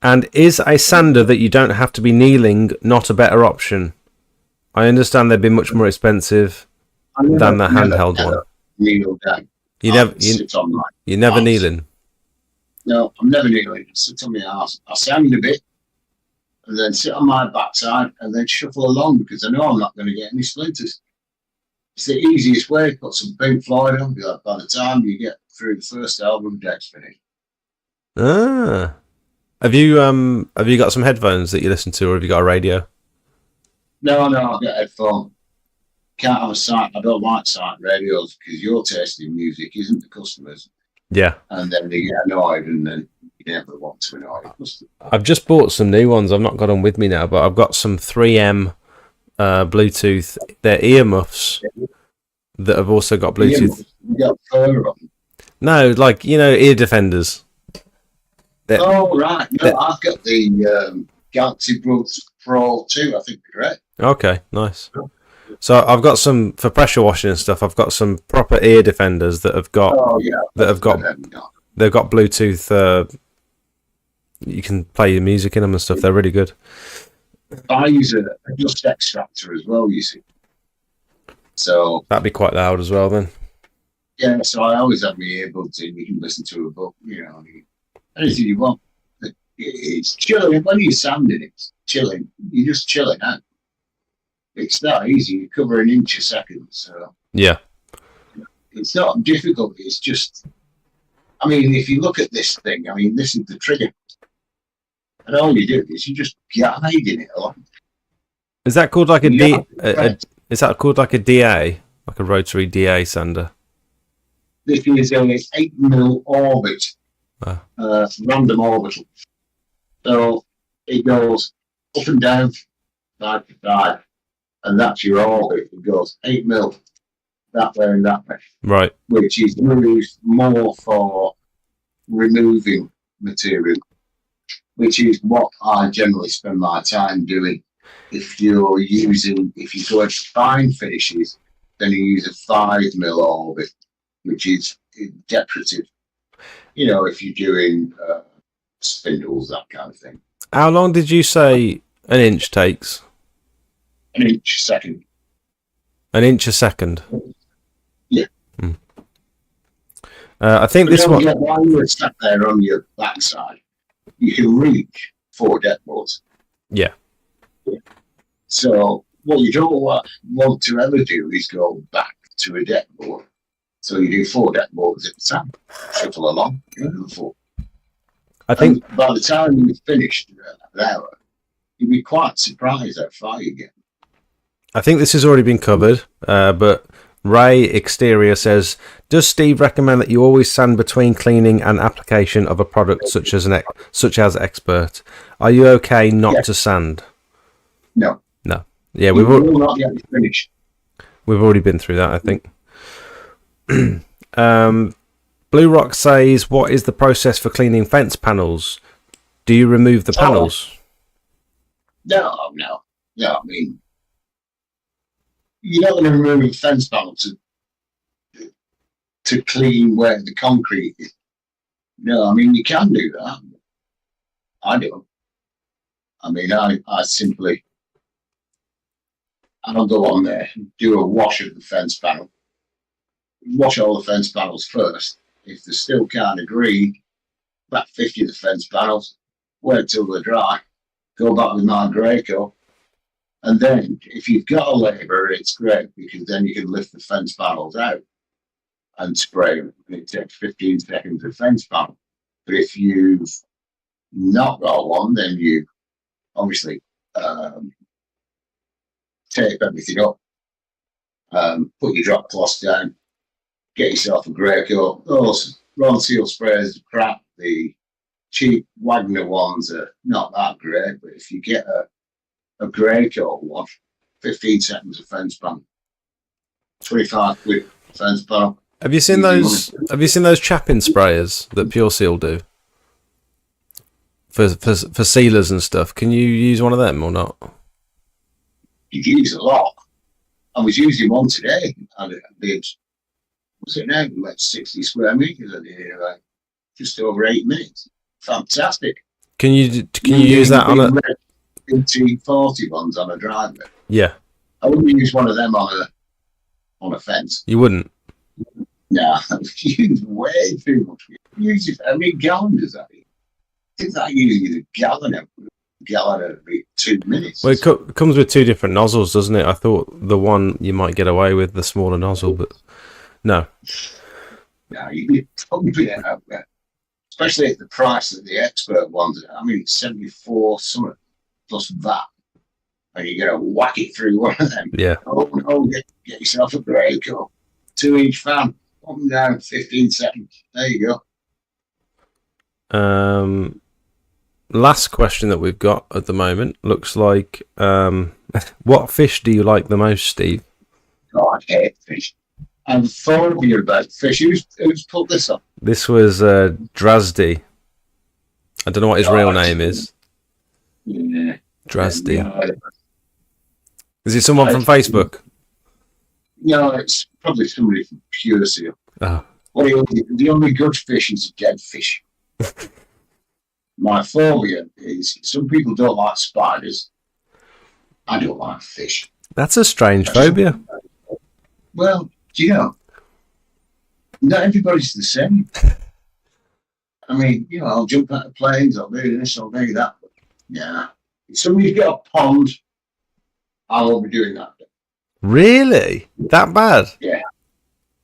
And is a sander that you don't have to be kneeling not a better option? I understand they'd be much more expensive than the handheld one. Kneel down. You're never kneeling. No, I'm never kneeling. I sit on my arse. I sand a bit, and then sit on my backside, and then shuffle along because I know I'm not going to get any splinters. It's the easiest way. Put some Pink Floyd on. Be like, by the time you get through the first album, deck's finished. Ah. Have you got some headphones that you listen to, or have you got a radio? No, I've got headphones. Can't have a sight. I don't like sight radios because your taste in music isn't the customers. Yeah. And then they get annoyed, and then you never want to annoy the customer. I've just bought some new ones. I've not got them with me now, but I've got some 3M Bluetooth. They're earmuffs that have also got Bluetooth. You got fur on. No, like, ear defenders. Oh, right. No, I've got the Galaxy Buds Pro 2, I think, correct? Okay, nice. So I've got some for pressure washing and stuff. I've got some proper ear defenders that have got they've got Bluetooth. You can play your music in them and stuff. They're really good. I use a dust extractor as well. You see, so that'd be quite loud as well then. Yeah, so I always have my earbuds in. You can listen to a book. Anything you want. It's chilling when you're sanding. It's chilling. You're just chilling out. It's that easy. You cover an inch a second. So yeah, it's not difficult. It's just, if you look at this thing, this is the trigger, and all you do is you just guide in it along. Is that called like is that called like a DA, like a rotary DA sander? This is an 8mm orbit, random orbital. So it goes up and down, side to side. And that's your orbit. It goes 8mm that way and that way. Right. Which is used more for removing material, which is what I generally spend my time doing. If you go into fine finishes, then you use a 5mm orbit, which is decorative. If you're doing spindles, that kind of thing. How long did you say an inch takes? An inch a second. An inch a second? Yeah. I think this one... While you're sat there on your backside, you can reach 4 deck boards. Yeah. So what you don't want to ever do is go back to a deck board. So you do 4 deck boards at a time. Shuffle along. I think by the time you've finished an hour, you'll be quite surprised how far you get. I think this has already been covered, but Ray Exterior says, does Steve recommend that you always sand between cleaning and application of a product such as Expert? Are you okay not to sand? No. Yeah, we've not yet finished. We've already been through that, I think. Blue Rock says, what is the process for cleaning fence panels? Do you remove the panels? No. You're not going to remove a fence panel to clean where the concrete is. No, you can do that. I do. I mean, I simply, I'll go on there, do a wash of the fence panel, wash all the fence panels first. If they still can't agree, about 50 of the fence panels, wait till they're dry, go back with my grey coat. And then if you've got a labourer, it's great because then you can lift the fence panels out and spray them. It takes 15 seconds of fence panel. But if you've not got one, then you obviously tape everything up, put your drop cloths down, get yourself a grey coat. Those Ron Seal sprayers are crap. The cheap Wagner ones are not that great, but if you get a grey coat one, 15 seconds of fence panel, 25 quid fence panel. Have you seen those? Have you seen those chapping sprayers that Pure Seal do for sealers and stuff? Can you use one of them or not? You use a lot. I was using one today. I did. What's it now? Like 60 square meters. I did like just over 8 minutes. Fantastic. Can you use that on a 40 ones on a driveway? Yeah. I wouldn't use one of them on a fence. You wouldn't. No, you use way too much. Use it. How many gallons does that? It's like using a gallon every 2 minutes. Well, it comes with two different nozzles, doesn't it? I thought the one you might get away with the smaller nozzle, but no. No, you'd probably out there. Especially at the price of the expert ones. I mean, it's 74 something plus VAT. And you're going to whack it through one of them. Yeah. Get yourself a grey coat. 2-inch fan. Up and down, 15 seconds. There you go. Last question that we've got at the moment looks like, what fish do you like the most, Steve? Oh, I hate fish. I'm phobia about fish. Who's put this up? This was Drasdy. I don't know what his real name is. Yeah. Drasdy. Yeah. Is it someone from Facebook? No, it's probably somebody from Pure Seal. Oh. Well, the only good fish is a dead fish. My phobia is some people don't like spiders. I don't like fish. That's a strange phobia. Well, you know, not everybody's the same. I mean, you know, I'll jump out of planes, I'll do this, I'll do that. But yeah, if somebody's got a pond, I won't be doing that. Really? That bad? Yeah.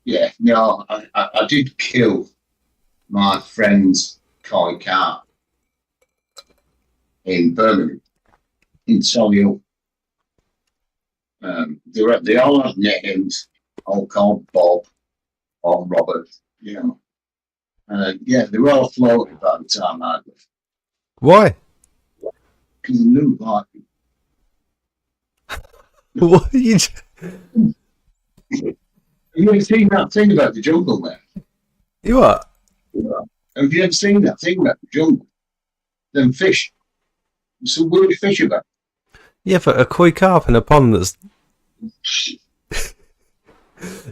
Yeah. No, I did kill my friend's koi carp in Birmingham, in Solihull. They all had names, all called Bob or Robert, you know. Yeah, they were all floated by the time I left. Why? Because they didn't like me. What are you? You ever seen that thing about the jungle, man? You what? Have you ever seen that thing about the jungle? Them fish. There's some weird fish about. Yeah, but a koi carp in a pond that's...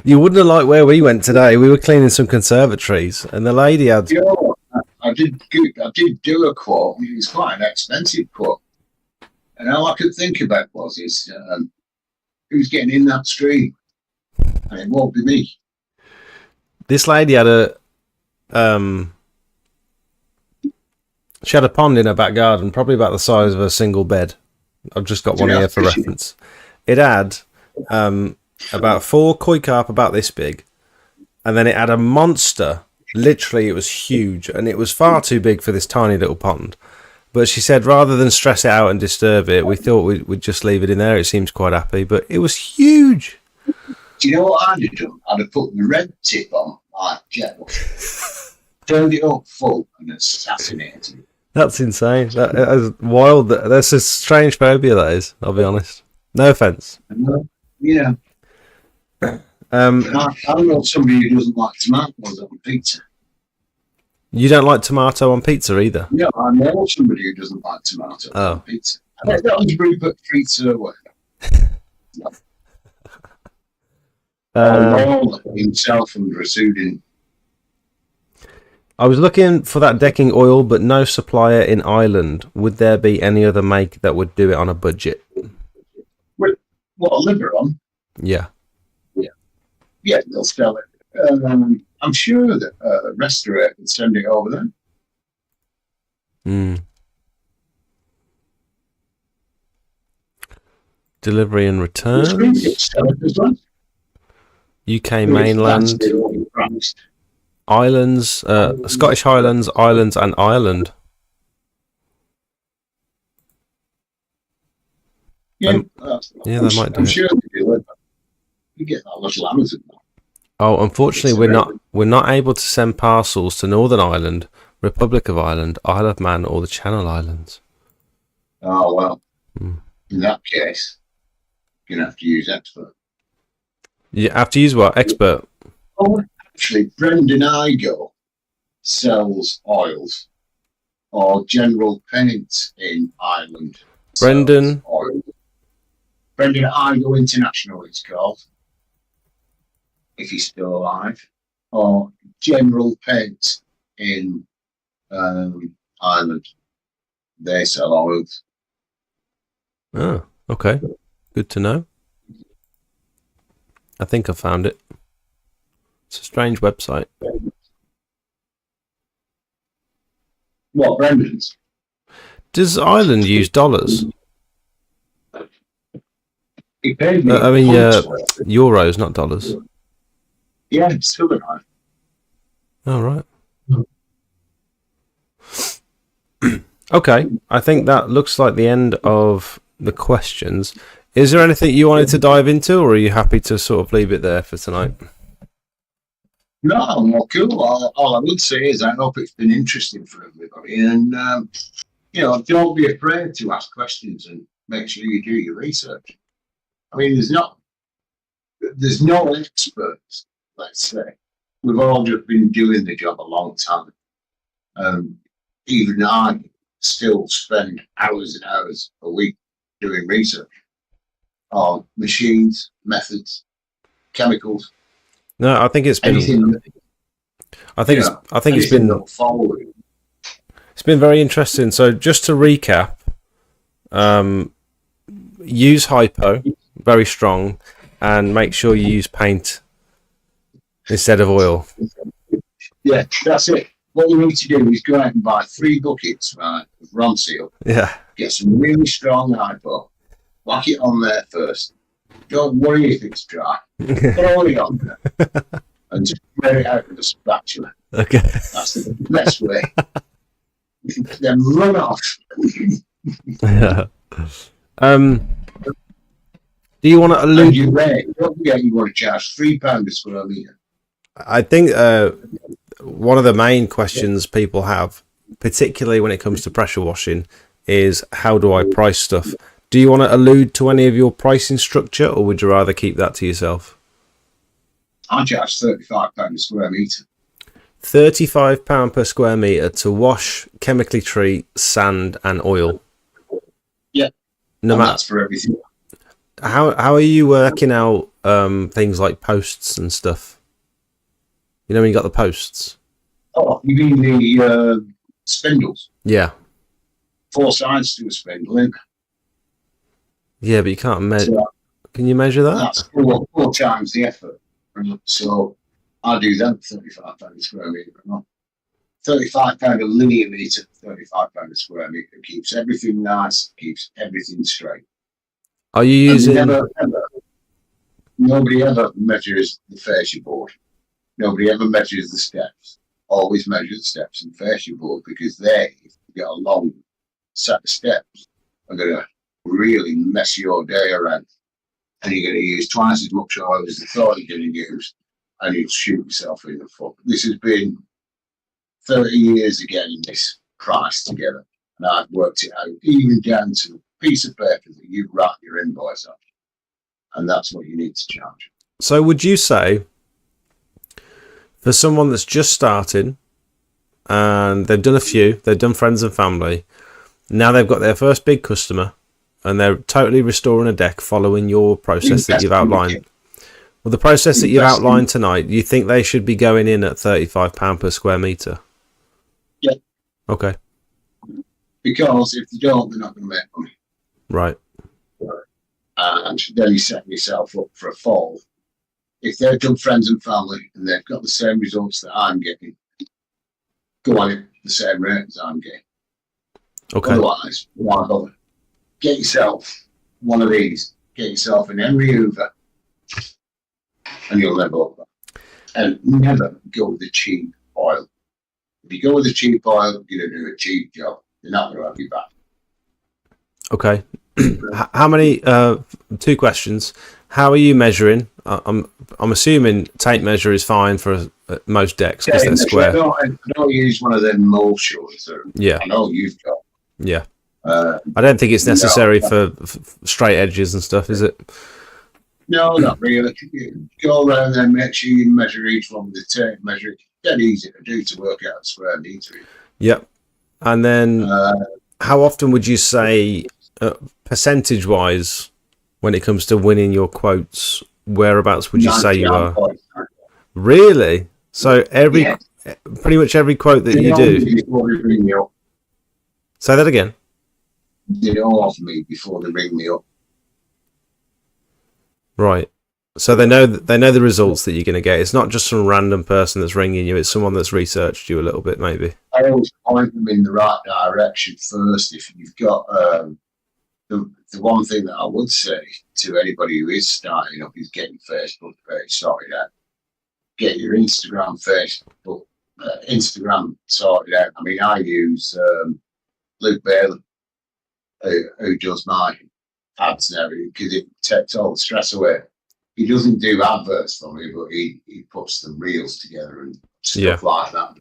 You wouldn't have liked where we went today. We were cleaning some conservatories, and the lady had... You know, I did do a quote. It was quite an expensive quote. And all I could think about was who's getting in that stream? And it won't be me. This lady had a... She had a pond in her back garden, probably about the size of a single bed. I've just got one here for reference. It had about 4 koi carp about this big, and then it had a monster. Literally, it was huge, and it was far too big for this tiny little pond. But she said rather than stress it out and disturb it, we thought we'd just leave it in there. It seems quite happy, but it was huge. Do you know what I'd have done? I'd have put the red tip on my jet wash, turned it up full, and assassinated it. That's insane. That is wild. That's a strange phobia, that is. I'll be honest. No offence. Yeah. I know somebody who doesn't like tomatoes on pizza. You don't like tomato on pizza either? No, I know somebody who doesn't like tomatoes on pizza. That was Rupert Fritter or whatever. Himself and Rasudin. I was looking for that decking oil, but no supplier in Ireland. Would there be any other make that would do it on a budget? What Liberon? Yeah. Yeah, they'll sell it. I'm sure that Restaurant can send it over there. Delivery and returns. UK mainland, islands, Scottish Highlands, Islands, and Ireland. Yeah, they might do I'm it. sure they do it. You get that little Amazon. Oh, unfortunately, we're not able to send parcels to Northern Ireland, Republic of Ireland, Isle of Man, or the Channel Islands. Oh well, in that case, you're gonna have to use expert. You have to use what? Expert. Oh, actually, Brendan Igo sells oils or general paints in Ireland. Brendan Igo International, it's called, if he's still alive, or general paints in Ireland. They sell oils. Oh, okay. Good to know. I think I found it. It's a strange website. What, Brendan's? Does Ireland use dollars? He paid me. Euros, not dollars. Yeah, it's still alive. Oh, right. Okay, I think that looks like the end of the questions. Is there anything you wanted to dive into, or are you happy to sort of leave it there for tonight? No, I'm all cool. All I would say is I hope it's been interesting for everybody. And, don't be afraid to ask questions and make sure you do your research. I mean, there's no experts, let's say. We've all just been doing the job a long time. Even I still spend hours and hours a week doing research on machines, methods, chemicals. No, I think it's been. It's been very interesting. So just to recap, use hypo, very strong, and make sure you use paint instead of oil. Yeah, that's it. What you need to do is go out and buy 3 buckets, right, of Ronseal. Yeah. Get some really strong hypo. Whack it on there first. Don't worry if it's dry. Throw it on there. And just wear it out with a spatula. Okay. That's the best way. Then run off. Yeah. Do you want to allude? Don't forget you want to charge £3 a square metre. I think one of the main questions people have, particularly when it comes to pressure washing, is how do I price stuff? Do you want to allude to any of your pricing structure, or would you rather keep that to yourself? I charge £35 a square metre. £35 per square metre to wash, chemically treat, sand and oil. Yeah. No matter. That's for everything. How are you working out things like posts and stuff? You know when you got the posts? Oh, you mean the spindles? Yeah. 4 sides to a spindle, isn't it? Yeah, but you can't measure. Can you measure that? That's 4 times the effort. So I do them £35 a square metre. £35 a linear metre, £35 a square metre. Keeps everything nice, keeps everything straight. Are you using? Nobody ever measures the fascia board. Nobody ever measures the steps. Always measure the steps in the fascia board, because if you get a long set of steps, are going to really mess your day around. And you're going to use twice as much oil as you thought you're going to use, and you'll shoot yourself in the foot. This has been 30 years of getting this price together, and I've worked it out even down to a piece of paper that you write your invoice on, and that's what you need to charge. So would you say, for someone that's just starting and they've done a few, they've done friends and family, now they've got their first big customer and they're totally restoring a deck following your process that you've outlined? Well, the process that you've outlined tonight, you think they should be going in at £35 per square metre? Okay. Because if they don't, they're not going to make money. Right. And then you're setting yourself up for a fall. If they've done friends and family and they've got the same results that I'm getting, go on at the same rate as I'm getting. Okay. Otherwise, why bother? Get yourself one of these. Get yourself an Henry Hoover, and you'll never look back. And never go with the cheap oil. If you go with the cheap oil, you're going to do a cheap job. They're not going to have you back. Okay. How many? 2 questions. How are you measuring? I'm assuming tape measure is fine for most decks because they're square. I don't use one of them mole shorts. Yeah. I know you've got. Yeah. I don't think it's necessary for straight edges and stuff, is it? No, not really. You go around there, make sure you measure each one with the tape measure. It's dead easy to do to work out a square meter. Yep. And then how often would you say, percentage-wise, when it comes to winning your quotes, whereabouts would you say you are? Really? So pretty much every quote that you do. Say that again. They don't offer me before they ring me up. Right. So they know the results that you're going to get. It's not just some random person that's ringing you. It's someone that's researched you a little bit, maybe. I always point them in the right direction first. If you've got the one thing that I would say to anybody who is starting up is get your Facebook page sorted out. Get your Instagram sorted out. I mean, I use Luke Bailey, who does my ads and everything, because it takes all the stress away. He doesn't do adverts for me, but he puts the reels together and stuff like that.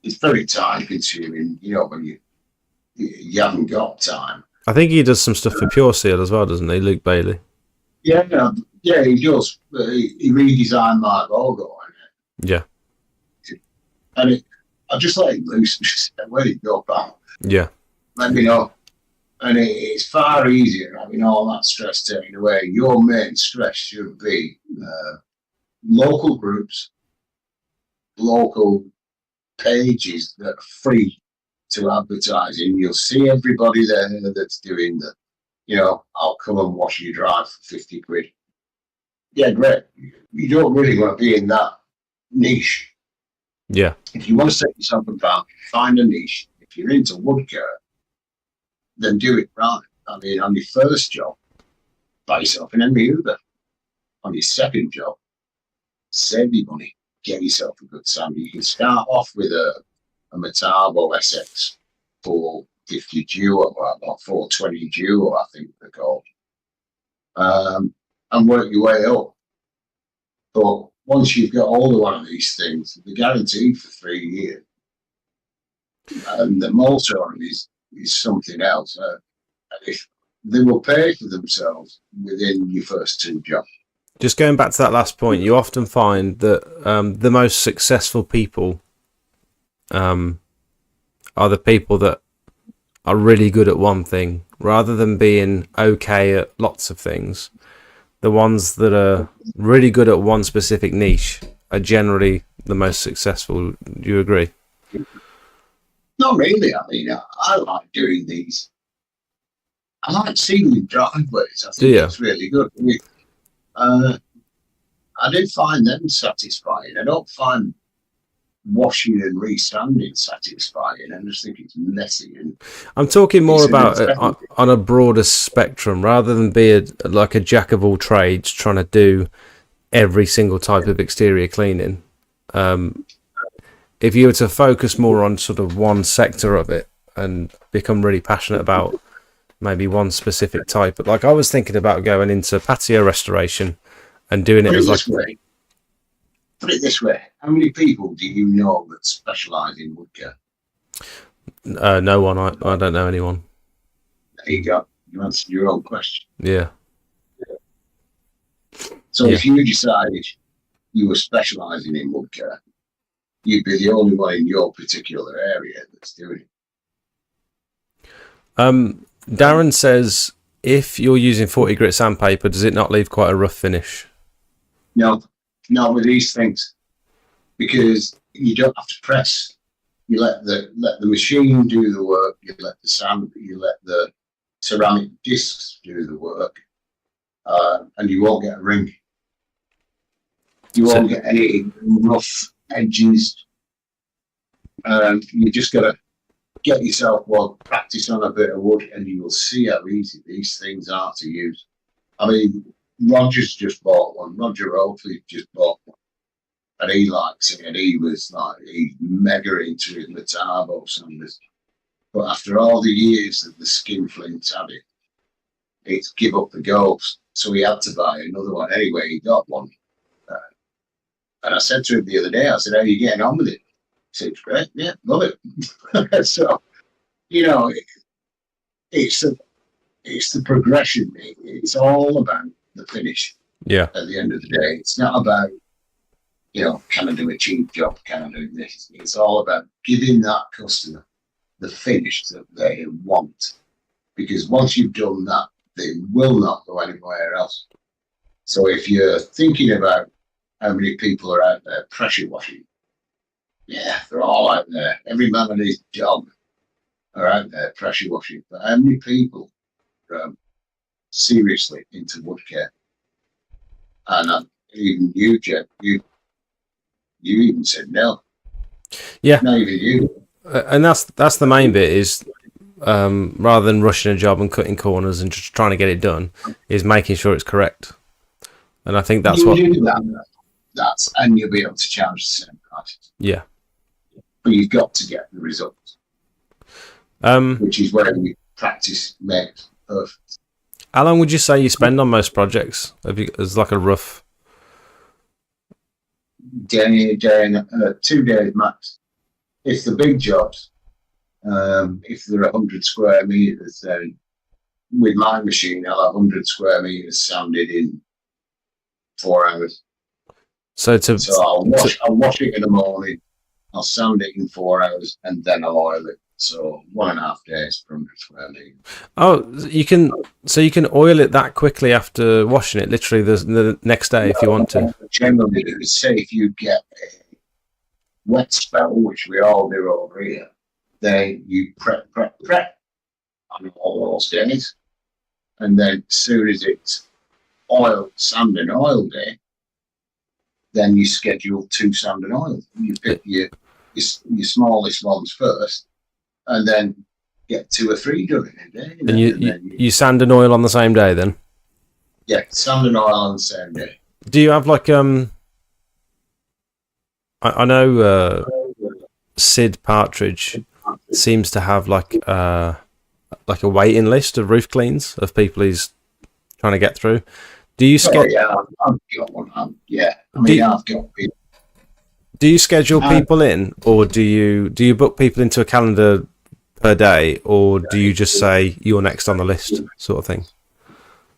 It's very time consuming, when you haven't got time. I think he does some stuff for Pure Seal as well, doesn't he, Luke Bailey? Yeah, he does. He redesigned my logo on it. Yeah. And I just let him loose and just said, where did you go, pal? Yeah. Let me know. And it's far easier having all that stress taken away. Your main stress should be local groups, local pages that are free to advertise in. You'll see everybody there that's doing that. I'll come and wash your drive for 50 quid. Yeah, great. You don't really want to be in that niche. Yeah. If you want to set yourself apart, find a niche. If you're into woodcare, then do it right. I mean, on your first job, buy yourself an Henry Hoover. On your second job, save your money, get yourself a good sander. You can start off with a Metabo SX 450 Duo, or 420 Duo, I think they're called, and work your way up. But once you've got hold of one of these things, they're guaranteed for 3 years. And the motor is something else. If they will pay for themselves within your first 2 jobs. Just going back to that last point, you often find that the most successful people are the people that are really good at one thing, rather than being okay at lots of things. The ones that are really good at one specific niche are generally the most successful. Do you agree? Not really. I mean, I like doing these. I like sealing driveways. I think it's really good. I do find them satisfying. I don't find washing and resanding satisfying. I just think it's messy. And I'm talking more about on a broader spectrum, rather than be like a jack of all trades trying to do every single type of exterior cleaning. If you were to focus more on sort of one sector of it and become really passionate about maybe one specific type, but like I was thinking about going into patio restoration and doing it as like. Put it this way: how many people do you know that specialise in woodcare? No one. I don't know anyone. There you go. You answered your own question. Yeah. So if you decided you were specialising in woodcare, you'd be the only one in your particular area that's doing it. Darren says, if you're using 40 grit sandpaper, does it not leave quite a rough finish? No, not with these things, because you don't have to press You let the machine do the work. You let the ceramic discs do the work, and you won't get a ring. You won't get any rough edges. You just got to get yourself practice on a bit of wood, and you will see how easy these things are to use. I mean, Roger's just bought one. Roger Oakley just bought one. And he likes it, and he's mega into his Metabo sanders. But after all the years that the skin flints had it, it's give up the ghost. So he had to buy another one. Anyway, he got one. And I said to him the other day, I said, how are you getting on with it? He said, great, yeah, love it. So, it's the progression. It's all about the finish. Yeah. At the end of the day, it's not about, can I do a cheap job? Can I do this? It's all about giving that customer the finish that they want. Because once you've done that, they will not go anywhere else. So if you're thinking about how many people are out there pressure washing, yeah, they're all out there. Every man and his dog are out there pressure washing. But how many people are seriously into wood care? And even you, Jed, you even said no. Yeah. Not even you. And that's the main bit is rather than rushing a job and cutting corners and just trying to get it done, is making sure it's correct. And I think that's you what. Do and you'll be able to charge the same price. Yeah. But you've got to get the results. Which is where we practice makes perfect. How long would you say you spend on most projects? As like a rough day and 2 days max. If the big jobs, if they're 100 square meters, then with my machine, I'll have 100 square meters sanded in 4 hours. So I'll wash it in the morning, I'll sand it in 4 hours, and then I'll oil it. So 1.5 days per 100 square meters. Oh, you can oil it that quickly after washing it, literally the next day if you want to. Generally, say if you get a wet spell, which we all do over here, then you prep on all those days. And then as soon as it's sand and oil day, then you schedule 2 sand and oil. You pick your smallest ones first, and then get 2 or 3 done in a day. And you sand and oil on the same day then? Yeah, sand and oil on the same day. Do you have like I know Sid Partridge seems to have like a waiting list of roof cleans of people he's trying to get through. Do you yeah, I've got one. I've got people. Do you schedule people in, or do you book people into a calendar per day, or do you just say you're next on the list, sort of thing?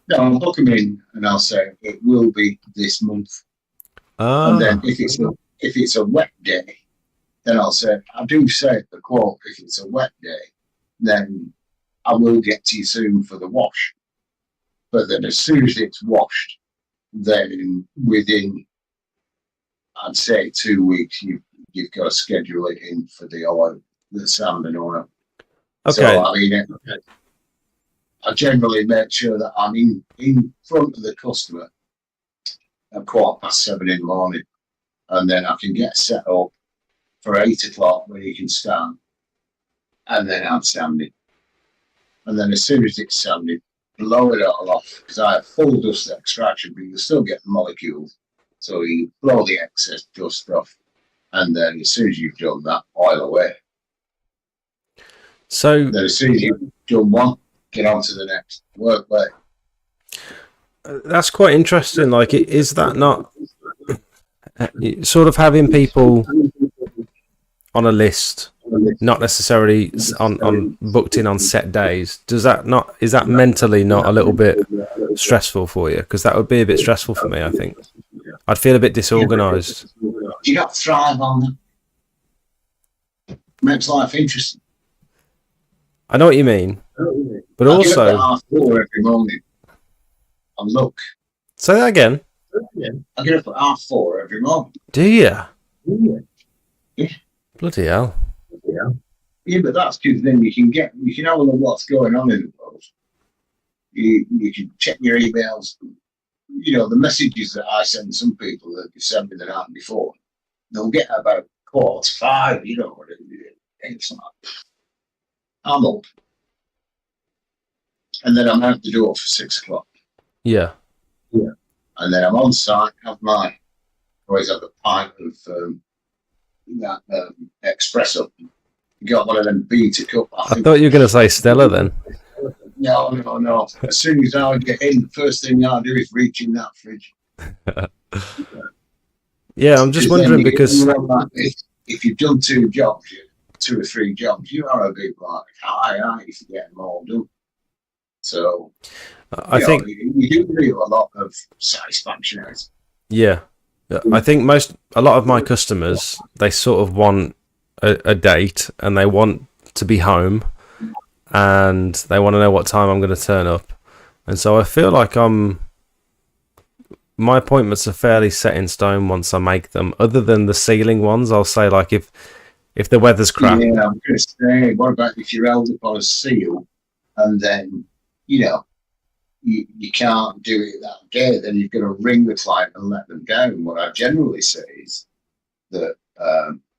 No, I'll book them in, and I'll say it will be this month. And then if it's a wet day, then I'll say the quote. If it's a wet day, then I will get to you soon for the wash. But then as soon as it's washed, then within, I'd say 2 weeks, you've got to schedule it in for the oil, the sand and oil. Okay. So I mean, I generally make sure that I'm in front of the customer at 7:15 in the morning, and then I can get set up for 8 o'clock when you can start, and then I'm sanding. And then as soon as it's sanded, blow it all off, because I have full dust extraction, but you still get the molecules. So you blow the excess dust off, and then as soon as you've done that, oil away. So then as soon as you've done one, get on to the next work way. That's quite interesting. Like, is that not sort of having people on a list, not necessarily on booked in on set days? Is that mentally not a little bit stressful for you? Because that would be a bit stressful for me, I think. I'd feel a bit disorganised. Do you not thrive on them? Makes life interesting. I know what you mean, but I also get up at 4:30 every morning and look. Say that again. I get up at 4:30 every morning. Do you? Yeah. Bloody hell! Yeah, but that's because then you can have a look what's going on in the world. You can check your emails. You know, the messages that I send some people that you send me the night before, they'll get about 4:45, you know, it's like, I'm up. And then I'm out the door for 6 o'clock. Yeah. And then I'm on site, always have a pint of espresso. You got one of them beta cup. I thought you were going to say Stella then. No. As soon as I get in, the first thing I do is reach in that fridge. Yeah, I'm just wondering because if you've done 2 or 3 jobs, you are a bit like high if you get them all done. So I think you do feel a lot of satisfaction out of it. Yeah, I think a lot of my customers, they sort of want a date and they want to be home and they want to know what time I'm going to turn up, and so I feel like my appointments are fairly set in stone once I make them. Other than the ceiling ones, I'll say like if the weather's crap. Yeah, I'm going to say, what about if you're held up on a seal and then you can't do it that day, then you've got to ring the client and let them down. What I generally say is that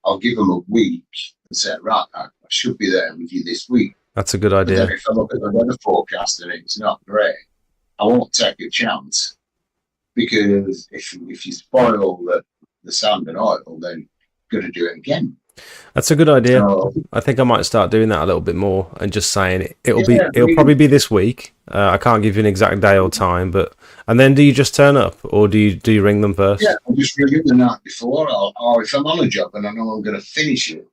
I'll give them a week and say, right, I should be there with you this week. That's a good idea. But then if I look at the weather forecast and it's not great, I won't take a chance, because if you spoil the sand and oil, then you've got to do it again. That's a good idea. So, I think I might start doing that a little bit more and just saying it'll probably be this week. I can't give you an exact day or time, and then do you just turn up or do you ring them first? yeah, I'll just ring them the night before, or if I'm on a job and I know I'm going to finish it,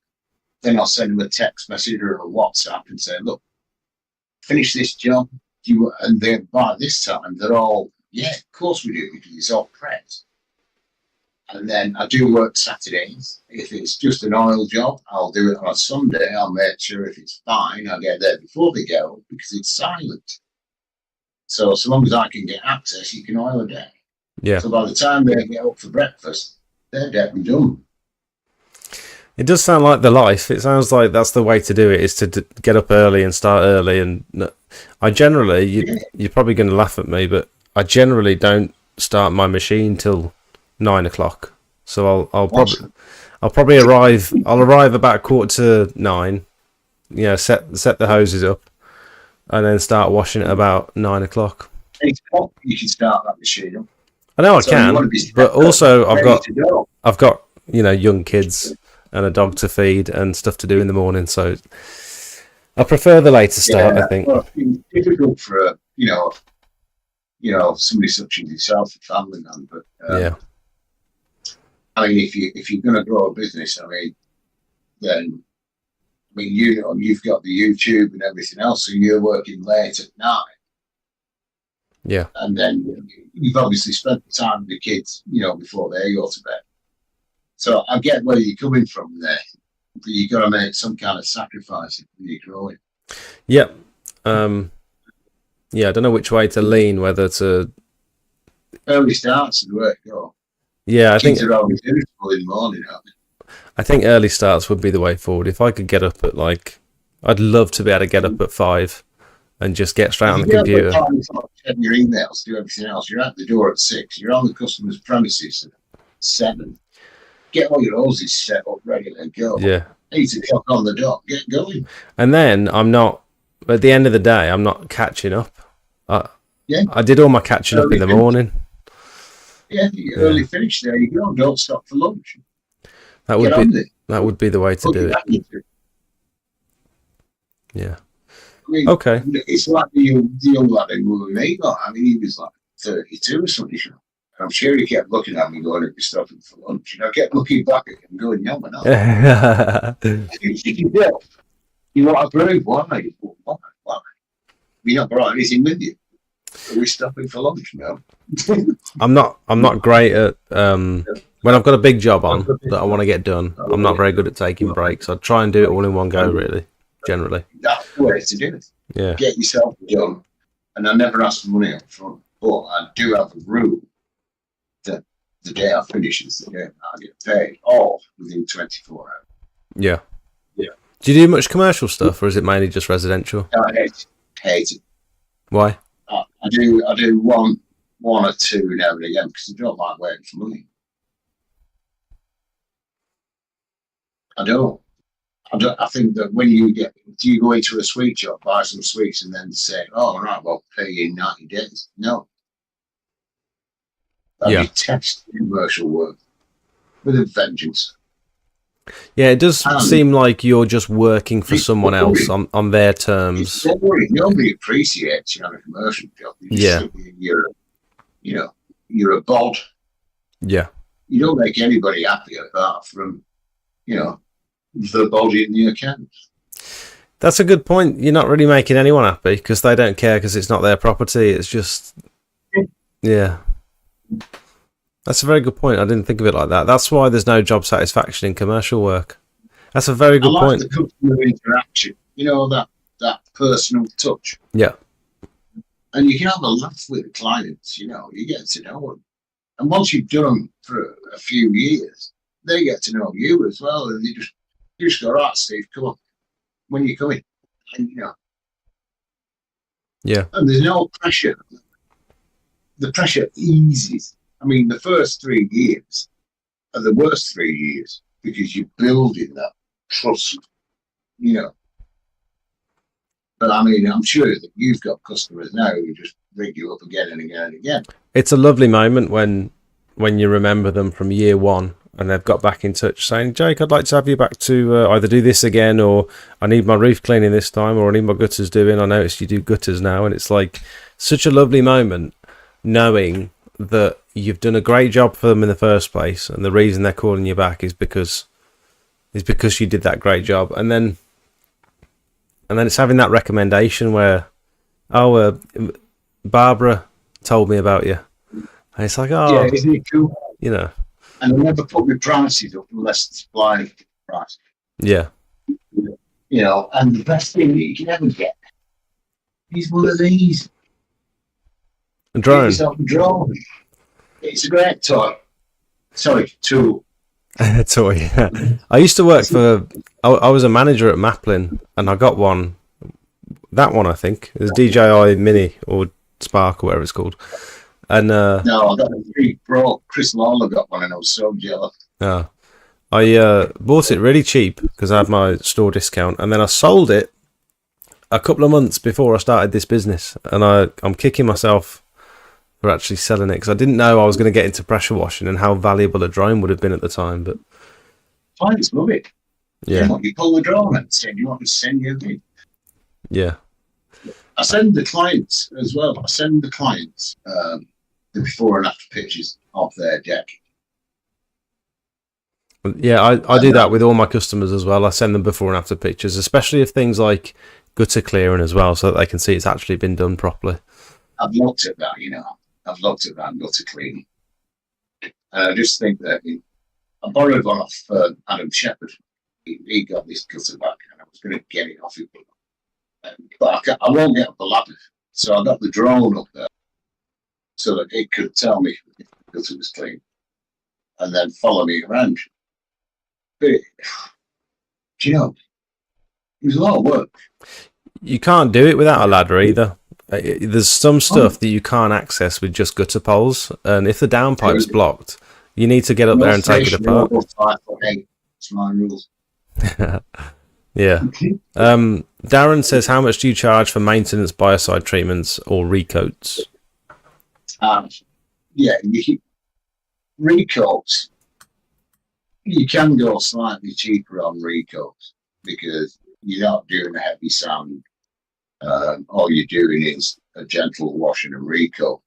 then I'll send them a text message or a WhatsApp and say, look, finish this job. And then by this time they're all, yeah, of course we do, because it's all prepped. And then I do work Saturdays. If it's just an oil job, I'll do it on a Sunday. I'll make sure if it's fine, I get there before they go, because it's silent. So long as I can get access, you can oil a day. Yeah. So by the time they get up for breakfast, they're dead and done. It does sound like the life. It sounds like that's the way to do it, is to get up early and start early. And I generally, you're probably going to laugh at me, but I generally don't start my machine till 9 o'clock. So I'll probably arrive. I'll arrive about 8:45. Set the hoses up, and then start washing at about 9 o'clock. 8 o'clock, you can start that machine up. I know I can, but also I've got young kids and a dog to feed and stuff to do in the morning. So I prefer the later start. I think. Well, it's difficult for somebody such as yourself, a family man, but yeah. I mean, if you're going to grow a business, you've got the YouTube and everything else, so you're working late at night. Yeah. And then you've obviously spent the time with the kids, before they go to bed. So I get where you're coming from there, but you've got to make some kind of sacrifice when you're growing. Yep. I don't know which way to lean, whether to early starts and where to go. Yeah, I think they're always irritable in the morning, aren't they? I think early starts would be the way forward. If I could get up at I'd love to be able to get up at 5 and just get straight on the computer. Check your emails, do everything else. You're at the door at 6. You're on the customer's premises at 7. Get all your hoses set up, ready to go. Yeah. 8 o'clock on the dot. Get going. And then I'm not. At the end of the day, I'm not catching up. I did all my catching up in the morning. Yeah, you early finish. There you go. Don't stop for lunch. That would be the way to do it. Yeah. I mean, okay. It's like the young lad who we made. I mean, he was like 32 or something. And I'm sure he kept looking at me going, "If you're stopping for lunch," and I kept looking back at him, going, "No, we're not." You want to prove why? Why? We're not brought anything with you. Are we stopping for lunch now? I'm not great at when I've got a big job on that I want to get done. I'm not very good at taking breaks. I try and do it all in one go, really. Generally, that's the way to do it. Yeah, get yourself done. And I never ask for money up front, but I do have a rule that the day I finish is the day I get paid, all within 24 hours. Yeah. Do you do much commercial stuff, or is it mainly just residential? I hate it. Why? I do one or two now and again because I don't like waiting for money. I don't. I think that when you go into a sweet shop, buy some sweets, and then say, "Oh, right, well, pay you in 90 days." No, I detest commercial work with a vengeance. Yeah, it does seem like you're just working for someone else on their terms. Nobody appreciates you on a commercial job. You're a bod. Yeah. You don't make anybody happy apart from, the body in the account. That's a good point. You're not really making anyone happy because they don't care because it's not their property. It's just, yeah. That's a very good point. I didn't think of it like that. That's why there's no job satisfaction in commercial work. That's a very good point. The customer interaction, that personal touch. Yeah. And you can have a laugh with the clients, you get to know them. And once you've done them for a few years, they get to know you as well. And you just go, right, Steve, come on. When you come in, and, Yeah. And there's no pressure. The pressure eases. I mean, the first 3 years are the worst 3 years because you're building that trust, But I mean, I'm sure that you've got customers now who just ring you up again and again and again. It's a lovely moment when you remember them from year one and they've got back in touch saying, Jake, I'd like to have you back to either do this again, or I need my roof cleaning this time, or I need my gutters doing. I noticed you do gutters now. And it's like such a lovely moment knowing that you've done a great job for them in the first place, and the reason they're calling you back is because you did that great job. And then it's having that recommendation where, Barbara told me about you, and it's like, oh, yeah, isn't it cool? And I never put my prices up unless it's blind price. Yeah. And the best thing that you can ever get is one of these. A drone. Get yourself a drone. It's a great toy. Sorry, tool. A toy. Yeah. I used to work for. I was a manager at Maplin, and I got one. That one, I think, is DJI Mini or Spark or whatever it's called. And no, I got a 3 Pro. Chris Lawler got one, and I was so jealous. I bought it really cheap because I had my store discount, and then I sold it a couple of months before I started this business, and I'm kicking myself for actually selling it because I didn't know I was going to get into pressure washing and how valuable a drone would have been at the time. But clients love it. Yeah, you pull the drone and say, "You want to send you a bid?" Yeah, I send the clients as well. I send the clients the before and after pictures of their deck. Yeah, I do that with all my customers as well. I send them before and after pictures, especially if things like gutter clearing as well, so that they can see it's actually been done properly. I've looked at that, I've looked at that gutter cleaning. And I just think that I borrowed one off Adam Shepherd. He got this gutter back, and I was going to get it off him. But I won't get up the ladder. So I got the drone up there so that it could tell me if the gutter was clean and then follow me around. But, it was a lot of work. You can't do it without a ladder either. There's some stuff that you can't access with just gutter poles, and if the downpipe's blocked, you need to get up there and take it apart. It's my rules. Yeah. Darren says, how much do you charge for maintenance, biocide treatments, or recoats? Recoats. You can go slightly cheaper on recoats because you're not doing a heavy sand. All you're doing is a gentle washing and recoat.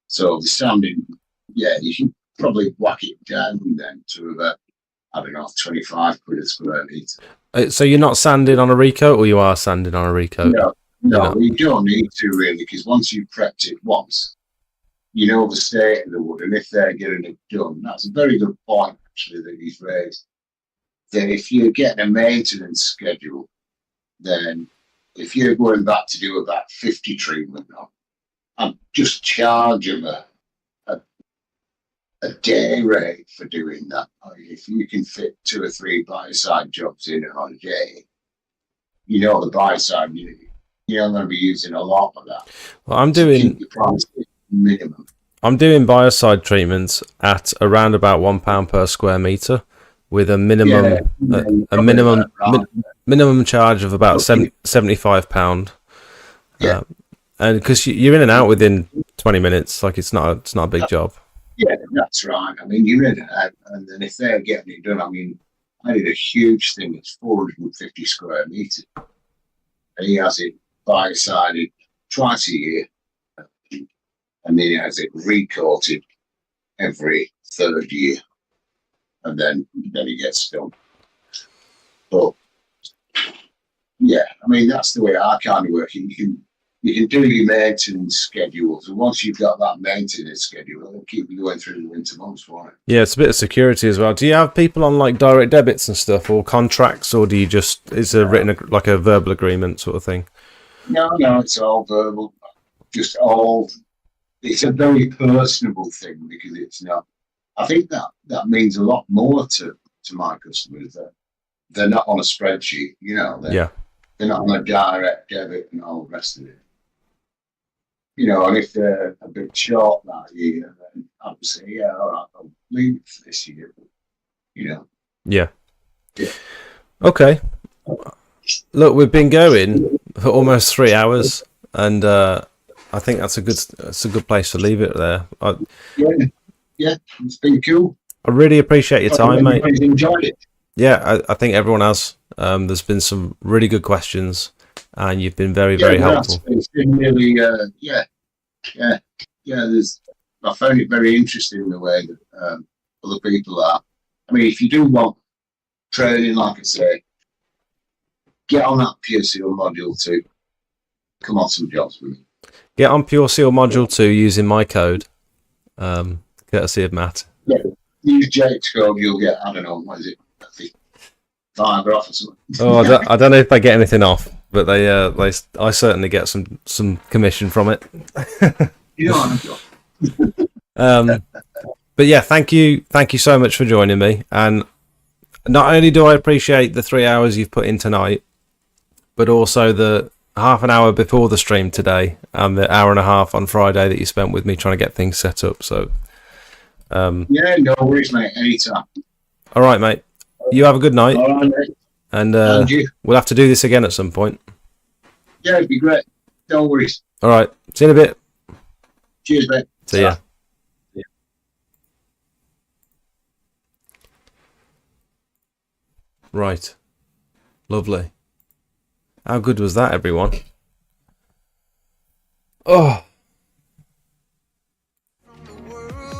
So the sanding, you can probably whack it down then to about, 25 quid a square metre. So you're not sanding on a recoat, or you are sanding on a recoat? No, you don't need to really, because once you've prepped it once, you know the state of the wood, and if they're getting it done, that's a very good point actually that he's raised. Then if you're getting a maintenance schedule, then if you're going back to do about 50 treatment now, I'd just charge them a day rate for doing that. If you can fit 2 or 3 biocide jobs in on a day, you know, the buy side, you're not going to be using a lot of that. Well, I'm So doing keep your price minimum. I'm doing biocide treatments at around about £1 per square meter, with a minimum minimum charge of about £75. Yeah. And because you're in and out within 20 minutes, like it's not a big job. Yeah, that's right. I mean, you're in and out, and then if they're getting it done, I mean, I did a huge thing. It's 450 square meters, and he has it biocided twice a year, and then he has it recoated every third year, and then he gets done. But yeah, I mean, that's the way I kind of work. You can do your maintenance schedules, and once you've got that maintenance schedule, it'll keep you going through the winter months for it. Yeah, it's a bit of security as well. Do you have people on like direct debits and stuff, or contracts, or do you just is a written like a verbal agreement sort of thing? No, it's all verbal. Just all. It's a very personable thing because it's not. I think that means a lot more to my customers, that they're not on a spreadsheet. You know, they're not on a direct debit and all the rest of it. You know, and if they're a bit short that year, then I would say, yeah, all right, I'll leave it for this year. You know. Yeah. Okay. Look, we've been going for almost 3 hours, and I think that's a good place to leave it there. Yeah, it's been cool. I really appreciate your time, mate. Enjoyed it. Yeah, I think everyone has. There's been some really good questions, and you've been very helpful. It's been really, yeah. I found it very interesting the way that other people are. I mean, if you do want training, like I say, get on that Pure Seal Module 2. Come on, some jobs with me. Get on Pure Seal Module 2 using my code, courtesy of Matt. Yeah, use Jake's code, you'll get, I don't know, what is it? $5 off or something. Oh, I don't know if they get anything off, but I certainly get some commission from it. You know what I'm doing. But yeah, thank you so much for joining me. And not only do I appreciate the 3 hours you've put in tonight, but also the half an hour before the stream today and the hour and a half on Friday that you spent with me trying to get things set up. So, yeah, no worries, mate. Anytime. All right, mate. You have a good night. All right, mate. And we'll have to do this again at some point. Yeah, it'd be great. No worries. All right. See you in a bit. Cheers, mate. See ya. Right. Lovely. How good was that, everyone? Oh.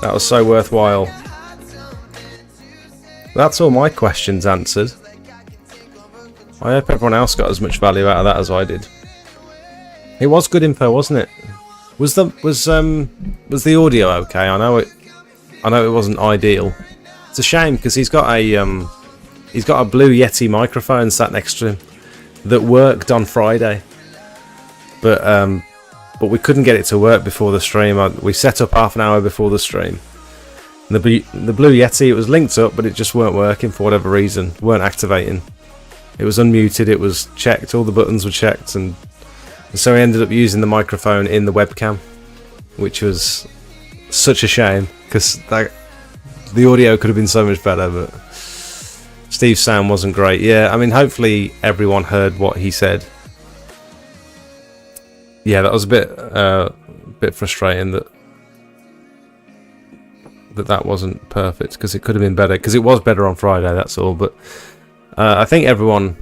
That was so worthwhile. That's all my questions answered. I hope everyone else got as much value out of that as I did. It was good info, wasn't it? Was the audio okay? I know it wasn't ideal. It's a shame because he's got a Blue Yeti microphone sat next to him that worked on Friday, but we couldn't get it to work before the stream. We set up half an hour before the stream. The Blue Yeti, it was linked up, but it just weren't working for whatever reason. Weren't activating. It was unmuted. It was checked. All the buttons were checked, and so we ended up using the microphone in the webcam, which was such a shame because the audio could have been so much better, but Steve's sound wasn't great. Yeah, I mean, hopefully everyone heard what he said. Yeah, that was a bit frustrating that wasn't perfect because it could have been better, because it was better on Friday, that's all. But I think everyone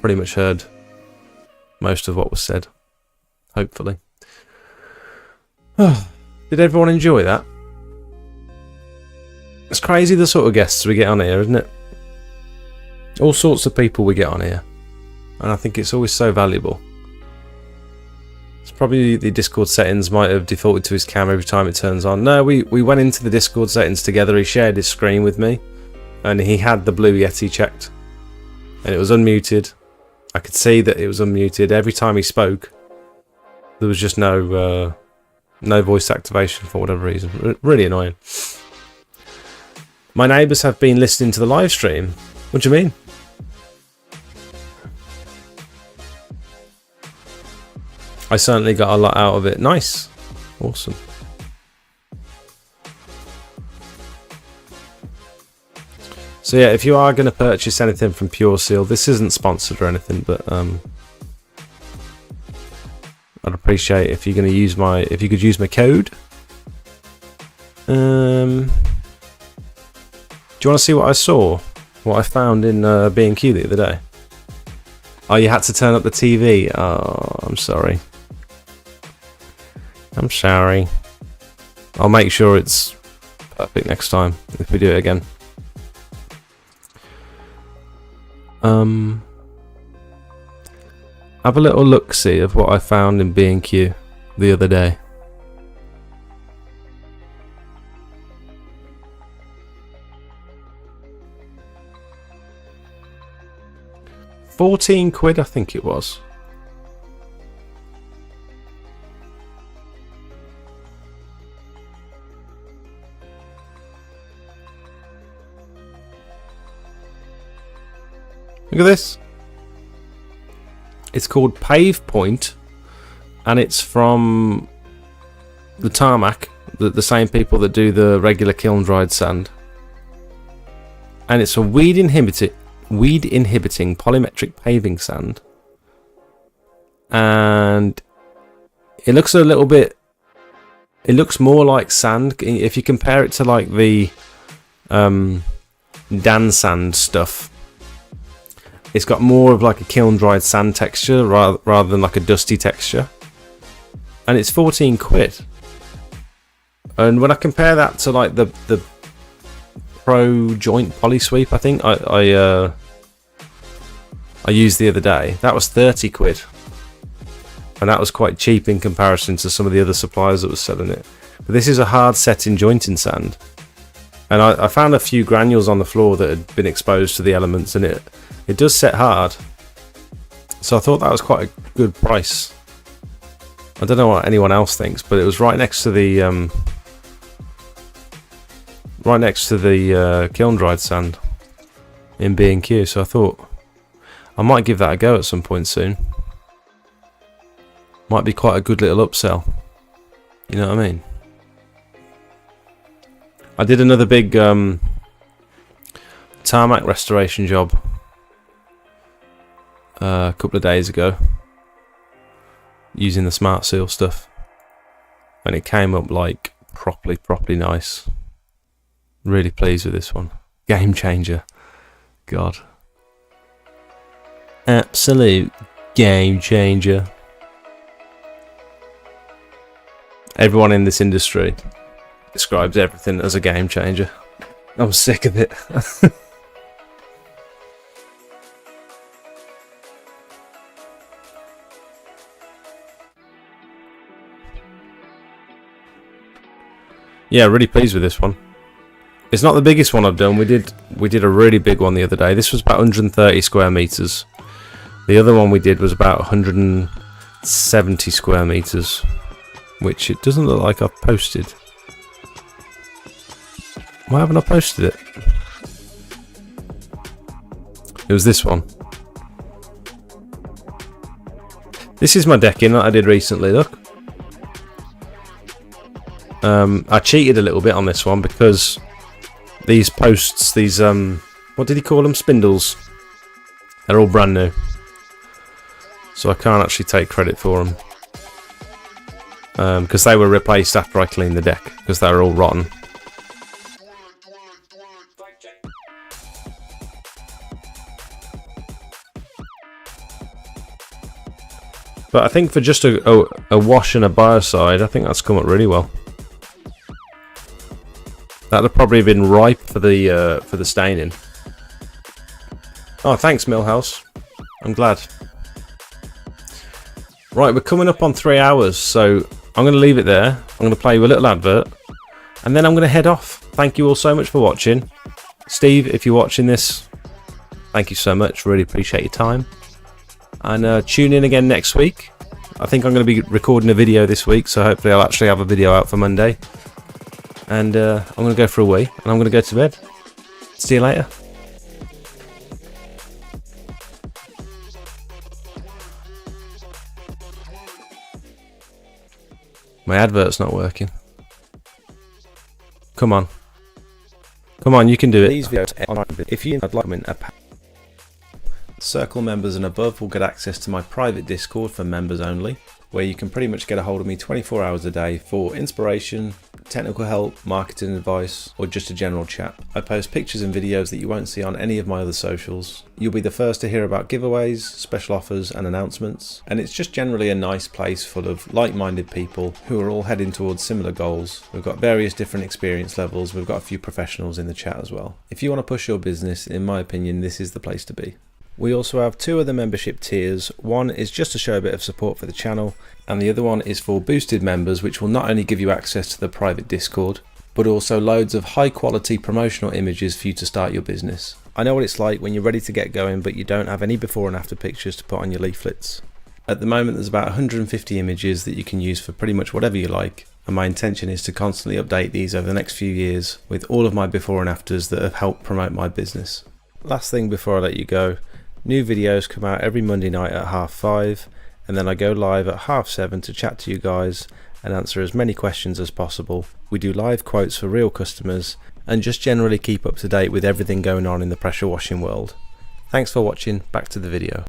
pretty much heard most of what was said, hopefully. Did everyone enjoy that? It's crazy the sort of guests we get on here, isn't it? All sorts of people we get on here, and I think it's always so valuable. It's probably the Discord settings might have defaulted to his cam every time it turns on. No, we went into the Discord settings together. He shared his screen with me, and he had the Blue Yeti checked, and it was unmuted. I could see that it was unmuted. Every time he spoke, there was just no voice activation for whatever reason. Really annoying. My neighbours have been listening to the live stream. What do you mean? I certainly got a lot out of it. Nice. Awesome. So yeah, if you are going to purchase anything from Pure Seal, this isn't sponsored or anything, but I'd appreciate if you're going to use if you could use my code. Do you want to see what I saw? What I found in B&Q the other day? Oh, you had to turn up the TV. Oh, I'm sorry. I'm sorry. I'll make sure it's perfect next time if we do it again. Have a little look-see of what I found in B&Q the other day. £14, I think it was. Look at this. It's called Pave Point, and it's from the Tarmac, the same people that do the regular kiln dried sand. And it's a weed inhibiting polymetric paving sand. And it looks a little bit, it looks more like sand if you compare it to like the Dan sand stuff. It's got more of like a kiln dried sand texture rather than like a dusty texture. And it's £14. And when I compare that to like the Pro Joint Poly Sweep, I think I used the other day, that was £30. And that was quite cheap in comparison to some of the other suppliers that was selling it. But this is a hard setting jointing sand. And I found a few granules on the floor that had been exposed to the elements, and it does set hard. So I thought that was quite a good price. I don't know what anyone else thinks, but it was right next to the kiln dried sand in B&Q. So I thought I might give that a go at some point soon. Might be quite a good little upsell. You know what I mean? I did another big tarmac restoration job a couple of days ago using the Smart Seal stuff, and it came up like properly nice. Really pleased with this one. Game changer. God. Absolute game changer. Everyone in this industry describes everything as a game changer. I'm sick of it. Yeah, really pleased with this one. It's not the biggest one I've done. We did a really big one the other day. This was about 130 square meters. The other one we did was about 170 square meters, which it doesn't look like I've posted. Why haven't I posted it? It was this one. This is my decking that I did recently, look. I cheated a little bit on this one because these posts, these, what did he call them? Spindles. They're all brand new. So I can't actually take credit for them. Because they were replaced after I cleaned the deck, because they were all rotten. But I think for just a wash and a biocide, I think that's come up really well. That'd have probably been ripe for the staining. Oh, thanks, Millhouse. I'm glad. Right, we're coming up on 3 hours, so I'm going to leave it there. I'm going to play you a little advert, and then I'm going to head off. Thank you all so much for watching. Steve, if you're watching this, thank you so much. Really appreciate your time. And tune in again next week. I think I'm going to be recording a video this week, so hopefully I'll actually have a video out for Monday. And I'm going to go for a wee, and I'm going to go to bed. See you later. My advert's not working. Come on. Come on, you can do it. These videos online. If you would like them in a Circle members and above will get access to my private Discord for members only, where you can pretty much get a hold of me 24 hours a day for inspiration, technical help, marketing advice, or just a general chat. I post pictures and videos that you won't see on any of my other socials. You'll be the first to hear about giveaways, special offers and announcements, and it's just generally a nice place full of like-minded people who are all heading towards similar goals. We've got various different experience levels, we've got a few professionals in the chat as well. If you want to push your business, in my opinion, this is the place to be. We also have two other membership tiers. One is just to show a bit of support for the channel, and the other one is for boosted members, which will not only give you access to the private Discord, but also loads of high quality promotional images for you to start your business. I know what it's like when you're ready to get going, but you don't have any before and after pictures to put on your leaflets. At the moment, there's about 150 images that you can use for pretty much whatever you like, and my intention is to constantly update these over the next few years with all of my before and afters that have helped promote my business. Last thing before I let you go, new videos come out every Monday night at 5:30, and then I go live at 7:30 to chat to you guys and answer as many questions as possible. We do live quotes for real customers and just generally keep up to date with everything going on in the pressure washing world. Thanks for watching, back to the video.